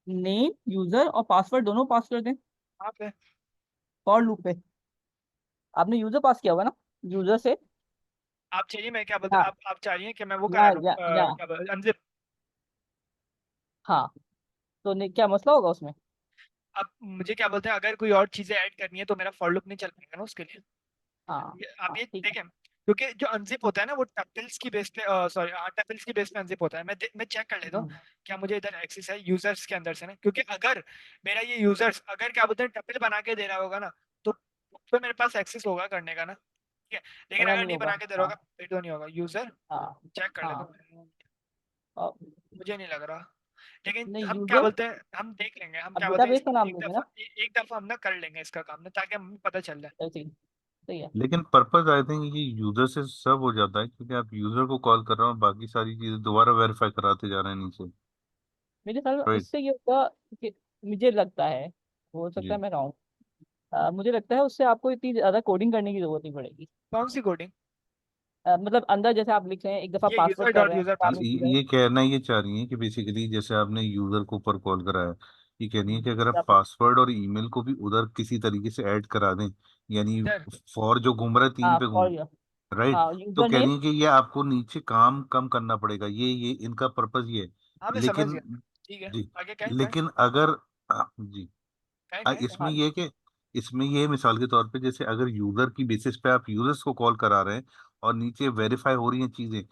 Speaker 2: नेम यूजर और पासवर्ड दोनों पास कर दें
Speaker 1: आप है।
Speaker 2: फॉर लूप पे। आपने यूजर पास किया होगा ना यूजर से।
Speaker 1: आप चाहिए मैं क्या बोलते हैं,
Speaker 2: हाँ
Speaker 1: आप चाहिए कि मैं वो करा लूँ,
Speaker 2: या
Speaker 1: क्या बोलते अनजिप।
Speaker 2: हाँ, तो क्या मसला होगा उसमें?
Speaker 1: अब मुझे क्या बोलते हैं, अगर कोई और चीजें ऐड करनी है तो मेरा फॉर लूप नहीं चल पाएगा ना उसके लिए,
Speaker 2: हाँ
Speaker 1: आप
Speaker 2: हाँ
Speaker 1: ये
Speaker 2: ठीक है।
Speaker 1: देखें, क्योंकि जो अनजिप होता है ना वो टपल्स की बेस पे, सॉरी टपल्स की बेस पे अनजिप होता है, मैं चेक कर लेता हूँ
Speaker 2: हम्म,
Speaker 1: क्या मुझे इधर एक्सेस है यूजर्स के अंदर से ना, क्योंकि अगर मेरा ये यूजर्स अगर क्या बोलते हैं टपल बना के दे रहा होगा ना, तो मेरे पास एक्सेस होगा करने का ना, ठीक है, लेकिन
Speaker 2: पता
Speaker 1: अगर
Speaker 2: नहीं
Speaker 1: नहीं
Speaker 2: होगा।
Speaker 1: बना के दे रहा
Speaker 2: हाँ
Speaker 1: होगा फिर तो नहीं होगा यूजर,
Speaker 2: हाँ
Speaker 1: चेक कर लेता
Speaker 2: हाँ।
Speaker 1: हूँ,
Speaker 2: और
Speaker 1: मुझे नहीं लग रहा, लेकिन
Speaker 2: नहीं
Speaker 1: हम क्या
Speaker 2: यूजर,
Speaker 1: बोलते हैं, हम देख लेंगे, हम
Speaker 2: अब
Speaker 1: क्या बोलते हैं
Speaker 2: डेटाबेस का नाम
Speaker 1: एक
Speaker 2: देंगे
Speaker 1: दफा
Speaker 2: ना।
Speaker 1: एक दफा हम ना कर लेंगे इसका काम ना, ताकि हमें पता चल जाए।
Speaker 2: ऐसे ही सही है।
Speaker 3: लेकिन पर्पज आई थिंक ये यूजर से सब हो जाता है, क्योंकि आप यूजर को कॉल कर रहे हो और बाकी सारी चीजें दोबारा वेरीफाई कराते जा रहे हैं नीचे।
Speaker 2: मेरे ख्याल में
Speaker 3: राइट।
Speaker 2: उससे ये होगा कि, मुझे लगता है, हो सकता है
Speaker 3: जी।
Speaker 2: मैं रहा हूँ, मुझे लगता है उससे आपको इतनी ज्यादा कोडिंग करने की जरूरत नहीं पड़ेगी।
Speaker 1: कौन सी कोडिंग?
Speaker 2: मतलब अंदर जैसे आप लिख रहे हैं, एक दफा
Speaker 1: ये
Speaker 2: पासवर्ड
Speaker 1: यूजर
Speaker 2: कर
Speaker 1: डॉट
Speaker 2: रहे हैं,
Speaker 1: यूजर
Speaker 2: तो
Speaker 1: पास।
Speaker 2: आपने लिख रहे हैं।
Speaker 3: ये कहना ये चाह रही है कि बेसिकली जैसे आपने यूजर को ऊपर कॉल कराया, ये कह रही है कि अगर
Speaker 2: तो
Speaker 3: आप
Speaker 2: आपने
Speaker 3: पासवर्ड और ईमेल को भी उधर किसी तरीके से ऐड करा दें, यानी
Speaker 1: इधर
Speaker 3: फॉर जो घूम रहा है तीन
Speaker 2: हाँ
Speaker 3: पे घूम,
Speaker 2: फॉर
Speaker 3: राइट,
Speaker 2: हाँ
Speaker 3: तो
Speaker 2: यूजर
Speaker 3: कह रही
Speaker 2: नेम।
Speaker 3: है कि ये आपको नीचे काम कम करना पड़ेगा, ये इनका पर्पज ये है।
Speaker 1: हाँ मैं समझ
Speaker 3: लेकिन
Speaker 1: गया, ठीक है,
Speaker 3: जी,
Speaker 1: आगे क्या है,
Speaker 3: लेकिन अगर जी,
Speaker 1: क्या है?
Speaker 3: इसमें
Speaker 2: हाँ
Speaker 3: ये कि इसमें ये मिसाल के तौर पे जैसे अगर यूजर की बेसिस पे आप यूजर्स को कॉल करा रहे हैं और नीचे वेरीफाई हो रही हैं चीजें,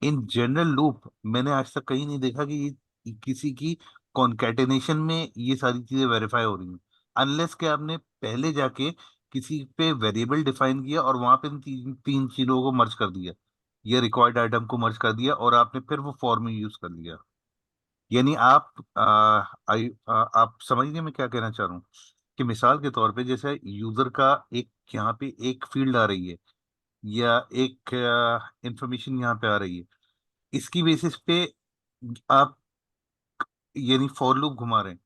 Speaker 3: इन जनरल लूप मैंने आज तक कहीं नहीं देखा कि ये किसी की कॉन्केटेनेशन में ये सारी चीजें वेरीफाई हो रही हैं, अनलेस के आपने पहले जाके किसी पे वेरिएबल डिफाइन किया और वहां पे इन तीन चीजों को मर्ज कर दिया, ये रिक्वायर्ड आइटम को मर्ज कर दिया और आपने फिर वो फॉर्म यूज कर लिया। यानी आप समझिए मैं क्या कहना चाह रहा हूँ, कि मिसाल के तौर पे जैसे यूजर का एक यहाँ पे एक फील्ड आ रही है या एक इंफॉर्मेशन यहाँ पे आ रही है, इसकी बेसिस पे आप यानी फॉर लूप घुमा रहे हैं,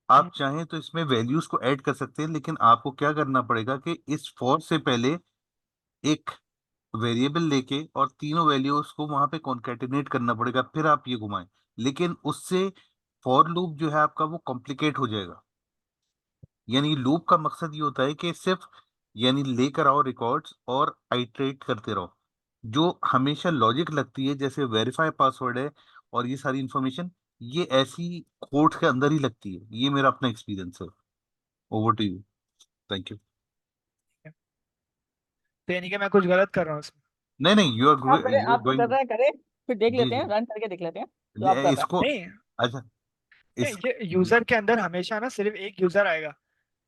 Speaker 1: हम्म,
Speaker 3: आप चाहें तो इसमें वैल्यूज को ऐड कर सकते हैं, लेकिन आपको क्या करना पड़ेगा कि इस फॉर से पहले एक वेरिएबल लेके और तीनों वैल्यूज को वहां पे कॉन्केटिनेट करना पड़ेगा, फिर आप ये घुमाएं, लेकिन उससे फॉर लूप जो है आपका वो कॉम्प्लिकेट हो जाएगा। यानी लूप का मकसद ये होता है कि सिर्फ यानी लेकर आओ रिकॉर्ड्स और आइटरेट करते रहो, जो हमेशा लॉजिक लगती है जैसे वेरीफाई पासवर्ड है और ये सारी इंफॉर्मेशन, ये ऐसी कोड के अंदर ही लगती है, ये मेरा अपना एक्सपीरियंस है। Over to you. Thank you.
Speaker 1: ठीक है। तो यानी कि मैं कुछ गलत कर रहा हूँ इसमें?
Speaker 3: नहीं नहीं, यू आर
Speaker 2: आप जो कर
Speaker 3: गोइंग।
Speaker 2: रहे हैं करें, फिर देख
Speaker 3: जी
Speaker 2: लेते हैं,
Speaker 3: जी,
Speaker 2: रन करके देख लेते हैं जो आप कर रहे
Speaker 3: इसको,
Speaker 1: नहीं
Speaker 3: अच्छा,
Speaker 1: नहीं,
Speaker 3: इस
Speaker 1: ये
Speaker 3: जी,
Speaker 1: यूजर के अंदर हमेशा ना सिर्फ एक यूजर आएगा,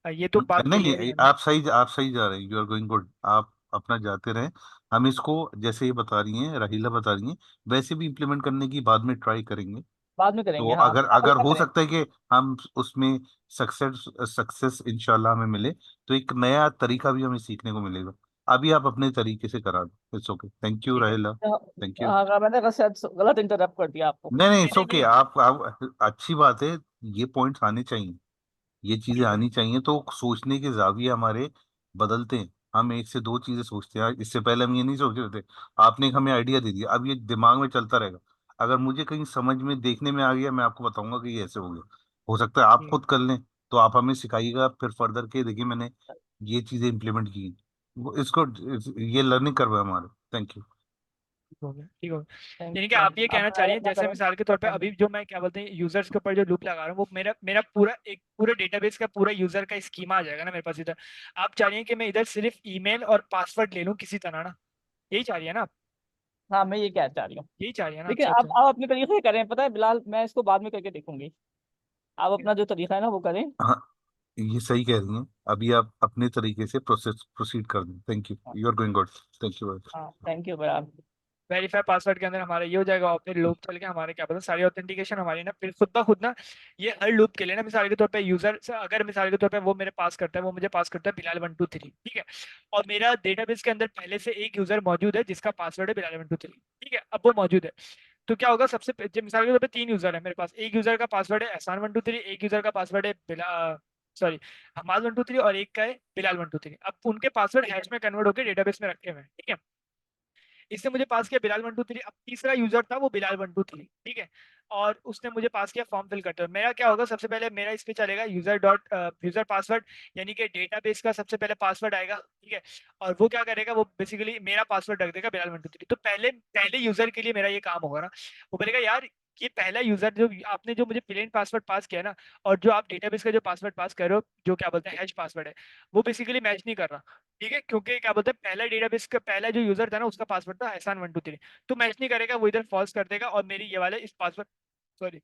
Speaker 1: ये तो बात
Speaker 3: नहीं
Speaker 1: क्लियर है ना?
Speaker 3: आप सही जा रहे हैं, यू आर गोइंग गुड, आप अपना जाते रहें। हम इसको जैसे ये बता रही हैं राहीला बता रही हैं वैसे भी इम्प्लीमेंट करने की बाद में ट्राई करेंगे।
Speaker 2: बाद में
Speaker 3: तो
Speaker 2: करेंगे। हाँ
Speaker 3: अगर
Speaker 2: आप
Speaker 3: अगर
Speaker 2: ऐसा
Speaker 3: हो
Speaker 2: करें।
Speaker 3: सकता है कि हम उसमें सक्सेस सक्सेस इंशाल्लाह हमें मिले, तो एक नया तरीका भी हमें सीखने को मिलेगा। अभी आप अपने तरीके से करा दो, इट्स ओके, थैंक यू
Speaker 1: ठीक है।
Speaker 3: राहिला। Thank you.
Speaker 2: हाँ मैंने शायद गलत इंटरप्ट कर दिया आपको।
Speaker 3: नहीं नहीं,
Speaker 1: नहीं
Speaker 3: इट्स
Speaker 1: नहीं
Speaker 3: ओके,
Speaker 1: नहीं,
Speaker 3: आप अच्छी बात है, ये पॉइंट्स आने चाहिए, ये चीजें
Speaker 1: ठीक है,
Speaker 3: आनी चाहिए, तो सोचने के जाविये हमारे बदलते हैं, हम एक से दो चीजें सोचते हैं, इससे पहले हम ये नहीं सोच रहे थे, आपने एक हमें आइडिया दे दिया, अब ये दिमाग में चलता रहेगा, अगर मुझे कहीं समझ में देखने में आ गया मैं आपको बताऊंगा कि ये ऐसे हो गया, हो सकता है आप
Speaker 1: ठीक है।
Speaker 3: खुद कर लें, तो आप हमें सिखाइएगा फिर फर्दर के देखिए मैंने ये चीजें इंप्लीमेंट की। वो इसको ये लर्निंग करवाए हमारे। Thank you.
Speaker 1: हो गया, ठीक हो गया।
Speaker 2: थैंक
Speaker 1: यानी कि
Speaker 2: यू।
Speaker 1: आप ये
Speaker 2: आप
Speaker 1: कहना चाह रही
Speaker 2: पहले
Speaker 1: हैं,
Speaker 2: क्या
Speaker 1: जैसे
Speaker 2: करें।
Speaker 1: मिसाल के तौर पे
Speaker 2: हाँ
Speaker 1: अभी जो मैं क्या बोलते हैं यूजर्स के ऊपर जो लूप लगा रहा हूँ, वो मेरा मेरा पूरा एक पूरे डेटाबेस का पूरा यूजर का स्कीमा आ जाएगा ना मेरे पास इधर। आप चाह रही हैं कि मैं इधर सिर्फ ईमेल और पासवर्ड ले लूँ किसी तरह ना, यही चाह रही है ना आप?
Speaker 2: हाँ, मैं ये क्या चाह रही हूँ।
Speaker 1: यही चाह रही है ना?
Speaker 2: देखिए,
Speaker 1: अच्छा
Speaker 2: आप
Speaker 1: अच्छा।
Speaker 2: आप अपने तरीके से करें, पता है बिलाल, मैं इसको बाद में करके देखूंगी। आप अपना जो तरीका है ना वो करें।
Speaker 3: हाँ, ये सही कह रही हैं। अभी आप अपने तरीके से प्रोसीड कर दें। थैंक यू,
Speaker 2: हाँ
Speaker 3: you are going good. Thank you.
Speaker 2: हाँ, thank you Bilal.
Speaker 1: Verify password के अंदर हमारा ये हो जाएगा, और फिर लूप चल के हमारे क्या पता सारी ऑथेंटिकेशन हमारी ना फिर खुद ब खुद ना, ये हर लूप के लिए ना मिसाल के तौर पे यूजर से अगर मिसाल के तौर पे वो मेरे पास करता है, वो मुझे पास करता है बिलाल 123, ठीक है। और मेरा डेटाबेस के अंदर पहले से एक यूजर मौजूद है जिसका पासवर्ड है बिलाल 123, ठीक है, अब वो मौजूद है। तो क्या होगा, मिसाल के तौर पे 3 यूजर है मेरे पास, एक यूजर का पासवर्ड है एहसान 123, एक यूजर का पासवर्ड है बिला सॉरी हमाद 123, और एक का है बिलाल 123। अब उनके पासवर्ड हैश में कन्वर्ट होकर डेटाबेस में रखे हुए हैं, ठीक है। इसने मुझे पास किया बिलाल 123, अब तीसरा यूजर था वो बिलाल 123, ठीक है। और उसने मुझे पास किया फॉर्म फिल करते हुए। मेरा क्या होगा, सबसे पहले मेरा इस पे चलेगा यूजर पासवर्ड, यानी कि डेटाबेस का सबसे पहले पासवर्ड आएगा, ठीक है। और वो क्या करेगा, वो बेसिकली मेरा पासवर्ड रख देगा बिलाल 123। तो पहले पहले यूजर के लिए मेरा ये काम होगा ना, वो बोलेगा यार ये पहला यूजर जो आपने जो मुझे प्लेन पासवर्ड पास किया ना, और जो आप डेटाबेस का जो पासवर्ड पास कर रहे हो जो क्या बोलते हैं हैश पासवर्ड है, वो बेसिकली मैच नहीं कर रहा, ठीक है। क्योंकि क्या बोलते हैं पहला डेटाबेस का पहला जो यूजर था ना उसका पासवर्ड था एहसान 123, तो मैच नहीं करेगा, वो इधर फॉल्स कर देगा, और मेरी ये वाले इस पासवर्ड सॉरी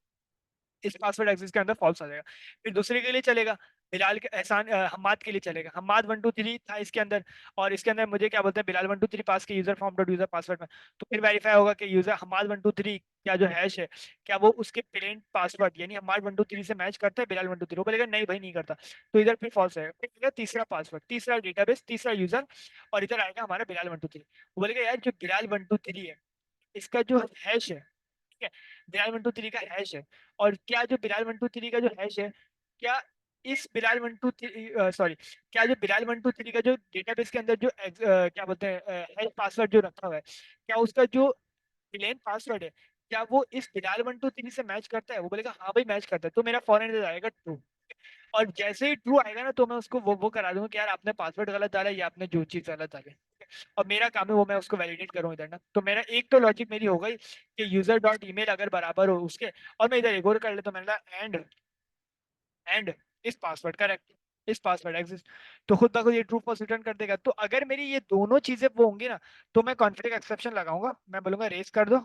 Speaker 1: इस पासवर्ड एक्सेस के अंदर फॉल्स आ जाएगा। फिर दूसरे के लिए चलेगा, बिलाल के हम्माद के लिए चलेगा, हम्माद 123 था इसके अंदर, और इसके अंदर मुझे क्या बोलते हैं बिलाल 123 पास के user form dot user password में। तो फिर वेरीफाई होगा कि यूजर हम्माद 123 क्या जो हैश है, क्या वो उसके प्लेन पासवर्ड यानी हम्माद 123 से मैच करता है बिलाल 123, वो बोलेगा नहीं भाई नहीं करता, तो इधर फिर फॉल्स आएगा। फिर मिलेगा तीसरा पासवर्ड, तीसरा डेटाबेस, तीसरा यूजर, और इधर आएगा हमारा बिलाल 123। वो बोलेगा यार जो बिलाल 123 है इसका जो हैश है, ठीक है, बिलाल 123 का हैश है, और क्या जो बिलाल 123 का जो हैश है, क्या इस बिलाल 123 सॉरी क्या जो बिलाल 123 का जो डेटाबेस के अंदर जो क्या बोलते हैं हैश पासवर्ड जो रखा हुआ है, क्या उसका जो प्लेन पासवर्ड है, क्या वो इस बिलाल 123 से मैच करता है? वो बोलेगा हाँ भाई मैच करता है, तो मेरा फॉरन आएगा ट्रू। और जैसे ही ट्रू आएगा ना, तो मैं उसको वो करा दूंगा कि यार आपने पासवर्ड गलत डाला या आपने जो चीज गलत डाली, और मेरा काम है वो मैं उसको वैलिडेट करूँ इधर ना। तो मेरा एक तो लॉजिक मेरी हो गई कि यूजर डॉट ईमेल अगर बराबर हो उसके, और मैं इधर एक और कर लेता हूँ, मैंने कहा एंड इस पासवर्ड करेक्ट, इस पासवर्ड एग्जिस्ट, तो खुद ब खुद ये ट्रू फॉल्स रिटर्न कर देगा। तो अगर मेरी ये दोनों चीजें वो होंगी ना, तो मैं कॉन्फ्लिक्ट एक्सेप्शन लगाऊंगा, मैं बोलूंगा रेस कर दो,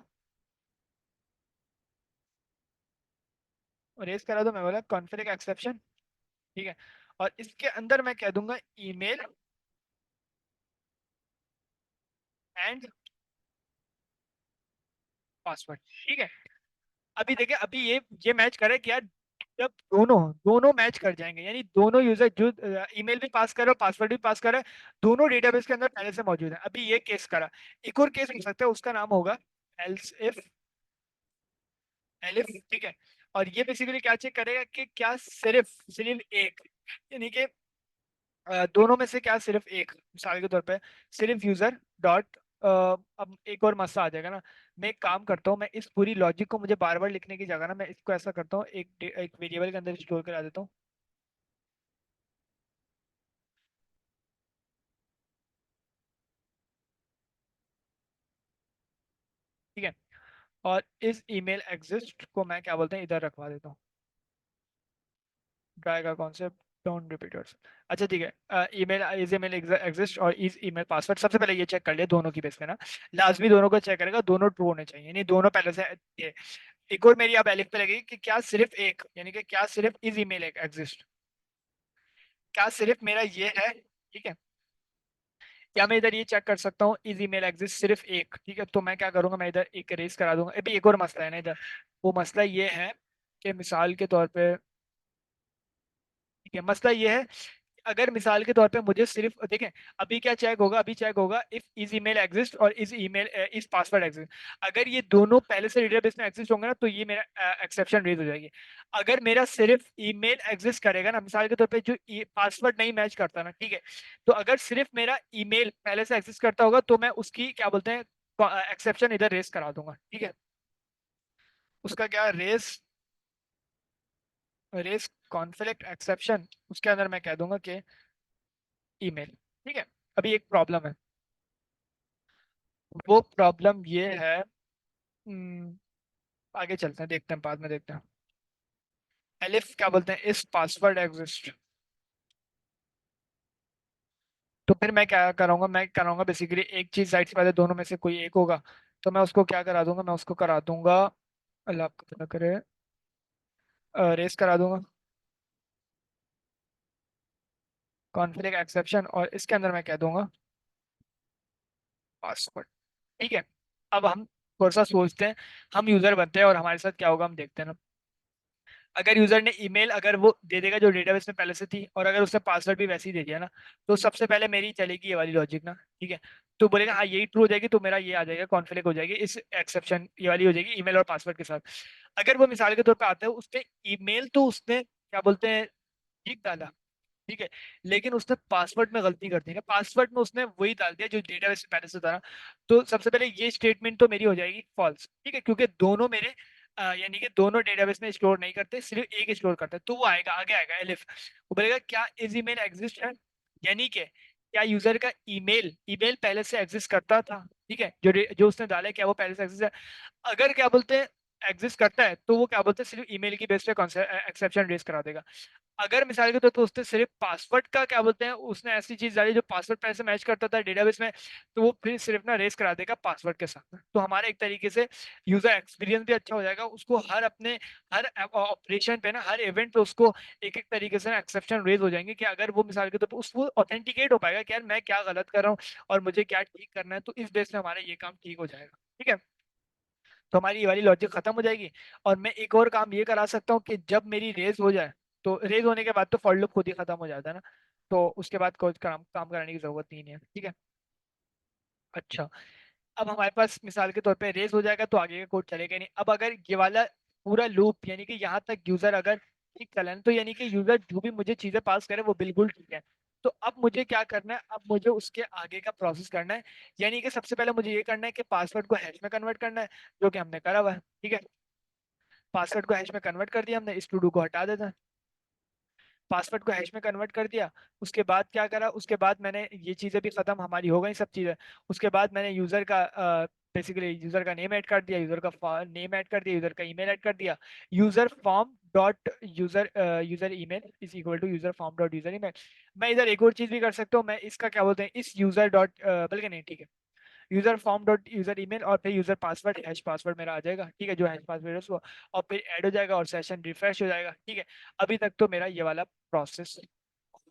Speaker 1: रेस करा दो, मैं बोला कॉन्फ्लिक्ट एक्सेप्शन, ठीक है। और इसके अंदर मैं कह दूंगा ईमेल एंड पासवर्ड, ठीक है। अभी देखिए अभी ये मैच करे कि यार जब दोनों दोनों मैच कर जाएंगे, यानी दोनों यूजर जो ईमेल भी पास करे और पासवर्ड भी पास करे, दोनों डेटाबेस के अंदर पहले से मौजूद है। अभी ये केस करा, एक और केस हो सकता है, उसका नाम होगा एल्स इफ एलिफ, ठीक है। और ये बेसिकली क्या चेक करेगा कि क्या सिर्फ सिर्फ एक, यानी कि दोनों में से क्या सिर्फ एक, मिसाल के तौर पे सिर्फ यूजर डॉट अब एक और मसला आ जाएगा ना। मैं एक काम करता हूँ, मैं इस पूरी लॉजिक को मुझे बार बार लिखने की जगह ना मैं इसको ऐसा करता हूँ, एक वेरिएबल के अंदर स्टोर करा देता हूँ, ठीक है। और इस ईमेल एग्जिस्ट को मैं क्या बोलते हैं इधर रखवा देता हूँ, ड्राई का कॉन्सेप्ट, डोंट रिपीट योरसेल्फ। अच्छा ठीक है, ईमेल इज ईमेल एग्जिस्ट और इज ईमेल पासवर्ड, सबसे पहले ये चेक कर लिया दोनों की बेस पे ना, लाजमी दोनों को चेक करेगा, दोनों ट्रू होने चाहिए, यानी दोनों पहले से ये। एक और मेरी अब एलिफ पे लगेगी कि क्या सिर्फ एक, यानी कि क्या सिर्फ इज ईमेल एग्जिस्ट, क्या सिर्फ मेरा ये है, ठीक है। या मैं इधर ये चेक कर सकता हूँ इज ईमेल एग्जिस्ट सिर्फ एक, ठीक है। तो मैं क्या करूंगा, मैं इधर एक रेस करा दूंगा। अभी एक और मसला है ना इधर, वो मसला ये है कि मिसाल के तौर पे, ठीक है, मसला ये है अगर मिसाल के तौर पे मुझे सिर्फ देखें, अभी क्या चेक होगा, अभी चेक होगा इफ इज ईमेल एग्जिस्ट और is email is password exist. अगर ये दोनों पहले से डेटाबेस में एग्जिस्ट होंगे ना, तो ये मेरा एक्सेप्शन रेज हो जाएगी। अगर मेरा सिर्फ ईमेल एग्जिस्ट करेगा ना, मिसाल के तौर पे जो पासवर्ड नहीं मैच करता ना, ठीक है, तो अगर सिर्फ मेरा ईमेल पहले से एग्जिस्ट करता होगा, तो मैं उसकी क्या बोलते हैं एक्सेप्शन इधर रेस करा दूंगा, ठीक है। उसका क्या रेस रेस कॉन्फ्लिक्ट एक्सेप्शन, उसके अंदर मैं कह दूंगा कि ईमेल, ठीक है। अभी एक प्रॉब्लम है, वो प्रॉब्लम ये है, आगे चलते हैं, देखते हैं, बाद में देखते हैं। एलिफ क्या बोलते हैं, इस पासवर्ड एग्जिस्ट। तो फिर मैं क्या कराऊंगा, मैं कराऊंगा बेसिकली एक चीज, जाहिर सी बात है दोनों में से कोई एक होगा, तो मैं उसको क्या करा दूंगा, मैं उसको करा दूंगा, अल्लाह आपको पता करे, रेस करा दूंगा कॉन्फ्लिक्ट एक्सेप्शन, और इसके अंदर मैं कह दूंगा पासवर्ड। ठीक है, अब हम थोड़ा सा सोचते हैं, हम यूजर बनते हैं और हमारे साथ क्या होगा हम देखते हैं ना। अगर यूजर ने ईमेल अगर वो दे देगा जो डेटाबेस में पहले से थी, और अगर उसने पासवर्ड भी वैसे ही दे दिया ना, तो सबसे पहले मेरी चलेगी ये वाली लॉजिक ना। ठीक है, तो बोलेगा हाँ यही ट्रू हो जाएगी, तो मेरा ये आ जाएगा, कॉन्फ्लिक्ट हो जाएगी, इस एक्सेप्शन ये वाली हो जाएगी ईमेल और पासवर्ड के साथ। अगर वो मिसाल के तौर पे आता है, उसने ईमेल तो उसने क्या बोलते हैं ठीक डाला, ठीक है, लेकिन उसने पासवर्ड में गलती कर दी ना, पासवर्ड में उसने वही डाल दिया जो डेटाबेस में पहले से था ना, तो सबसे पहले ये स्टेटमेंट तो मेरी हो जाएगी फॉल्स। ठीक है, क्योंकि दोनों मेरे यानी कि दोनों डेटाबेस में स्टोर नहीं करते, सिर्फ एक स्टोर करते हैं, तो वो आएगा, आगे आएगा एलिफ, वो बोलेगा क्या इस ईमेल एग्जिस्ट है, यानी कि क्या यूजर का ईमेल ईमेल पहले से एग्जिस्ट करता था। ठीक है, जो जो उसने डाला है क्या वो पहले से एग्जिस्ट है, अगर क्या बोलते हैं एग्जिस्ट करता है, तो वो क्या बोलते हैं सिर्फ ईमेल की बेस पे एक्सेप्शन रेज करा देगा। अगर मिसाल के तौर पे उसने सिर्फ पासवर्ड का क्या बोलते हैं, उसने ऐसी चीज डाली जो पासवर्ड पहले से मैच करता था डेटाबेस में, तो वो फिर सिर्फ ना रेस करा देगा पासवर्ड के साथ। तो हमारे एक तरीके से यूजर एक्सपीरियंस भी अच्छा हो जाएगा, उसको हर अपने हर ऑपरेशन पे ना, हर इवेंट पे उसको एक एक तरीके से एक्सेप्शन रेज हो जाएंगे, कि अगर वो मिसाल के तौर पर उसको ऑथेंटिकेट हो पाएगा कि यार मैं क्या गलत कर रहा हूँ और मुझे क्या ठीक करना है, तो इस बेस पे हमारा ये काम ठीक हो जाएगा। ठीक है, तो हमारी ये वाली लॉजिक खत्म हो जाएगी। और मैं एक और काम ये करा सकता हूँ कि जब मेरी रेस हो जाए, तो रेस होने के बाद तो फॉर लूप खुद ही खत्म हो जाता है ना, तो उसके बाद कोई काम कराने की जरूरत नहीं है। ठीक है, अच्छा, अब हमारे पास मिसाल के तौर पे रेस हो जाएगा, तो आगे का कोड चलेगा नहीं। अब अगर ये वाला पूरा लूप यानी कि यहाँ तक यूजर अगर ठीक चला है, तो यानी कि यूजर जो भी मुझे चीजें पास करे वो बिल्कुल ठीक है। तो अब मुझे क्या करना है, अब मुझे उसके आगे का प्रोसेस करना है, यानी कि सबसे पहले मुझे ये करना है कि पासवर्ड को हैश में कन्वर्ट करना है, जो कि हमने करा हुआ है। ठीक है, पासवर्ड को हैश में कन्वर्ट कर दिया हमने, इस टू डू को हटा देता है, पासवर्ड को हैश में कन्वर्ट कर दिया। उसके बाद क्या करा, उसके बाद मैंने ये चीज़ें भी खत्म हमारी हो गई सब चीज़ें। उसके बाद मैंने यूज़र का बेसिकली यूज़र का नेम ऐड कर दिया, यूज़र का नेम ऐड कर दिया, यूज़र का ईमेल ऐड कर दिया। User form dot user user email is equal to user form dot user email. मैं इधर एक और चीज़ भी कर सकता हूँ, मैं इसका क्या बोलते हैं, इस यूज़र डॉट बल्कि नहीं, ठीक है, user form dot user email और फिर यूजर पासवर्ड हैश पासवर्ड मेरा आ जाएगा। ठीक है, जो हैश पासवर्ड है उसको, और फिर ऐड हो जाएगा और सेशन रिफ्रेश हो जाएगा। ठीक है, अभी तक तो मेरा ये वाला प्रोसेस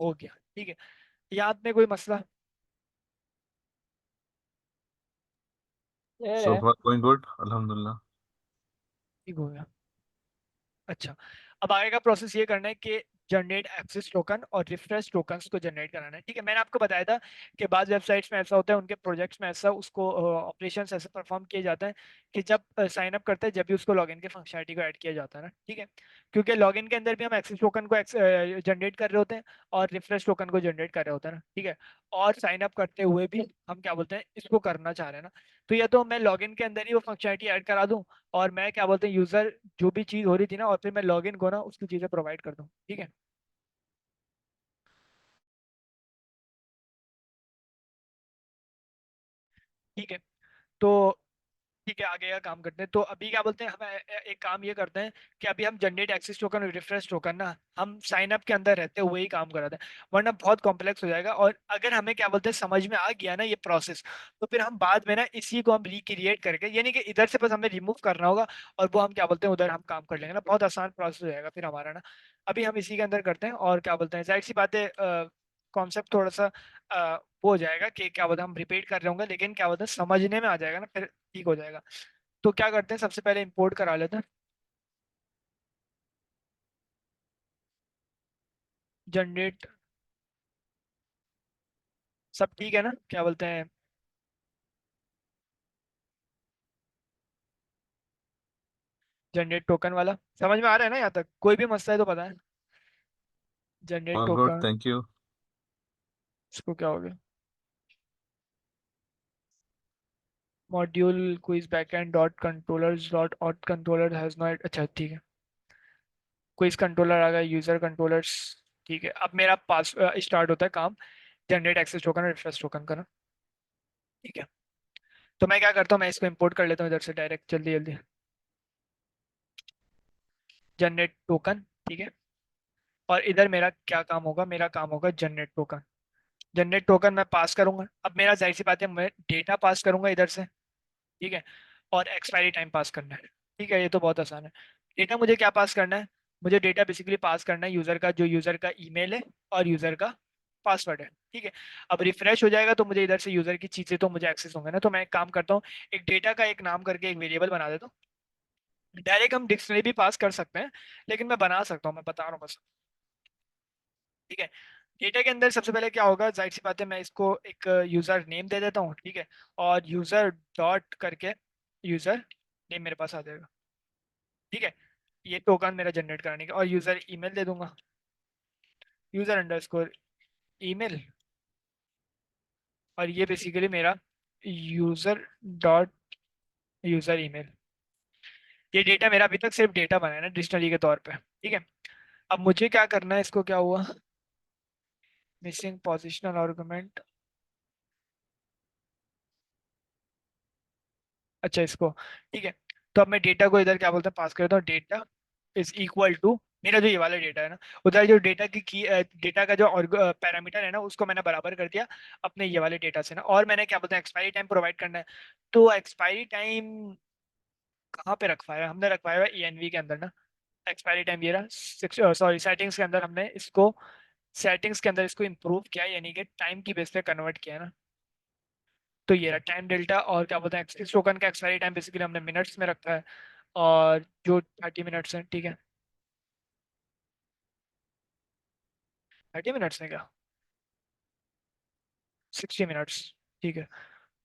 Speaker 1: हो गया। ठीक है, याद में कोई मसला
Speaker 2: क्लियर
Speaker 3: सो
Speaker 2: है।
Speaker 3: फॉर गोइंग गुड, अल्हम्दुलिल्लाह।
Speaker 1: ठीक हो गया। अच्छा, अब आगे का प्रोसेस ये करना है कि जनरेट एक्सेस टोकन और रिफ्रेश टोकन्स को जनरेट कराना है। ठीक है, मैंने आपको बताया था कि बाद वेबसाइट्स में ऐसा होता है, उनके प्रोजेक्ट्स में ऐसा उसको ऑपरेशंस ऐसे परफॉर्म किए जाते हैं कि जब साइन अप करते हैं जब भी उसको लॉगिन के फंक्शनलिटी को ऐड किया जाता है ना। ठीक है, क्योंकि लॉगिन के अंदर भी हम एक्सेस टोकन को जनरेट कर रहे होते हैं और रिफ्रेश टोकन को जनरेट कर रहे होते हैं ना। ठीक है, और साइन अप करते हुए भी हम क्या बोलते हैं इसको करना चाह रहे हैं ना, तो या तो मैं लॉगिन के अंदर ही वो फंक्शनलिटी ऐड करा दूं, और मैं क्या बोलते हैं यूजर जो भी चीज हो रही थी ना, और फिर मैं लॉगिन को ना उसकी चीजें प्रोवाइड कर दूं। ठीक है, ठीक है, तो ठीक है, आगे का काम करते हैं। तो अभी क्या बोलते हैं, हम एक काम ये करते हैं कि अभी हम जनरेट एक्सेस टोकन और रिफ्रेश टोकन ना हम साइन अप के अंदर रहते हुए ही काम कराते हैं, वरना बहुत कॉम्प्लेक्स हो जाएगा। और अगर हमें क्या बोलते हैं समझ में आ गया ना ये प्रोसेस, तो फिर हम बाद में ना इसी को हम रिक्रिएट करके, यानी कि इधर से बस हमें रिमूव करना होगा और वो हम क्या बोलते हैं उधर हम काम कर लेंगे ना, बहुत आसान प्रोसेस हो जाएगा फिर हमारा ना। अभी हम इसी के अंदर करते हैं, और क्या बोलते हैं जाहिर सी बात है कॉन्सेप्ट थोड़ा सा वो हो जाएगा कि क्या बोलते हैं हम रिपीट कर रहे होंगे, लेकिन क्या बोलते हैं समझने में आ जाएगा ना, फिर ठीक हो जाएगा। तो क्या करते हैं सबसे पहले इंपोर्ट करा लेते हैं जनरेट, सब ठीक है ना, क्या बोलते हैं जनरेट टोकन वाला समझ में आ रहा है ना, यहाँ तक कोई भी मसला है तो पता है। Generate
Speaker 3: all good,
Speaker 1: token,
Speaker 3: thank you.
Speaker 1: इसको क्या हो गया, module quiz backend dot controllers dot auth controller has not, अच्छा ठीक है, क्विज कंट्रोलर आ गया, यूजर कंट्रोलर्स। ठीक है, अब मेरा पास स्टार्ट होता है काम जनरेट एक्सेस टोकन और रिफ्रेश टोकन का ना, ठीक है। तो मैं क्या करता हूँ, मैं इसको इंपोर्ट कर लेता हूँ इधर से डायरेक्ट, जल्दी जल्दी, जनरेट टोकन, ठीक है। और इधर मेरा क्या काम होगा, मेरा काम होगा जनरेट टोकन। जनरेट टोकन मैं पास करूंगा, अब मेरा जाहिर सी बात है मैं डेटा पास करूंगा इधर से, ठीक है। और एक्सपायरी टाइम पास करना है, ठीक है, ये तो बहुत आसान है। डेटा मुझे क्या पास करना है, मुझे डेटा बेसिकली पास करना है यूजर का, जो यूजर का ईमेल है और यूजर का पासवर्ड है, ठीक है। अब रिफ्रेश हो जाएगा तो मुझे इधर से यूजर की चीजें तो मुझे एक्सेस होंगे ना, तो मैं एक काम करता हूँ, एक डेटा का एक नाम करके एक वेरिएबल बना देता हूँ। डायरेक्ट हम डिक्शनरी भी पास कर सकते हैं, लेकिन मैं बना सकता हूँ, मैं बता रहा हूँ बस, ठीक है। डेटा के अंदर सबसे पहले क्या होगा, जाहिर सी बात है मैं इसको एक यूजर नेम दे देता हूँ, ठीक है। और यूजर डॉट करके यूजर नेम मेरे पास आ जाएगा, ठीक है। ये टोकन मेरा जनरेट कराने का, और यूजर ईमेल दे दूंगा, यूजर अंडरस्कोर ईमेल। और ये बेसिकली मेरा यूजर डॉट यूजर ईमेल। ये डेटा मेरा अभी तक सिर्फ डेटा बना है ना डिक्शनरी के तौर पे, ठीक है। अब मुझे क्या करना है, इसको क्या हुआ, मिसिंग पोजिशनल आर्गुमेंट, अच्छा इसको, ठीक है। तो अब मैं डेटा को इधर क्या बोलते हैं, पास करता हूँ, डेटा इज इक्वल टू मेरा जो ये वाला डेटा है ना, उधर जो डेटा की डेटा का जो पैरामीटर है ना, उसको मैंने बराबर कर दिया अपने ये वाले डेटा से ना। और मैंने क्या बोलते हैं, एक्सपायरी टाइम प्रोवाइड करना है। तो एक्सपायरी टाइम कहाँ पे रखवाया है, हमने रखवाया है ENV के अंदर ना। एक्सपायरी टाइम ये रहा, सॉरी सेटिंग्स के अंदर हमने इसको, सेटिंग्स के अंदर इसको इम्प्रूव किया, यानी कि टाइम की बेस पे कन्वर्ट किया ना। तो ये रहा टाइम डेल्टा, और क्या बोलते हैं इस टोकन का एक्सपायरी टाइम बेसिकली हमने मिनट्स में रखा है, और जो 30 मिनट्स है, ठीक है। 30 मिनट्स में क्या, 60 मिनट्स, ठीक है।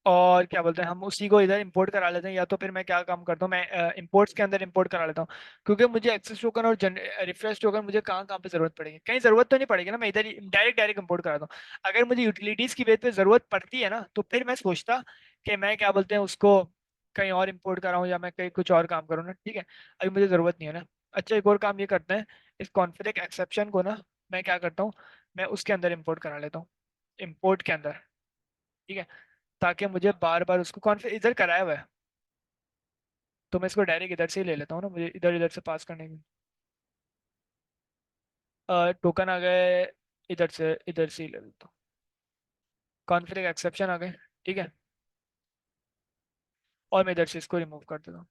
Speaker 1: और क्या बोलते हैं, हम उसी को इधर इंपोर्ट करा लेते हैं, या तो फिर मैं क्या काम करता हूँ, मैं इंपोर्ट्स के अंदर इंपोर्ट करा लेता हूँ। क्योंकि मुझे एक्सेस टोकन और रिफ्रेश टोकन मुझे कहाँ कहाँ पे जरूरत पड़ेगी, कहीं जरूरत तो नहीं पड़ेगी ना, मैं इधर ही डायरेक्ट डायरेक्ट इंपोर्ट करा दूँ। अगर मुझे यूटिलिटीज की बेस पे जरूरत पड़ती है ना, तो फिर मैं सोचता कि मैं क्या बोलते हैं उसको कहीं और इंपोर्ट कराऊँ, या मैं कहीं कुछ और काम करूँ ना, ठीक है। अभी मुझे जरूरत नहीं है ना। अच्छा एक और काम ये करते हैं, इस कॉन्फ़िग एक्सेप्शन को ना मैं क्या करता हूँ, मैं उसके अंदर इंपोर्ट करा लेता हूँ, इंपोर्ट के अंदर, ठीक है। ताकि मुझे बार बार उसको कॉन्फ़िगर इधर कराया हुआ है, तो मैं इसको डायरेक्ट इधर से ही ले लेता हूँ ना, मुझे इधर इधर से पास करने की। टोकन आ गए, इधर से ही ले लेता हूँ, कॉन्फ़िगर एक्सेप्शन आ गए, ठीक है। और मैं इधर से इसको रिमूव कर देता हूँ,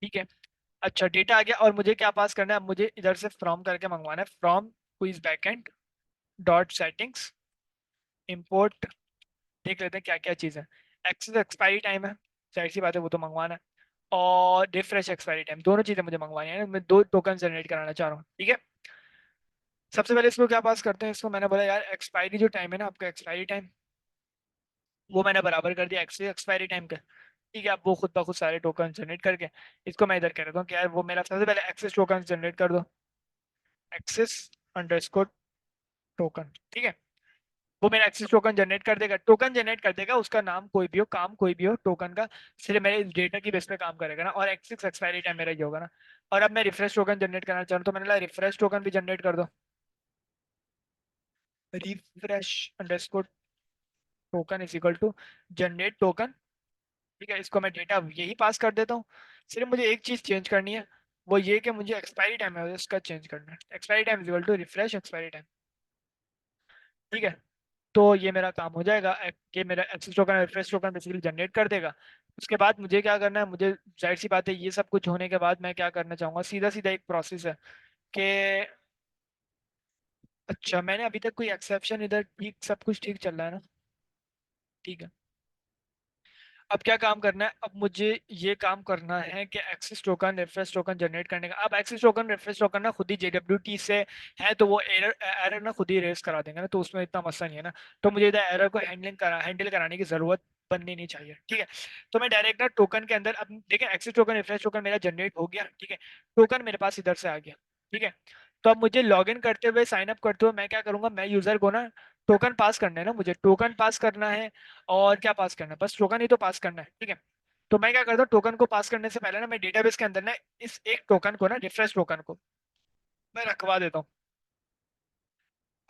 Speaker 1: ठीक है। अच्छा डेटा आ गया, और मुझे क्या पास करना है, अब मुझे इधर से फ्रॉम करके मंगवाना है, from quiz backend dot settings import. देख लेते हैं क्या क्या चीज़ है। एक्सेस एक्सपायरी टाइम है, जाहिर सी बात है वो तो मंगवाना है। और रिफ्रेश एक्सपायरी टाइम, दोनों चीज़ें मुझे मंगवानी है, मैं 2 टोकन जनरेट कराना चाह रहा हूँ, ठीक है। सबसे पहले इसको क्या पास करते हैं, इसको मैंने बोला यार एक्सपायरी जो टाइम है ना आपका, एक्सपायरी टाइम वो मैंने बराबर कर दिया एक्सेस एक्सपायरी टाइम का, ठीक है। अब वो खुद ब खुद सारे टोकन जनरेट करके इसको मैं इधर कह देता हूँ कि यार वो मेरा सबसे पहले एक्सेस टोकन जनरेट कर दो, एक्सेस अंडरस्कोर टोकन, ठीक है। वो मेरा एक्सेस टोकन जनरेट कर देगा, टोकन जनरेट कर देगा, उसका नाम कोई भी हो, काम कोई भी हो, टोकन का सिर्फ मेरे डेटा की बेस पे काम करेगा ना। और एक्सेस एक्सपायरी टाइम मेरा ये होगा ना। और अब मैं रिफ्रेश टोकन जनरेट करना चाह रहा हूँ, तो मैंने बोला रिफ्रेश टोकन भी जनरेट कर दो, refresh underscore token is equal to generate token, ठीक है। इसको मैं डेटा यही पास कर देता हूँ, सिर्फ मुझे एक चीज चेंज करनी है, वो ये कि मुझे एक्सपायरी टाइम है उसका चेंज करना है, expiry time is equal to refresh expiry time, ठीक है। तो ये मेरा काम हो जाएगा, कि मेरा access token refresh token basically generate कर देगा। उसके बाद मुझे क्या करना है, मुझे जाहिर सी बात है ये सब कुछ होने के बाद मैं क्या करना चाहूंगा, सीधा सीधा एक प्रोसेस है कि अच्छा मैंने अभी तक कोई एक्सेप्शन इधर ठीक, सब कुछ ठीक चल रहा है ना, ठीक है। अब क्या काम करना है, अब मुझे ये काम करना है कि access token reference token generate करने का। अब एक्सेस टोकन रेफरेंस टोकन ना खुद ही JWT से है, तो वो एरर एरर ना खुद ही रेस करा देंगे ना, तो उसमें इतना मसला नहीं है ना। तो मुझे इधर एरर को हैंडल कराने की जरूरत बननी नहीं चाहिए, ठीक है। तो मैं डायरेक्ट ना टोकन के अंदर, अब देखिए एक्सेस टोकन रेफरेंस टोकन मेरा जनरेट हो गया, ठीक है। टोकन मेरे पास इधर से आ गया, ठीक है। तो अब मुझे लॉगिन करते हुए, साइन अप करते हुए मैं क्या करूंगा, मैं यूजर को ना टोकन पास करना है ना, मुझे टोकन पास करना है। और क्या पास करना है, बस टोकन ही तो पास करना है, ठीक है। तो मैं क्या करता हूँ, टोकन को पास करने से पहले ना मैं डेटाबेस के अंदर ना इस एक टोकन को ना, रिफ्रेश टोकन को मैं रखवा देता हूँ,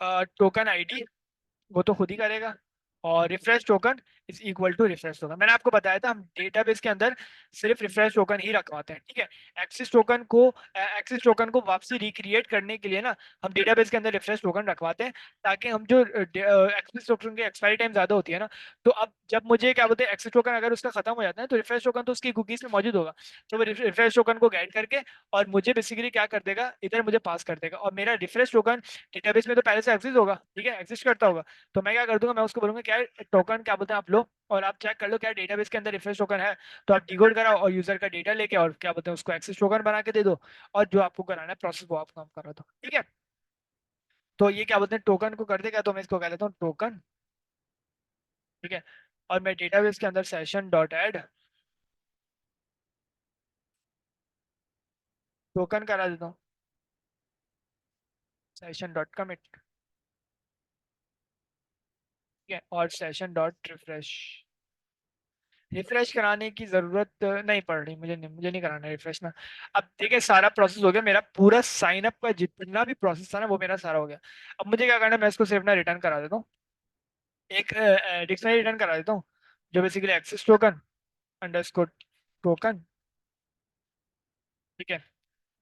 Speaker 1: टोकन आईडी वो तो खुद ही करेगा, और refresh token is equal to refresh token. मैंने आपको बताया था हम डेटाबेस के अंदर सिर्फ रिफ्रेश टोकन ही रखवाते हैं, ठीक है। एक्सेस टोकन को वापसी रिक्रिएट करने के लिए ना हम डेटाबेस के अंदर रिफ्रेश टोकन रखवाते हैं, ताकि हम जो एक्सेस टोकन की एक्सपायरी टाइम ज्यादा होती है ना, तो अब जब मुझे क्या बोलते हैं एक्सेस टोकन अगर उसका खत्म हो जाता है तो रिफ्रेश टोकन तो उसकी कुकीज में मौजूद होगा, तो वो रिफ्रेश टोकन को गेट करके और मुझे बेसिकली क्या कर देगा, इधर मुझे पास कर देगा, और मेरा रिफ्रेश टोकन डेटाबेस में तो पहले से एग्जिस्ट होगा, ठीक है, एग्जिस्ट करता होगा। तो मैं क्या कर दूंगा, मैं उसको बोलूंगा क्या टोकन क्या बोलते हैं आप लो, और आप चेक कर लो क्या डेटाबेस के अंदर रिफ्रेश टोकन है, तो आप डिकोड कराओ और यूजर का डेटा लेके और क्या बोलते हैं उसको एक्सेस टोकन बना के दे दो, और जो आपको कराना है प्रोसेस वो आप काम करा दो, ठीक है। तो ये क्या बोलते हैं टोकन को कर देगा, तो मैं इसको कह देता हूँ टोकन, ठीक है। और मैं डेटाबेस के अंदर सेशन डॉट ऐड टोकन करा देता हूँ, सेशन डॉट कमिट, ठीक है, और सेशन डॉट रिफ्रेश। रिफ्रेश कराने की जरूरत नहीं पड़ रही, मुझे नहीं कराना रिफ्रेश ना। अब देखिए सारा प्रोसेस हो गया, मेरा पूरा साइन अप का जितना भी प्रोसेस था ना वो मेरा सारा हो गया। अब मुझे क्या करना है, मैं इसको सिर्फ ना रिटर्न करा देता हूँ, एक डिक्शनरी रिटर्न करा देता हूँ, जो basically access token underscore token, ठीक है।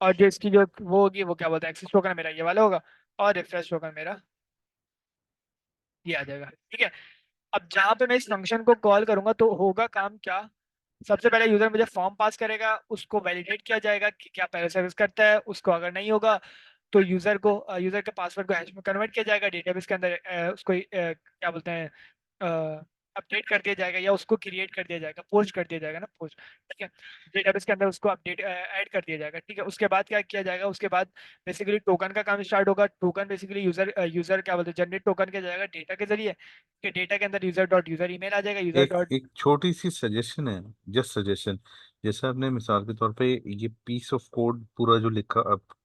Speaker 1: और जो इसकी जो वो होगी वो क्या बोलते हैं एक्सेस टोकन मेरा ये वाला होगा, और रिफ्रेश टोकन मेरा ये आ जाएगा, ठीक है। अब जहां पे मैं इस फंक्शन को कॉल करूंगा तो होगा काम क्या, सबसे पहले यूजर मुझे फॉर्म पास करेगा, उसको वैलिडेट किया जाएगा कि क्या पहले सर्विस करता है, उसको अगर नहीं होगा तो यूजर के पासवर्ड को हैश में कन्वर्ट किया जाएगा, डेटाबेस के अंदर उसको क्या बोलते हैं अपडेट कर दिया जाएगा, या उसको क्रिएट कर दिया जाएगा, पोस्ट कर दिया जाएगा ना, पोस्ट, ठीक है। डेटाबेस के अंदर उसको अपडेट ऐड कर दिया जाएगा, ठीक है। उसके बाद क्या किया जाएगा, उसके बाद बेसिकली टोकन का काम स्टार्ट होगा। टोकन बेसिकली यूजर क्या बोलते हैं जनरेट टोकन किया जाएगा डेटा के जरिए, कि डेटा के अंदर यूजर डॉट यूजर ईमेल आ जाएगा, यूजर
Speaker 3: एक
Speaker 1: डॉट।
Speaker 3: एक छोटी सी सजेशन है, जस्ट सजेशन। जैसे आपने मिसाल के तौर पे ये पीस ऑफ कोड पूरा जो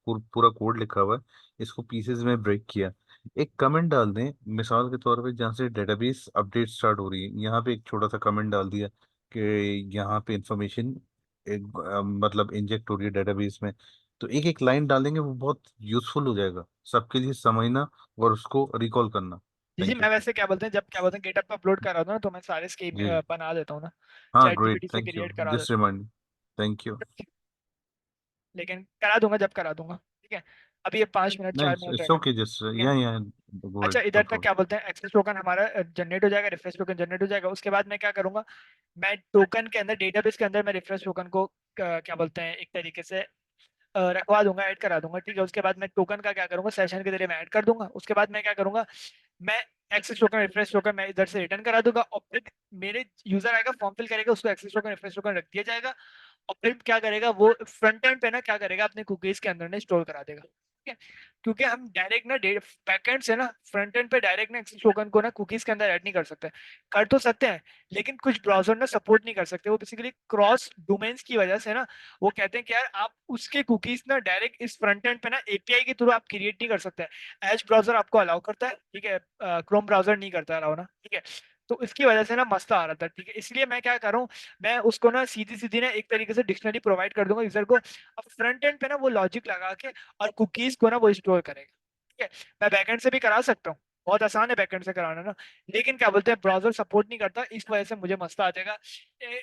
Speaker 3: पूरा कोड लिखा हुआ है, इसको पीसेस में ब्रेक किया, एक कमेंट डाल दें मिसाल के तौर पे, जहाँ से डेटाबेस अपडेट स्टार्ट हो रही है, यहाँ पे एक छोटा सा कमेंट डाल दिया कि यहाँ पे इंफॉर्मेशन एक मतलब इंजेक्ट हो रही है डेटाबेस में। तो एक एक लाइन डालेंगे, वो बहुत यूजफुल हो जाएगा सबके लिए समझना और उसको रिकॉल करना।
Speaker 1: जी जी,
Speaker 3: थैंक यू।
Speaker 1: मैं वैसे क्या बोलते हैं जब क्या बोलते हैं गेटअप पे अपलोड करा दो ना, तो मैं सारे स्कीम
Speaker 3: जी।
Speaker 1: बना देता हूँ ना,
Speaker 3: हाँ,
Speaker 1: चैट
Speaker 3: ग्रेट,
Speaker 1: जीपीटी से
Speaker 3: थैंक यू,
Speaker 1: क्रिएट करा
Speaker 3: जस्ट
Speaker 1: देता
Speaker 3: रिमाइंड। Thank you.
Speaker 1: हूँ, लेकिन करा दूंगा जब करा दूंगा, ठीक है। अभी ये 5 मिनट
Speaker 3: नहीं,
Speaker 1: 4 मिनट रह
Speaker 3: इट्स
Speaker 1: गए,
Speaker 3: ओके, जस्ट
Speaker 1: ठीक है।
Speaker 3: या गो
Speaker 1: अच्छा
Speaker 3: अहेड,
Speaker 1: इधर
Speaker 3: नो
Speaker 1: तक
Speaker 3: प्रॉब्लम।
Speaker 1: क्या बोलते हैं एक्सेस टोकन हमारा जनरेट हो जाएगा, रिफ्रेश टोकन जनरेट हो जाएगा, उसके बाद मैं क्या करूंगा, मैं टोकन के अंदर डेटाबेस के अंदर मैं रिफ्रेश टोकन को क्या बोलते हैं एक तरीके से रखवा दूंगा, ऐड करा दूंगा, ठीक है। उसके बाद मैं टोकन का क्या करूंगा, सेशन के जरिए मैं ऐड कर दूंगा। उसके बाद मैं क्या करूंगा, मैं एक्सेस टोकन रिफ्रेश टोकन मैं इधर से रिटर्न करा दूंगा, और फिर मेरे यूजर आएगा फॉर्म फिल करेगा, उसको एक्सेस टोकन रिफ्रेश टोकन रख दिया जाएगा, और फिर क्या करेगा वो फ्रंट एंड पे ना क्या करेगा अपने कुकीज के अंदर ना स्टोर करा देगा, ठीक है। क्योंकि हम डायरेक्ट ना बैकएंड से ना फ्रंट एंड पे डायरेक्ट ना एक्सेस टोकन को ना कुकीज के अंदर ऐड नहीं कर सकते, कर तो सकते हैं लेकिन कुछ ब्राउजर ना सपोर्ट नहीं कर सकते, वो बेसिकली क्रॉस डोमेन्स की वजह से ना वो कहते हैं कि यार आप उसके कुकीज ना डायरेक्ट इस फ्रंट एंड पे ना एपीआई के थ्रू आप क्रिएट नहीं कर सकते। एज ब्राउजर आपको अलाउ करता है, ठीक है, क्रोम ब्राउजर नहीं करता अलाउ ना, ठीक है। तो इसकी वजह से ना मसला आ रहा था, ठीक है। इसलिए मैं क्या कर रहा हूँ, मैं उसको ना सीधी सीधी ना एक तरीके से डिक्शनरी प्रोवाइड कर दूंगा यूजर को, अब फ्रंट एंड पे ना वो लॉजिक लगा के और कुकीज को ना वो स्टोर करेगा, ठीक है। मैं बैकएंड से भी करा सकता हूँ, बहुत आसान है बैकएंड से कराना ना, लेकिन क्या बोलते हैं ब्राउजर सपोर्ट नहीं करता, इस वजह से मुझे मसला आ जाएगा।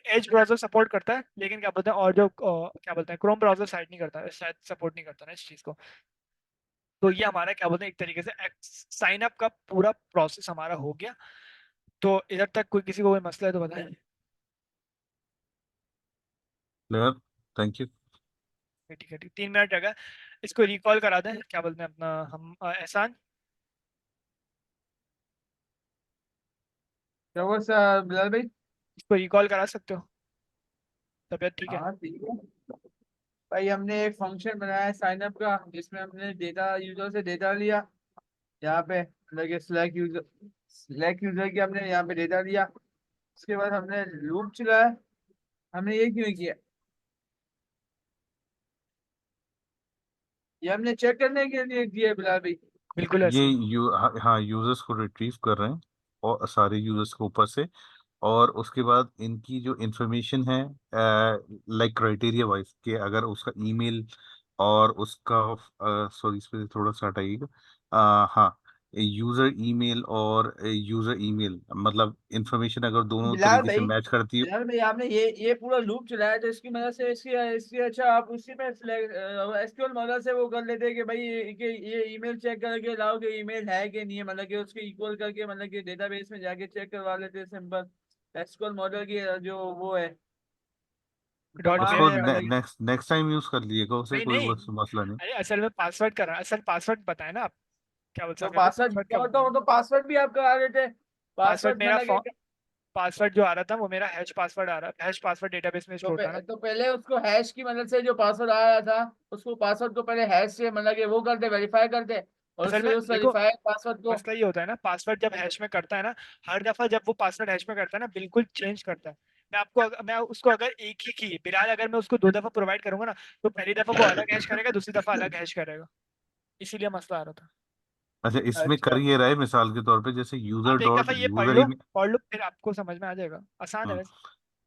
Speaker 1: एज ब्राउजर सपोर्ट करता है लेकिन क्या बोलते हैं और जो क्या बोलते हैं क्रोम ब्राउजर साइट नहीं करता, शायद सपोर्ट नहीं करता ना इस चीज को। तो ये हमारा क्या बोलते हैं एक तरीके से साइन अप का पूरा प्रोसेस हमारा हो गया। तो इधर तक कोई किसी को कोई मसला है तो बताएं।
Speaker 3: Clear, thank you.
Speaker 1: ठीक है, ठीक, 3 मिनट रह गए, इसको रिकॉल करा दें, क्या बोलते हैं अपना हम एहसान,
Speaker 4: क्या वो बिलाल भाई?
Speaker 1: इसको रिकॉल करा सकते हो, तबीयत ठीक है।
Speaker 4: हाँ ठीक है भाई, हमने एक फंक्शन बनाया है साइन अप का, जिसमें हमने डेटा यूजर से डेटा लिया, यहाँ पे मतलब कि स्लैक यूजर की हमने यहाँ पे डेटा लिया। उसके बाद हमने लूप चलाया। हमने ये क्यों किया, ये हमने चेक करने के लिए किया बिलाल भाई।
Speaker 1: बिल्कुल
Speaker 3: ये
Speaker 1: ऐसे ही।
Speaker 3: हाँ, यूजर्स को रिट्रीव कर रहे हैं, और सारे यूजर्स को ऊपर से, और उसके बाद इनकी जो इंफॉर्मेशन है, लाइक क्राइटेरिया वाइज, कि अगर उसका ईमेल और उसका, सॉरी इस पे थोड़ा सा हटाइएगा, हाँ, यूजर ईमेल और यूजर ईमेल, मतलब इंफॉर्मेशन अगर दोनों
Speaker 4: बिलाल
Speaker 3: तरीके से
Speaker 4: भाई,
Speaker 3: मैच करती है।
Speaker 4: बिलाल भाई आपने ये पूरा लूप चलाया, तो इसकी मदद से इसकी इसकी अच्छा आप उसी पे एसक्यूएल मदद से वो कर लेते हैं कि भाई ये ईमेल चेक करके लाओ कि ईमेल है कि नहीं है, मतलब कि उसके इक्वल करके, मतलब कि डेटाबेस में जाके चेक करवा लेते हैं सिंपल एसक्यूएल मॉडल की जो वो है
Speaker 1: डॉट
Speaker 4: कमांड
Speaker 3: उसको
Speaker 4: है, मतलब कि
Speaker 3: नेक्स्ट नेक्स्ट टाइम यूज कर लीजिएगा, उसे
Speaker 1: नहीं
Speaker 3: कोई
Speaker 1: नहीं,
Speaker 3: मसला नहीं।
Speaker 1: अरे असल में पासवर्ड करा, असल पासवर्ड बताए ना आप, क्या बोल
Speaker 4: तो
Speaker 1: सकते हैं
Speaker 4: पासवर्ड
Speaker 1: पासवर्ड क्या बोलते हैं।
Speaker 4: तो पासवर्ड भी आप करा देते,
Speaker 1: पासवर्ड
Speaker 4: पासवर्ड
Speaker 1: मेरा
Speaker 4: मतलब कि
Speaker 1: पासवर्ड जो आ रहा था वो मेरा हैश पासवर्ड आ रहा, हैश पासवर्ड डेटाबेस में स्टोर था ना।
Speaker 4: तो पहले उसको हैश की मदद से जो पासवर्ड आ रहा था, उसको पासवर्ड को पहले हैश से मतलब कि वो करते, वेरीफाई करते, और
Speaker 1: असल
Speaker 4: उससे
Speaker 1: में
Speaker 4: उस
Speaker 1: देखो,
Speaker 4: वेरीफाइड पासवर्ड को।
Speaker 1: मसला ये होता है ना, पासवर्ड जब हैश में करता है ना, हर दफा जब वो पासवर्ड हैश में करता है ना, बिल्कुल चेंज करता है। मैं उसको अगर एक ही की बिलाल, अगर मैं उसको 2 दफा प्रोवाइड करूंगा ना, तो पहली दफा वो अलग हैश करेगा, दूसरी दफा अलग हैश करेगा। इसीलिए मसला आ रहा था।
Speaker 3: अच्छा, इसमें
Speaker 4: अच्छा
Speaker 3: कर ये रहा है मिसाल के तौर पे, जैसे यूजर
Speaker 1: आप एक
Speaker 3: डॉट
Speaker 1: दफा ये
Speaker 3: यूजर ईमेल।
Speaker 1: पढ़ लो, फिर आपको समझ में आ जाएगा, आसान है वैसे,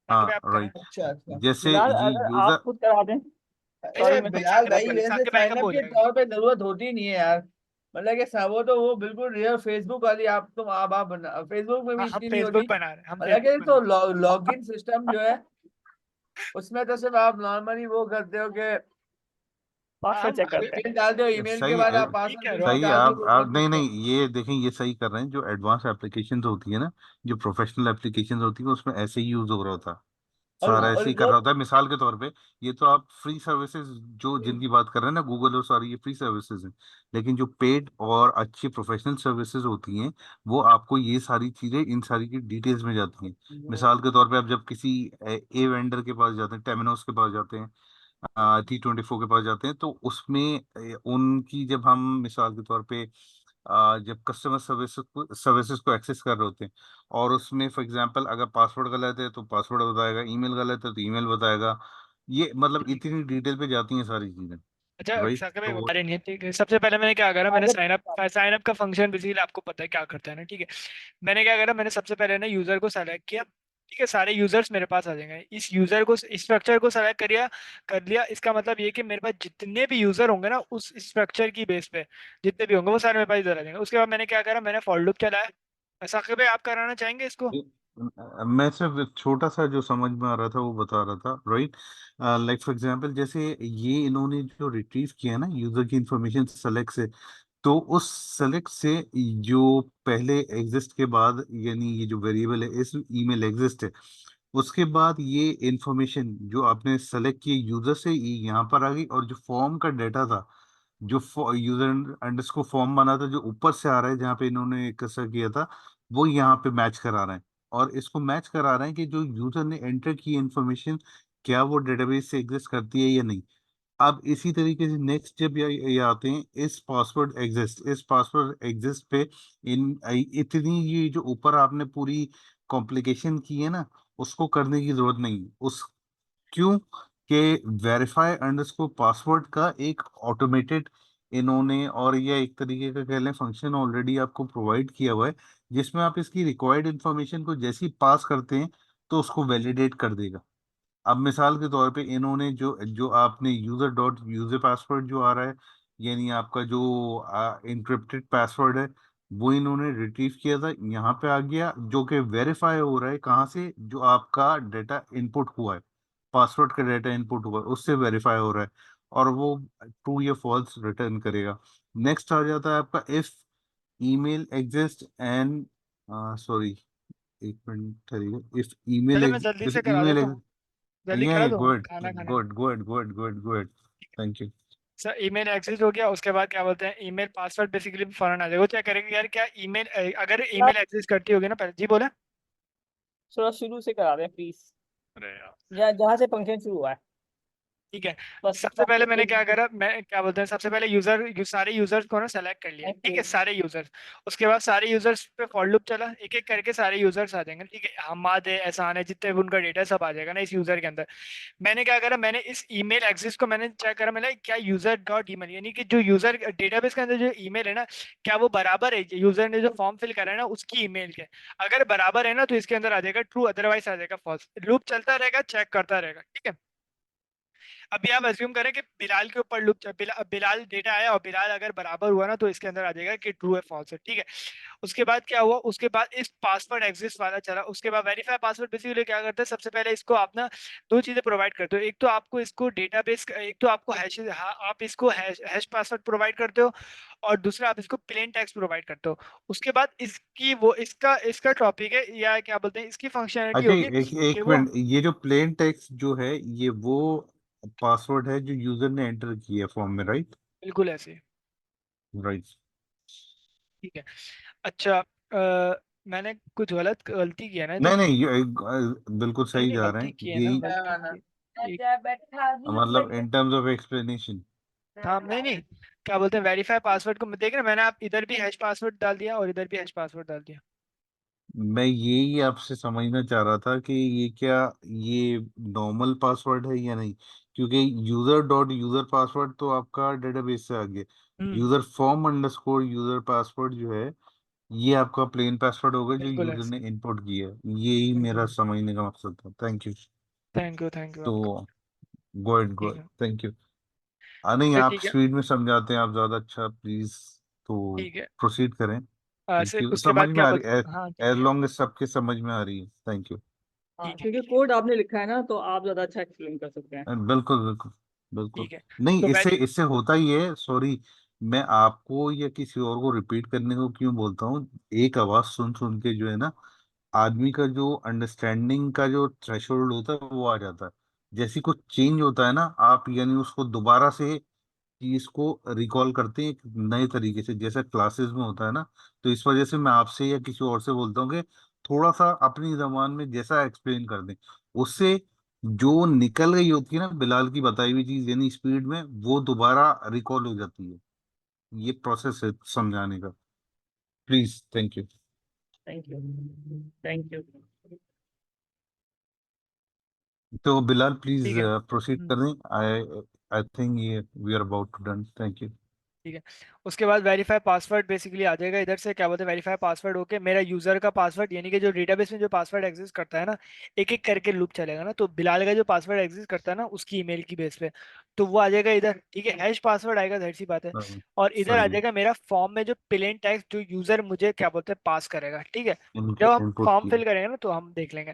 Speaker 1: ताकि
Speaker 3: हाँ,
Speaker 1: भाई आप करें।
Speaker 3: राइट।
Speaker 4: अच्छा अच्छा।
Speaker 3: जैसे
Speaker 2: बिलाल
Speaker 3: ये
Speaker 2: अगर आप
Speaker 3: यूजर,
Speaker 2: खुद करा दें।
Speaker 1: ऐसे
Speaker 2: सॉरी
Speaker 4: अरे
Speaker 2: मैं कुछ
Speaker 4: बिलाल
Speaker 1: साकिब भाई
Speaker 4: भाई,
Speaker 1: कर ले,
Speaker 4: वैसे
Speaker 1: साकिब भाई
Speaker 4: साइन
Speaker 1: कब
Speaker 4: अप
Speaker 1: हो
Speaker 4: के
Speaker 1: जाएगा।
Speaker 4: तौर पे जरूरत होती नहीं है यार, मतलब कि सब वो तो वो बिल्कुल रियल फेसबुक वाली आप तुम आप बना, फेसबुक में भी
Speaker 1: हाँ हम
Speaker 4: इतनी नहीं होती,
Speaker 1: फेसबुक बना रहे हैं, हम फेसबुक
Speaker 4: हालांकि
Speaker 1: बना
Speaker 4: तो
Speaker 1: रहे
Speaker 4: लॉगिन सिस्टम जो है उसमें तो सिर्फ आप नॉर्मली वो करते हो कि
Speaker 1: हैं।
Speaker 2: पासवर्ड
Speaker 1: हम
Speaker 2: चेक करते हैं।
Speaker 4: ईमेल डालते हो, ईमेल के
Speaker 3: सही
Speaker 4: बाद आप
Speaker 1: ठीक
Speaker 4: पासवर्ड
Speaker 1: कह रहे हो
Speaker 4: रिपीट
Speaker 1: आप।
Speaker 3: सही है।
Speaker 4: डाल दो तो
Speaker 3: आप
Speaker 4: कर
Speaker 3: नहीं
Speaker 4: सकते हो।
Speaker 3: नहीं, ये देखें, ये सही कर रहे हैं। जो एडवांस एप्लीकेशंस होती है ना, जो प्रोफेशनल एप्लीकेशंस होती है, उसमें ऐसे ही यूज हो रहा होता है, सारा ऐसे
Speaker 4: और
Speaker 3: ही कर
Speaker 4: वो
Speaker 3: रहा होता है। मिसाल के तौर पे, ये तो आप फ्री सर्विसेज जो जिनकी बात कर रहे हैं ना, गूगल और सारी, ये फ्री सर्विसेज हैं। लेकिन जो पेड और अच्छी प्रोफेशनल सर्विसेज होती हैं, वो आपको ये सारी चीजें, इन सारी की डिटेल्स में जाती हैं। मिसाल के तौर पे, आप जब किसी ए वेंडर के पास जाते हैं, टेमिनोस के पास जाते हैं, T24 के पास जाते हैं, तो उसमें उनकी, जब हम मिसाल के तौर पे जब कस्टमर सर्विसेज को एक्सेस कर रहे होते हैं, और उसमें फॉर एग्जांपल अगर पासवर्ड गलत है तो पासवर्ड बताएगा, ईमेल गलत है तो ईमेल बताएगा। ये मतलब
Speaker 1: ठीक।
Speaker 3: इतनी डिटेल पे जाती हैं सारी चीजें।
Speaker 1: अच्छा
Speaker 3: राइट,
Speaker 1: साकिब भाई
Speaker 3: तो
Speaker 1: बता रहे नहीं है, ठीक है। सबसे पहले मैंने क्या करा, मैंने
Speaker 2: आगे
Speaker 1: साइन अप का फंक्शन बेसिकली आपको पता है क्या करता है ना, ठीक है। मैंने क्या करा, मैंने सबसे पहले ना यूजर को सेलेक्ट किया, ठीक है। सारे यूजर्स मेरे पास आ जाएंगे, इस यूजर को, स्ट्रक्चर को सेलेक्ट कर लिया। इसका मतलब ये कि मेरे पास जितने भी यूजर होंगे ना, उस स्ट्रक्चर की बेस पे जितने भी होंगे, वो सारे मेरे पास इधर आ जाएंगे। उसके बाद मैंने क्या करा, मैंने फॉर लूप चलाया। साकिब भाई आप कराना चाहेंगे इसको।
Speaker 3: मैं सिर्फ एक छोटा सा जो समझ में आ रहा था वो बता रहा था, राइट। लाइक फॉर एग्जांपल, जैसे ये इन्होंने जो रिट्रीव किया ना यूजर की इंफॉर्मेशन सेलेक्ट से, तो उस सेलेक्ट से जो पहले एग्जिस्ट के बाद, यानी ये जो वेरिएबल है, इस ईमेल एग्जिस्ट है, उसके बाद ये इंफॉर्मेशन जो आपने सेलेक्ट की यूजर से यहाँ पर आ गई, और जो फॉर्म का डाटा था, जो यूजर अंडरस्कोर फॉर्म बना था, जो ऊपर से आ रहा है जहाँ पे इन्होंने कसर किया था, वो यहाँ पे मैच करा रहे हैं। और इसको मैच करा रहे हैं कि जो यूजर ने एंटर की इंफॉर्मेशन, क्या वो डेटाबेस से एग्जिस्ट करती है या नहीं। अब इसी तरीके से नेक्स्ट जब ये आते हैं, इस पासवर्ड एग्जिस्ट पे, इन इतनी ये जो ऊपर आपने पूरी कॉम्प्लिकेशन की है ना, उसको करने की जरूरत नहीं। उस क्यों कि वेरीफाई अंडरस्कोर पासवर्ड का एक ऑटोमेटेड इन्होंने, और ये एक तरीके का कह लें फंक्शन, ऑलरेडी आपको प्रोवाइड किया हुआ है, जिसमें आप इसकी रिक्वायर्ड इन्फॉर्मेशन को जैसे ही पास करते हैं, तो उसको वैलिडेट कर देगा। अब मिसाल के तौर पे, इन्होंने जो जो आपने यूजर डॉट यूजर पासवर्ड जो आ रहा है, यानी आपका जो इंक्रिप्टेड पासवर्ड है, वो इन्होंने रिट्रीव किया था, यहाँ पे आ गया, जो कि वेरीफाई हो रहा है कहाँ से, जो आपका डाटा इनपुट हुआ है, पासवर्ड का डाटा इनपुट हुआ है, उससे वेरीफाई हो रहा है, और वो ट्रू या फॉल्स रिटर्न करेगा। नेक्स्ट आ जाता है आपका if email exist and, sorry, एक मिनट ठहरिए।
Speaker 1: चले मैं जल्दी
Speaker 3: इफ
Speaker 1: से करा
Speaker 3: ईमेल,
Speaker 1: देता हूँ, जल्दी
Speaker 3: yeah,
Speaker 1: करा
Speaker 3: yeah,
Speaker 1: दूँ,
Speaker 3: good,
Speaker 1: खाना खाना है।
Speaker 3: good, good, good, good, good. Thank you.
Speaker 1: Sir email access हो गया, उसके बाद क्या बोलते हैं, ईमेल पासवर्ड बेसिकली फौरन आ जाएगा। वो क्या करेंगे यार, क्या ईमेल, अगर
Speaker 2: यार
Speaker 1: ईमेल एक्सेस करती होगी ना, पहले जी बोले।
Speaker 2: थोड़ा शुरू से करा दें प्लीज,
Speaker 1: अरे यार,
Speaker 2: जहाँ से फंक्शन शुरू हुआ है,
Speaker 1: ठीक है।
Speaker 2: बस
Speaker 1: सबसे
Speaker 2: बाकी
Speaker 1: पहले मैंने क्या
Speaker 2: एक
Speaker 1: करा, मैं क्या बोलते हैं, सबसे पहले सारे यूजर्स को ना सेलेक्ट कर लिया,
Speaker 2: थैंक
Speaker 1: ठीक
Speaker 2: यू।
Speaker 1: है, सारे यूजर्स। उसके बाद सारे यूजर्स पे फॉर लूप चला, एक एक करके सारे यूजर्स आ जाएंगे, ठीक है। हमाद है, एहसान है, जितने भी उनका डेटा सब आ जाएगा ना इस यूजर के अंदर। मैंने क्या करा, मैंने इस ईमेल एक्सिस को मैंने चेक करा, मैंने क्या यूजर डॉट ईमेल, यानी कि जो यूजर डेटाबेस के अंदर जो ईमेल है ना, क्या वो बराबर है यूजर ने जो फॉर्म फिल करा है ना उसकी ईमेल के। अगर बराबर है ना, तो इसके अंदर आ जाएगा ट्रू, अदरवाइज आ जाएगा फॉल्स। लूप चलता रहेगा, चेक करता रहेगा, ठीक है। अभी आप अज्यूम करें कि बिलाल के ऊपर लूप बिलाल डेटा आया और बिलाल अगर बराबर हुआ ना तो इसके अंदर आ जाएगा कि ट्रू है फॉल्स है, ठीक है। उसके बाद क्या हुआ, उसके बाद इस पासवर्ड एग्जिस्ट वाला चला, उसके बाद वेरीफाई पासवर्ड बेसिकली क्या करते हैं, सबसे पहले इसको आप ना दो चीजें प्रोवाइड करते हो। एक तो आपको इसको डेटाबेस, एक तो आपको हैश, आप इसको हैश पासवर्ड प्रोवाइड करते हो, और दूसरा आप इसको प्लेन टेक्स्ट प्रोवाइड करते हो। उसके बाद इसकी वो इसका इसका टॉपिक है या क्या बोलते हैं, इसकी फंक्शनैलिटी
Speaker 3: अच्छा,
Speaker 1: होगी
Speaker 3: एक
Speaker 1: कि
Speaker 3: एक
Speaker 1: वो
Speaker 3: मिनट, ये जो प्लेन टेक्स्ट जो है ये वो पासवर्ड है जो यूजर ने एंटर किया फॉर्म में, राइट?
Speaker 1: बिल्कुल ऐसे ही,
Speaker 3: राइट।
Speaker 1: ठीक है। अच्छा, मैंने कुछ गलती किया ना
Speaker 3: नहीं
Speaker 1: इधर।
Speaker 3: नहीं, ये बिल्कुल
Speaker 1: नहीं
Speaker 3: सही
Speaker 1: नहीं,
Speaker 3: जा रहे
Speaker 1: गलती
Speaker 3: हैं
Speaker 1: की है ना,
Speaker 3: यही।
Speaker 1: गलती
Speaker 4: गाना
Speaker 1: की एक
Speaker 3: मतलब इन टर्म्स ऑफ एक्सप्लेनेशन।
Speaker 1: था, नहीं नहीं, क्या बोलते हैं वेरीफाई पासवर्ड को देख रहे हैं, मैंने आप इधर भी हैश पासवर्ड डाल दिया और इधर भी हैश पासवर्ड डाल दिया।
Speaker 3: मैं यही आपसे समझना चाह रहा था कि ये क्या, ये नॉर्मल पासवर्ड है या नहीं, क्योंकि यूजर डॉट यूजर पासवर्ड तो आपका डेटाबेस से आ गया।
Speaker 1: Hmm,
Speaker 3: user form underscore user password जो है ये आपका प्लेन पासवर्ड होगा जो
Speaker 1: बिल्कुल
Speaker 3: यूजर
Speaker 1: ऐसे,
Speaker 3: ने इनपुट किया है। यही मेरा
Speaker 1: बिल्कुल।
Speaker 3: समझने का मकसद था। Thank you.
Speaker 1: थैंक यू आपका।
Speaker 3: तो गुड
Speaker 1: ठीक
Speaker 3: गुड,
Speaker 1: है,
Speaker 3: थैंक यू। नहीं,
Speaker 1: अच्छा
Speaker 3: आप
Speaker 1: ठीक है,
Speaker 3: स्पीड में समझाते हैं, आप ज्यादा अच्छा, प्लीज। तो
Speaker 1: ठीक है।
Speaker 3: प्रोसीड करें। थैंक
Speaker 1: सिर्फ
Speaker 3: यू,
Speaker 1: उसके
Speaker 3: समझ
Speaker 1: बाद
Speaker 3: में
Speaker 1: क्या
Speaker 3: आ
Speaker 1: बोलते,
Speaker 3: रही,
Speaker 1: हाँ
Speaker 3: एज
Speaker 1: ठीक है,
Speaker 3: लॉन्ग एज सबके समझ में आ रही है। Thank you.
Speaker 2: हाँ,
Speaker 1: ठीक है,
Speaker 2: क्योंकि कोड आपने लिखा है ना, तो आप ज्यादा अच्छा एक्सप्लेन कर सकते हैं।
Speaker 3: बिल्कुल बिल्कुल बिल्कुल।
Speaker 1: ठीक है।
Speaker 3: नहीं,
Speaker 1: तो
Speaker 3: इससे
Speaker 1: वेरी
Speaker 3: इससे होता ही है, सॉरी। मैं आपको या किसी और को रिपीट करने को क्यों बोलता हूँ, एक आवाज सुन सुन के जो है ना, आदमी का जो अंडरस्टैंडिंग का जो थ्रेशोल्ड होता है वो आ जाता है। जैसे कुछ चेंज होता है ना, आप यानी उसको दोबारा से चीज को रिकॉल करते हैं एक नए तरीके से, जैसा क्लासेस में होता है ना। तो इस वजह से मैं आपसे या किसी और से बोलता हूँ कि थोड़ा सा अपनी जबान में जैसा एक्सप्लेन कर दें, उससे जो निकल गई होती है ना बिलाल की बताई हुई चीज यानी स्पीड में, वो दोबारा रिकॉल हो जाती है। ये प्रोसेस है समझाने का। Please, thank you.
Speaker 2: Thank you. Thank you.
Speaker 3: तो बिलाल प्लीज
Speaker 1: ठीक है।
Speaker 3: प्रोसीड
Speaker 1: हम्म,
Speaker 3: करें। आई आई थिंक ये we are about to done. Thank you.
Speaker 1: ठीक है। उसके बाद वेरीफाई पासवर्ड बेसिकली आ जाएगा इधर से, क्या बोलते हैं वेरीफाई पासवर्ड होके मेरा यूजर का पासवर्ड, यानी कि जो डेटाबेस में जो पासवर्ड एग्जिस्ट करता है ना, एक एक करके लूप चलेगा ना, तो बिलाल का जो पासवर्ड एग्जिस्ट करता है ना उसकी ईमेल की बेस पे, तो वो आ जाएगा इधर, ठीक है। हैश पासवर्ड आएगा, जाहिर सी बात है। और इधर आ
Speaker 3: सही है।
Speaker 1: जाएगा मेरा फॉर्म में जो प्लेन टेक्स्ट जो यूजर मुझे क्या बोलते हैं पास करेगा, ठीक है। जब हम
Speaker 3: इनपुट
Speaker 1: फॉर्म
Speaker 3: किया।
Speaker 1: फिल करेंगे ना तो हम देख लेंगे,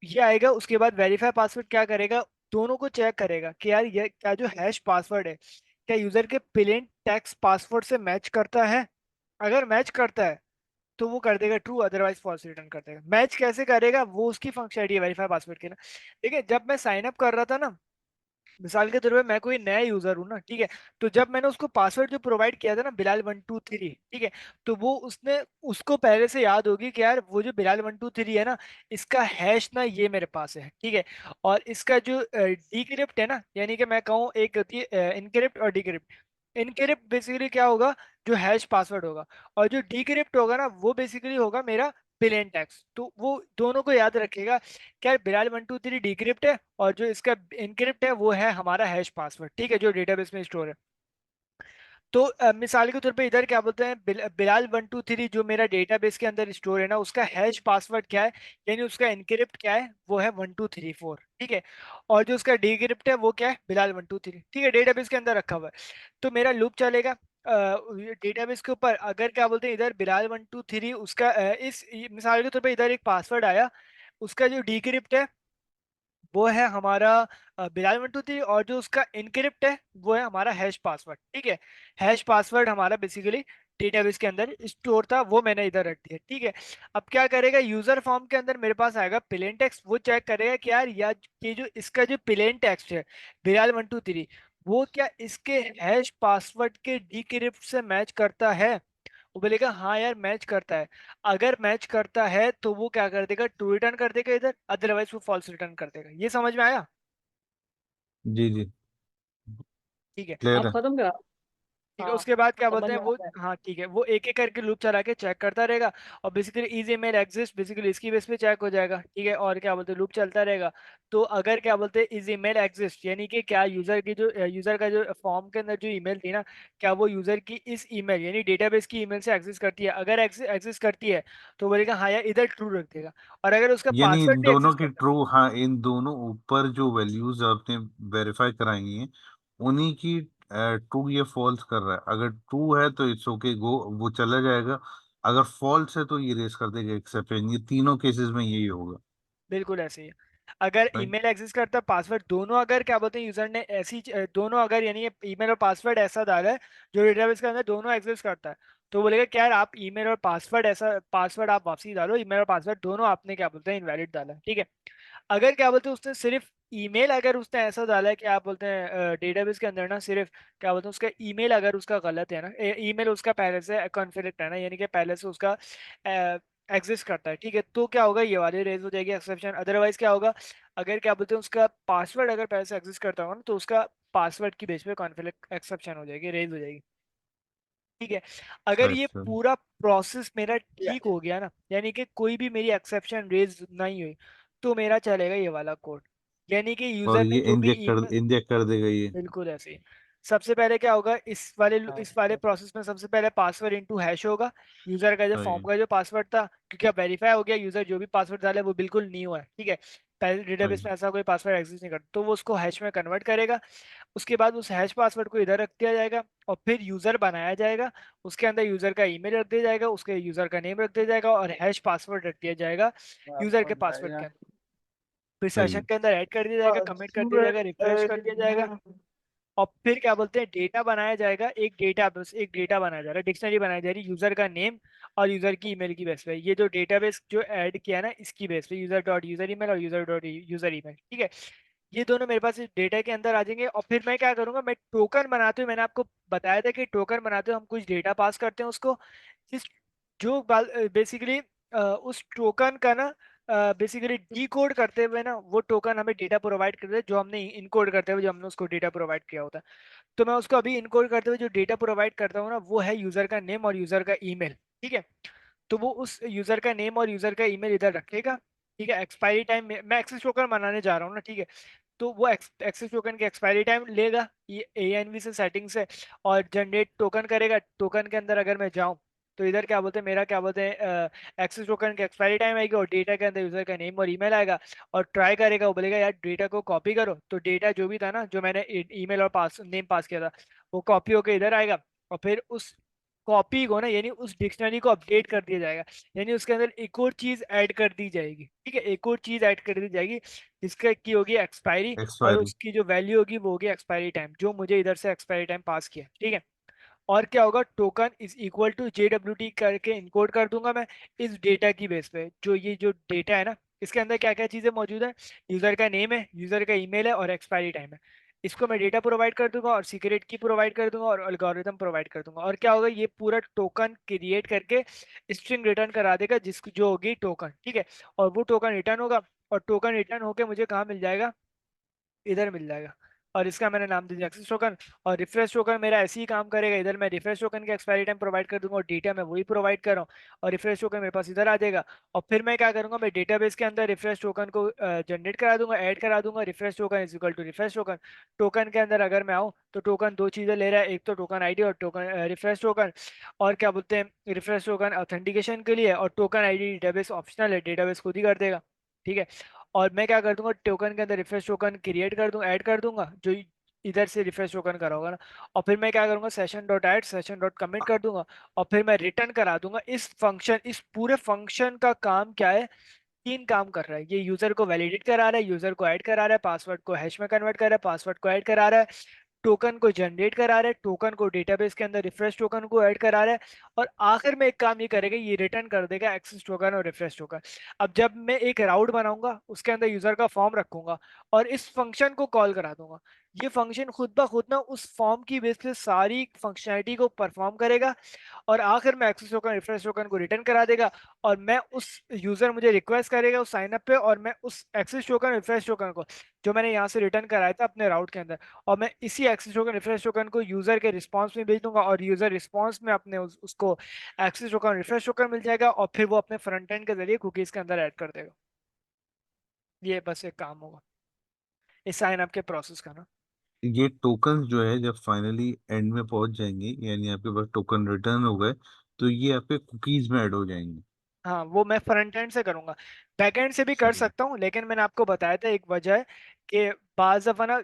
Speaker 1: ये आएगा। उसके बाद वेरीफाई पासवर्ड क्या करेगा, दोनों को चेक करेगा कि यार ये क्या जो हैश पासवर्ड है क्या यूजर के प्लेन टेक्स्ट पासवर्ड से मैच करता है। अगर मैच करता है तो वो कर देगा ट्रू, अदरवाइज फॉल्स रिटर्न कर देगा। मैच कैसे करेगा वो उसकी फंक्शनलिटी है वेरीफाई पासवर्ड की ना। देखिए जब मैं साइन अप कर रहा था ना, मिसाल के तौर पे मैं कोई नया यूजर हूँ ना, ठीक है, तो जब मैंने उसको पासवर्ड जो प्रोवाइड किया था ना बिलाल 123, ठीक है, तो वो उसने उसको पहले से याद होगी कि यार वो जो बिलाल 123 है ना, इसका हैश ना ये मेरे पास है, ठीक है। और इसका जो डीक्रिप्ट है ना, यानी कि मैं कहूँ एक होती है इनक्रिप्ट और डिक्रिप्ट। इनक्रिप्ट बेसिकली क्या होगा, जो हैश पासवर्ड होगा, और जो डीक्रिप्ट होगा ना वो बेसिकली होगा मेरा प्लेन टेक्स्ट। तो वो दोनों को याद रखेगा, क्या बिलाल 123 डिक्रिप्ट है और जो इसका इनक्रिप्ट है वो है हमारा हैश पासवर्ड, ठीक है, जो डेटाबेस में स्टोर है। तो मिसाल के तौर पे इधर क्या बोलते हैं बिलाल 123 जो मेरा डेटाबेस के अंदर स्टोर है ना, उसका हैश पासवर्ड क्या है, यानी उसका इनक्रिप्ट क्या है, वो है 1234, ठीक है। और जो उसका डिक्रिप्ट है वो क्या है, बिलाल 123, ठीक है, डेटाबेस के अंदर रखा हुआ है। तो मेरा लूप चलेगा डेटाबेस के ऊपर। अगर क्या बोलते हैं इधर बिलाल 123 उसका मिसाल के तौर पे इधर एक पासवर्ड आया, उसका जो डिक्रिप्ट है वो है हमारा बिलाल 123, और जो उसका इनक्रिप्ट है वो है हमारा हैश पासवर्ड, ठीक है। हैश पासवर्ड हमारा बेसिकली डेटाबेस के अंदर स्टोर था, वो मैंने इधर रख दिया, ठीक है। अब क्या करेगा यूजर फॉर्म के अंदर मेरे पास आएगा प्लेन टेक्स्ट, वो चेक करेगा कि यार ये जो इसका जो प्लेन टेक्स्ट है बिलाल 123, वो क्या इसके हैश पासवर्ड के डिक्रिप्ट से मैच करता है। वो बोलेगा हाँ यार मैच करता है। अगर मैच करता है तो वो क्या कर देगा, ट्रू रिटर्न कर देगा इधर, अदरवाइज वो फॉल्स रिटर्न कर देगा। ये समझ में आया?
Speaker 3: जी जी,
Speaker 1: ठीक है।
Speaker 3: क्लियर
Speaker 2: आप
Speaker 3: है।
Speaker 2: खत्म करा।
Speaker 1: ठीक है,
Speaker 2: हाँ,
Speaker 1: उसके बाद क्या
Speaker 2: समझ
Speaker 1: बोलते हैं
Speaker 2: में
Speaker 1: वो,
Speaker 2: आता है।
Speaker 1: हाँ ठीक है, वो एक एक करके लूप चला के चेक करता रहेगा। और basically is email exist, basically इसकी बेस पे चेक हो जाएगा। ठीक है, और क्या बोलते हैं लूप चलता रहेगा। तो अगर क्या बोलते हैं इज ईमेल एग्जिस्ट, यानी कि क्या यूजर की जो यूजर का जो फॉर्म के अंदर जो ईमेल थी ना, क्या वो यूजर की इस ईमेल यानी डेटाबेस की ईमेल से एग्जिस्ट करती है। अगर एग्जिस्ट करती है तो बोलेगा हाँ यार, इधर ट्रू रख देगा। और अगर उसका
Speaker 3: यानी
Speaker 1: पासवर्ड
Speaker 3: इन
Speaker 1: भी
Speaker 3: दोनों
Speaker 1: एग्जिस्ट
Speaker 3: की
Speaker 1: करता है,
Speaker 3: ट्रू, हाँ इन दोनों ऊपर जो वैल्यूज आपने वेरीफाई कराई हैं उन्हीं की ट्रू या फॉल्स कर रहा है। अगर ट्रू है तो इट्स ओके गो, वो चला जाएगा। अगर फॉल्स है तो ये रेस कर देगा एक्सेप्शन। ये तीनों केसेस में यही होगा,
Speaker 1: बिल्कुल ऐसे ही है। अगर
Speaker 3: राइट।
Speaker 1: ईमेल एग्जिस्ट करता है, पासवर्ड दोनों अगर क्या बोलते हैं यूजर ने दोनों अगर यानी ये ईमेल और पासवर्ड ऐसा डाला है जो डेटाबेस के अंदर दोनों एग्जिस्ट करता है, तो बोलेगा क्या यार आप ईमेल और पासवर्ड ऐसा पासवर्ड आप वापसी डालो, ईमेल और पासवर्ड दोनों आपने क्या बोलते हैं इनवैलिड डाला है। ठीक है, अगर क्या बोलते हैं उसने सिर्फ ईमेल अगर उसने ऐसा डाला है कि आप बोलते हैं डेटाबेस के अंदर ना सिर्फ क्या बोलते हैं उसका ईमेल अगर उसका गलत है ना, ईमेल उसका पहले से कॉन्फ्लिक्ट है ना, यानी कि पहले से उसका एग्जिस्ट करता है, ठीक है, तो क्या होगा ये वाली रेज हो जाएगी एक्सेप्शन। अदरवाइज क्या होगा, अगर क्या बोलते हैं उसका पासवर्ड अगर पहले से एग्जिस्ट करता होगा ना, तो उसका पासवर्ड की बेस पे कॉन्फ्लिक्ट एक्सेप्शन हो जाएगी, रेज हो जाएगी। ठीक है, अगर
Speaker 3: अच्छा
Speaker 1: ये
Speaker 3: अच्छा।
Speaker 1: पूरा प्रोसेस मेरा
Speaker 2: या
Speaker 1: ठीक हो गया ना, यानी कि कोई भी मेरी एक्सेप्शन रेज नहीं हुई, तो मेरा चलेगा ये वाला कोड। यानी कि
Speaker 3: और
Speaker 1: यूजर ने
Speaker 3: ये
Speaker 1: जो भी ईमेल,
Speaker 3: इंजेक्ट कर देगा ये।
Speaker 1: बिल्कुल ऐसे ही। सबसे पहले क्या होगा इस वाले प्रोसेस में, सबसे पहले पासवर्ड इनटू हैश होगा, यूजर का जो फॉर्म
Speaker 3: राइट
Speaker 1: का जो पासवर्ड था, क्योंकि अब वेरीफाई हो गया यूजर जो भी पासवर्ड डाले वो बिल्कुल न्यू है। ठीक है, पहले डेटाबेस
Speaker 3: राइट
Speaker 1: में ऐसा कोई पासवर्ड एग्जिस्ट नहीं करता, तो वो उसको हैश में कन्वर्ट करेगा। उसके बाद उस हैश पासवर्ड को इधर रख दिया जाएगा, और फिर यूजर बनाया जाएगा, उसके अंदर यूजर का ईमेल रख दिया जाएगा, उसके यूजर का नेम रख दिया जाएगा, और हैश पासवर्ड रख दिया जाएगा यूजर के पासवर्ड के अंदर। फिर सेशन
Speaker 3: सही।
Speaker 1: के अंदर ऐड कर दिया जाएगा, कमिट कर दिया जाएगा, रिफ्रेश कर दिया जाएगा। और फिर क्या बोलते हैं डेटा बनाया जाएगा, एक डेटा बनाया जा रहा है, डिक्शनरी बनाई जा रही है यूजर का नेम और यूजर की ईमेल की बेस पे। ये जो डेटाबेस जो ऐड किया ना इसकी बेस पे, यूजर डॉट यूजर ईमेल और यूजर डॉट यूजर ईमेल। ठीक है, ये दोनों मेरे पास इस डेटा के अंदर आ जाएंगे। और फिर मैं क्या करूंगा, मैं टोकन बनाते हुए, मैंने आपको बताया था कि टोकन बनाते हुए हम कुछ डेटा पास करते हैं उसको, जिस जो बेसिकली उस टोकन का ना बेसिकली डी कोड करते हुए ना वो टोकन हमें डेटा प्रोवाइड करते हैं, जो हमने इनकोड करते हुए जो हमने उसको डेटा प्रोवाइड किया होता है। तो मैं उसको अभी इनकोड करते हुए जो डेटा प्रोवाइड करता हूँ ना, वो है यूजर का नेम और यूजर का ईमेल। ठीक है, तो वो उस यूजर का नेम और यूजर का ईमेल इधर रखेगा। ठीक है, एक्सपायरी टाइम में मैं एक्सेस टोकन बनाने जा रहा हूँ ना, ठीक है, तो वो एक्सेस टोकन की एक्सपायरी टाइम लेगा ये एएनवी से सेटिंग से, और जनरेट टोकन करेगा। टोकन के अंदर अगर मैं जाऊं, तो इधर क्या बोलते हैं मेरा क्या बोलते हैं एक्सेस टोकन की एक्सपायरी टाइम आएगी, और डेटा के अंदर यूजर का नेम और ईमेल आएगा। और ट्राई करेगा, वो बोलेगा यार डेटा को कॉपी करो, तो डेटा जो भी था ना जो मैंने ईमेल और नेम पास किया था, वो कॉपी होकर इधर आएगा। और फिर उस कॉपी को ना यानी उस डिक्शनरी को अपडेट कर दिया जाएगा, यानी उसके अंदर एक और चीज ऐड कर दी जाएगी। ठीक है, एक और चीज ऐड कर दी जाएगी जिसका की होगी एक्सपायरी, और
Speaker 3: एक्सपायरी।
Speaker 1: उसकी जो वैल्यू होगी वो होगी एक्सपायरी टाइम, जो मुझे इधर से एक्सपायरी टाइम पास किया। ठीक है, और क्या होगा, token is equal to JWT करके इनकोड कर दूंगा मैं इस डेटा की बेस पे। जो ये जो डेटा है ना, इसके अंदर क्या क्या चीजें मौजूद है, यूजर का नेम है, यूजर का ईमेल है, और एक्सपायरी टाइम है। इसको मैं डेटा प्रोवाइड कर दूंगा, और सीक्रेट की प्रोवाइड कर दूंगा, और एल्गोरिथम प्रोवाइड कर दूंगा। और क्या होगा, ये पूरा टोकन क्रिएट करके स्ट्रिंग रिटर्न करा देगा, जिसकी जो होगी टोकन। ठीक है, और वो टोकन रिटर्न होगा, और टोकन रिटर्न होके मुझे कहाँ मिल जाएगा, इधर मिल जाएगा। और इसका मैंने नाम दे दिया एक्सेस टोकन। और रिफ्रेश टोकन मेरा ऐसे ही काम करेगा, इधर मैं रिफ्रेश टोकन की एक्सपायरी टाइम प्रोवाइड कर दूंगा, और डेटा मैं वही प्रोवाइड कर रहा हूँ, और रिफ्रेश टोकन मेरे पास इधर आ जाएगा। और फिर मैं क्या करूंगा, मैं डेटाबेस के अंदर रिफ्रेश टोकन को जनरेट करा दूंगा, ऐड करा दूंगा, refresh token is equal to refresh token. Token के अंदर अगर मैं आऊँ तो टोकन दो चीजें ले रहा है, एक तो टोकन आईडी और टोकन रिफ्रेश टोकन। और क्या बोलते हैं रिफ्रेश टोकन ऑथेंटिकेशन के लिए है, और टोकन आईडी डेटाबेस ऑप्शनल है, डेटाबेस खुद ही कर देगा। ठीक है, और मैं क्या कर दूंगा, टोकन के अंदर रिफ्रेश टोकन क्रिएट कर दूंगा, ऐड कर दूंगा, जो इधर से रिफ्रेश टोकन करा होगा ना। और फिर मैं क्या करूंगा, session dot add session dot commit कर दूंगा, और फिर मैं रिटर्न करा दूंगा इस फंक्शन। इस पूरे फंक्शन का काम क्या है, तीन काम कर रहा है। ये यूजर को वैलिडेट करा रहा है, यूजर को ऐड करा रहा है, पासवर्ड को हैश में कन्वर्ट कर रहा है, पासवर्ड को ऐड करा रहा है, टोकन को जनरेट करा रहा है, टोकन को डेटाबेस के अंदर रिफ्रेश टोकन को ऐड करा रहा है, और आखिर में एक काम ये करेगा, ये रिटर्न कर देगा एक्सेस टोकन और रिफ्रेश टोकन। अब जब मैं एक राउट बनाऊंगा उसके अंदर यूजर का फॉर्म रखूंगा और इस फंक्शन को कॉल करा दूंगा, ये फंक्शन खुद ब खुद ना उस फॉर्म की बेस पे सारी फंक्शनैलिटी को परफॉर्म करेगा और आखिर में एक्सेस टोकन रिफ्रेश टोकन को रिटर्न करा देगा। और मैं उस यूजर मुझे रिक्वेस्ट करेगा उस साइन अप पे, और मैं उस एक्सेस टोकन रिफ्रेश टोकन को जो मैंने यहाँ से रिटर्न कराया था अपने राउट के अंदर, और मैं इसी एक्सेस टोकन रिफ्रेश टोकन को यूजर के रिस्पांस में भेज दूंगा और यूजर रिस्पांस में अपने उसको एक्सेस टोकन रिफ्रेश टोकन मिल जाएगा और फिर वो अपने फ्रंट एंड के जरिए कुकीज के अंदर ऐड कर देगा। ये बस एक काम होगा इस साइन अप के प्रोसेस का ना।
Speaker 3: ये टोकन जो है जब फाइनली एंड में पहुंच जाएंगे, यानी आपके पास टोकन रिटर्न हो गए, तो ये आपके कुकीज में ऐड हो जाएंगे।
Speaker 1: हाँ वो मैं फ्रंट एंड से करूंगा, बैक एंड से भी कर
Speaker 3: सही।
Speaker 1: सकता हूँ, लेकिन मैंने आपको बताया था एक वजह है कि बाज दफा ना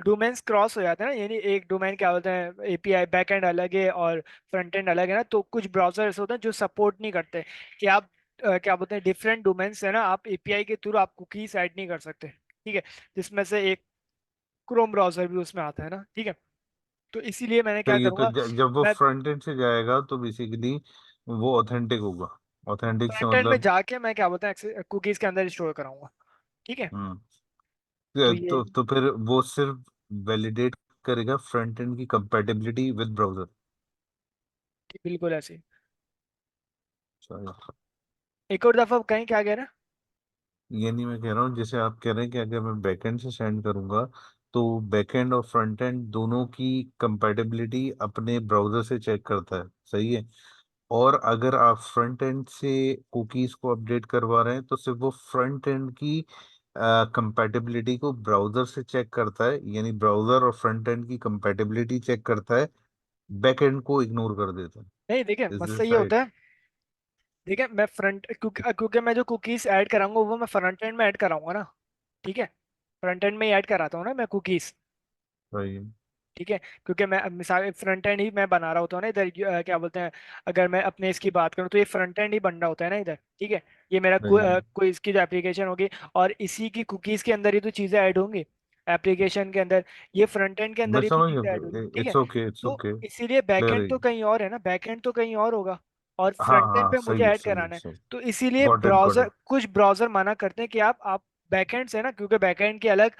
Speaker 1: डोमेन्स क्रॉस हो जाते हैं ना, यानी एक डोमेन क्या होता है एपीआई बैक एंड अलग है और फ्रंट एंड अलग है ना, तो कुछ ब्राउजर ऐसे होते हैं जो सपोर्ट नहीं करते कि आप क्या बोलते हैं डिफरेंट डोमेन्स है ना, आप एपीआई के थ्रू आप कुकीज ऐड नहीं कर सकते, ठीक है, जिसमें से एक क्रोम ब्राउजर भी उसमें आता है ना, ठीक है। तो इसीलिए मैंने क्या
Speaker 3: सही है। तो
Speaker 1: करूंगा,
Speaker 3: जब वो
Speaker 1: मैं
Speaker 3: फ्रंट एंड से जाएगा तो बेसिकली वो ऑथेंटिक होगा। ऑथेंटिक से
Speaker 1: फ्रंट एंड में
Speaker 3: मतलब।
Speaker 1: जाके मैं क्या बोलते हैं कुकीज के अंदर स्टोर कराऊंगा, ठीक है।
Speaker 3: हम्म।
Speaker 1: तो ये
Speaker 3: तो फिर वो सिर्फ वैलिडेट करेगा फ्रंट एंड की कंपैटिबिलिटी विद ब्राउजर।
Speaker 1: बिल्कुल ऐसे ही।
Speaker 3: चलो।
Speaker 1: एक और दफा कहीं क्या कह रहा है।
Speaker 3: ये नहीं, मैं कह रहा हूँ जैसे आप कह रहे हैं कि अगर मैं बैकएंड से सेंड करूंगा तो बैकएंड और फ्रंट एंड दोनों की कंपैटिबिलिटी अपने ब्राउजर से चेक करता है, सही है। और अगर आप फ्रंट एंड से कुकीज को अपडेट करवा रहे हैं तो सिर्फ वो फ्रंट एंड की कंपैटिबिलिटी को ब्राउजर से चेक करता है, यानी ब्राउजर और फ्रंट एंड की कंपैटिबिलिटी चेक करता है, बैक एंड को इग्नोर कर देता
Speaker 1: नहीं देखिए
Speaker 3: है। इज
Speaker 1: मसला
Speaker 3: दिस
Speaker 1: ये होता
Speaker 3: राइट?
Speaker 1: है, देखिए मैं फ्रंट क्योंकि मैं जो कुकीज ऐड कराऊंगा वो मैं फ्रंट एंड में ऐड कराऊंगा ना, ठीक है, फ्रंट एंड में ही ऐड कराता हूँ ना मैं कुकीज,
Speaker 3: सही है।
Speaker 1: ठीक है। क्योंकि मैं अब मिसाल फ्रंट एंड ही मैं बना रहा होता हूँ ना इधर, क्या बोलते हैं, अगर मैं अपने इसकी बात करूँ तो ये फ्रंट एंड ही बन रहा होता है ना इधर, ठीक है। ये मेरा
Speaker 3: सही है।
Speaker 1: कोई इसकी जो एप्लीकेशन होगी और इसी की कुकीज के अंदर ही तो चीज़ें ऐड होंगी एप्लीकेशन के अंदर, ये फ्रंट एंड के
Speaker 3: मैं
Speaker 1: अंदर ही तो
Speaker 3: समझ
Speaker 1: चीज़ें ऐड होंगी,
Speaker 3: गया।
Speaker 1: ठीक है।
Speaker 3: इट्स ओके, इट्स
Speaker 1: तो
Speaker 3: ओके।
Speaker 1: इसीलिए बैकएंड
Speaker 3: क्लियर।
Speaker 1: तो कहीं और है ना, बैकएंड तो कहीं और होगा और
Speaker 3: हाँ
Speaker 1: फ्रंट एंड
Speaker 3: हाँ,
Speaker 1: पे मुझे
Speaker 3: सही है,
Speaker 1: ऐड
Speaker 3: सही है,
Speaker 1: कराना है।
Speaker 3: सही।
Speaker 1: तो इसीलिए
Speaker 3: got it, got
Speaker 1: browser,
Speaker 3: it.
Speaker 1: कुछ ब्राउजर मना करते हैं कि आप बैकएंड से ना, क्योंकि बैकएंड की अलग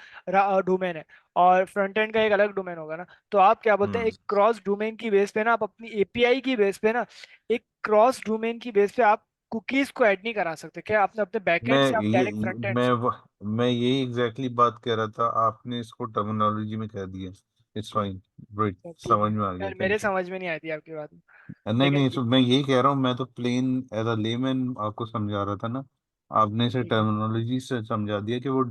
Speaker 1: डोमेन है और फ्रंट एंड का एक अलग डोमेन होगा ना, तो आप क्या बोलते हैं
Speaker 3: हम्म।
Speaker 1: एक क्रॉस डोमेन की बेस पे ना, आप अपनी एपीआई की बेस पे ना, एक क्रॉस डोमेन की बेस पे आप कुकीज को ऐड नहीं करा सकते क्या आपने अपने
Speaker 3: मैं
Speaker 1: बैकएंड से, आप
Speaker 3: ये
Speaker 1: डायरेक्ट फ्रंट एंड
Speaker 3: मैं
Speaker 1: से।
Speaker 3: मैं यही एग्जैक्टली बात कह रहा था, आपने इसको टर्मिनोलॉजी में कह दिया। It's fine. ग्रेट।
Speaker 1: तो ठीक है,
Speaker 3: समझ में आ गया,
Speaker 1: मेरे
Speaker 3: थैंक यू।
Speaker 1: समझ में नहीं आई थी आपकी बात,
Speaker 3: नहीं
Speaker 1: लेकिन
Speaker 3: नहीं,
Speaker 1: ठीक,
Speaker 3: मैं यही कह रहा हूँ, मैं तो प्लेन एज अ लेमैन आपको समझा रहा था ना। आपने इसे
Speaker 1: ठीक है,
Speaker 3: टर्मिनोलॉजी से समझा दिया कि वो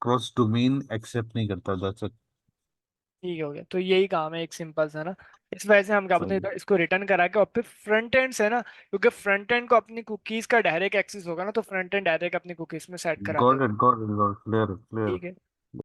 Speaker 3: क्रॉस डोमेन एक्सेप्ट नहीं करता। That's it.
Speaker 1: ठीक हो गया। तो यही काम है एक सिंपल सा ना, इस वजह से हम क्या बोलते हैं
Speaker 3: सही।
Speaker 1: तो इसको रिटर्न करा के और फिर फ्रंट एंड से ना, क्योंकि फ्रंट एंड को अपनी कुकीज का डायरेक्ट एक्सेस होगा ना, तो फ्रंट एंड डायरेक्ट अपनी कुकीज में सेट करा
Speaker 3: गॉट
Speaker 1: देगा।
Speaker 3: It, got it, got. Clear, clear.
Speaker 1: ठीक है।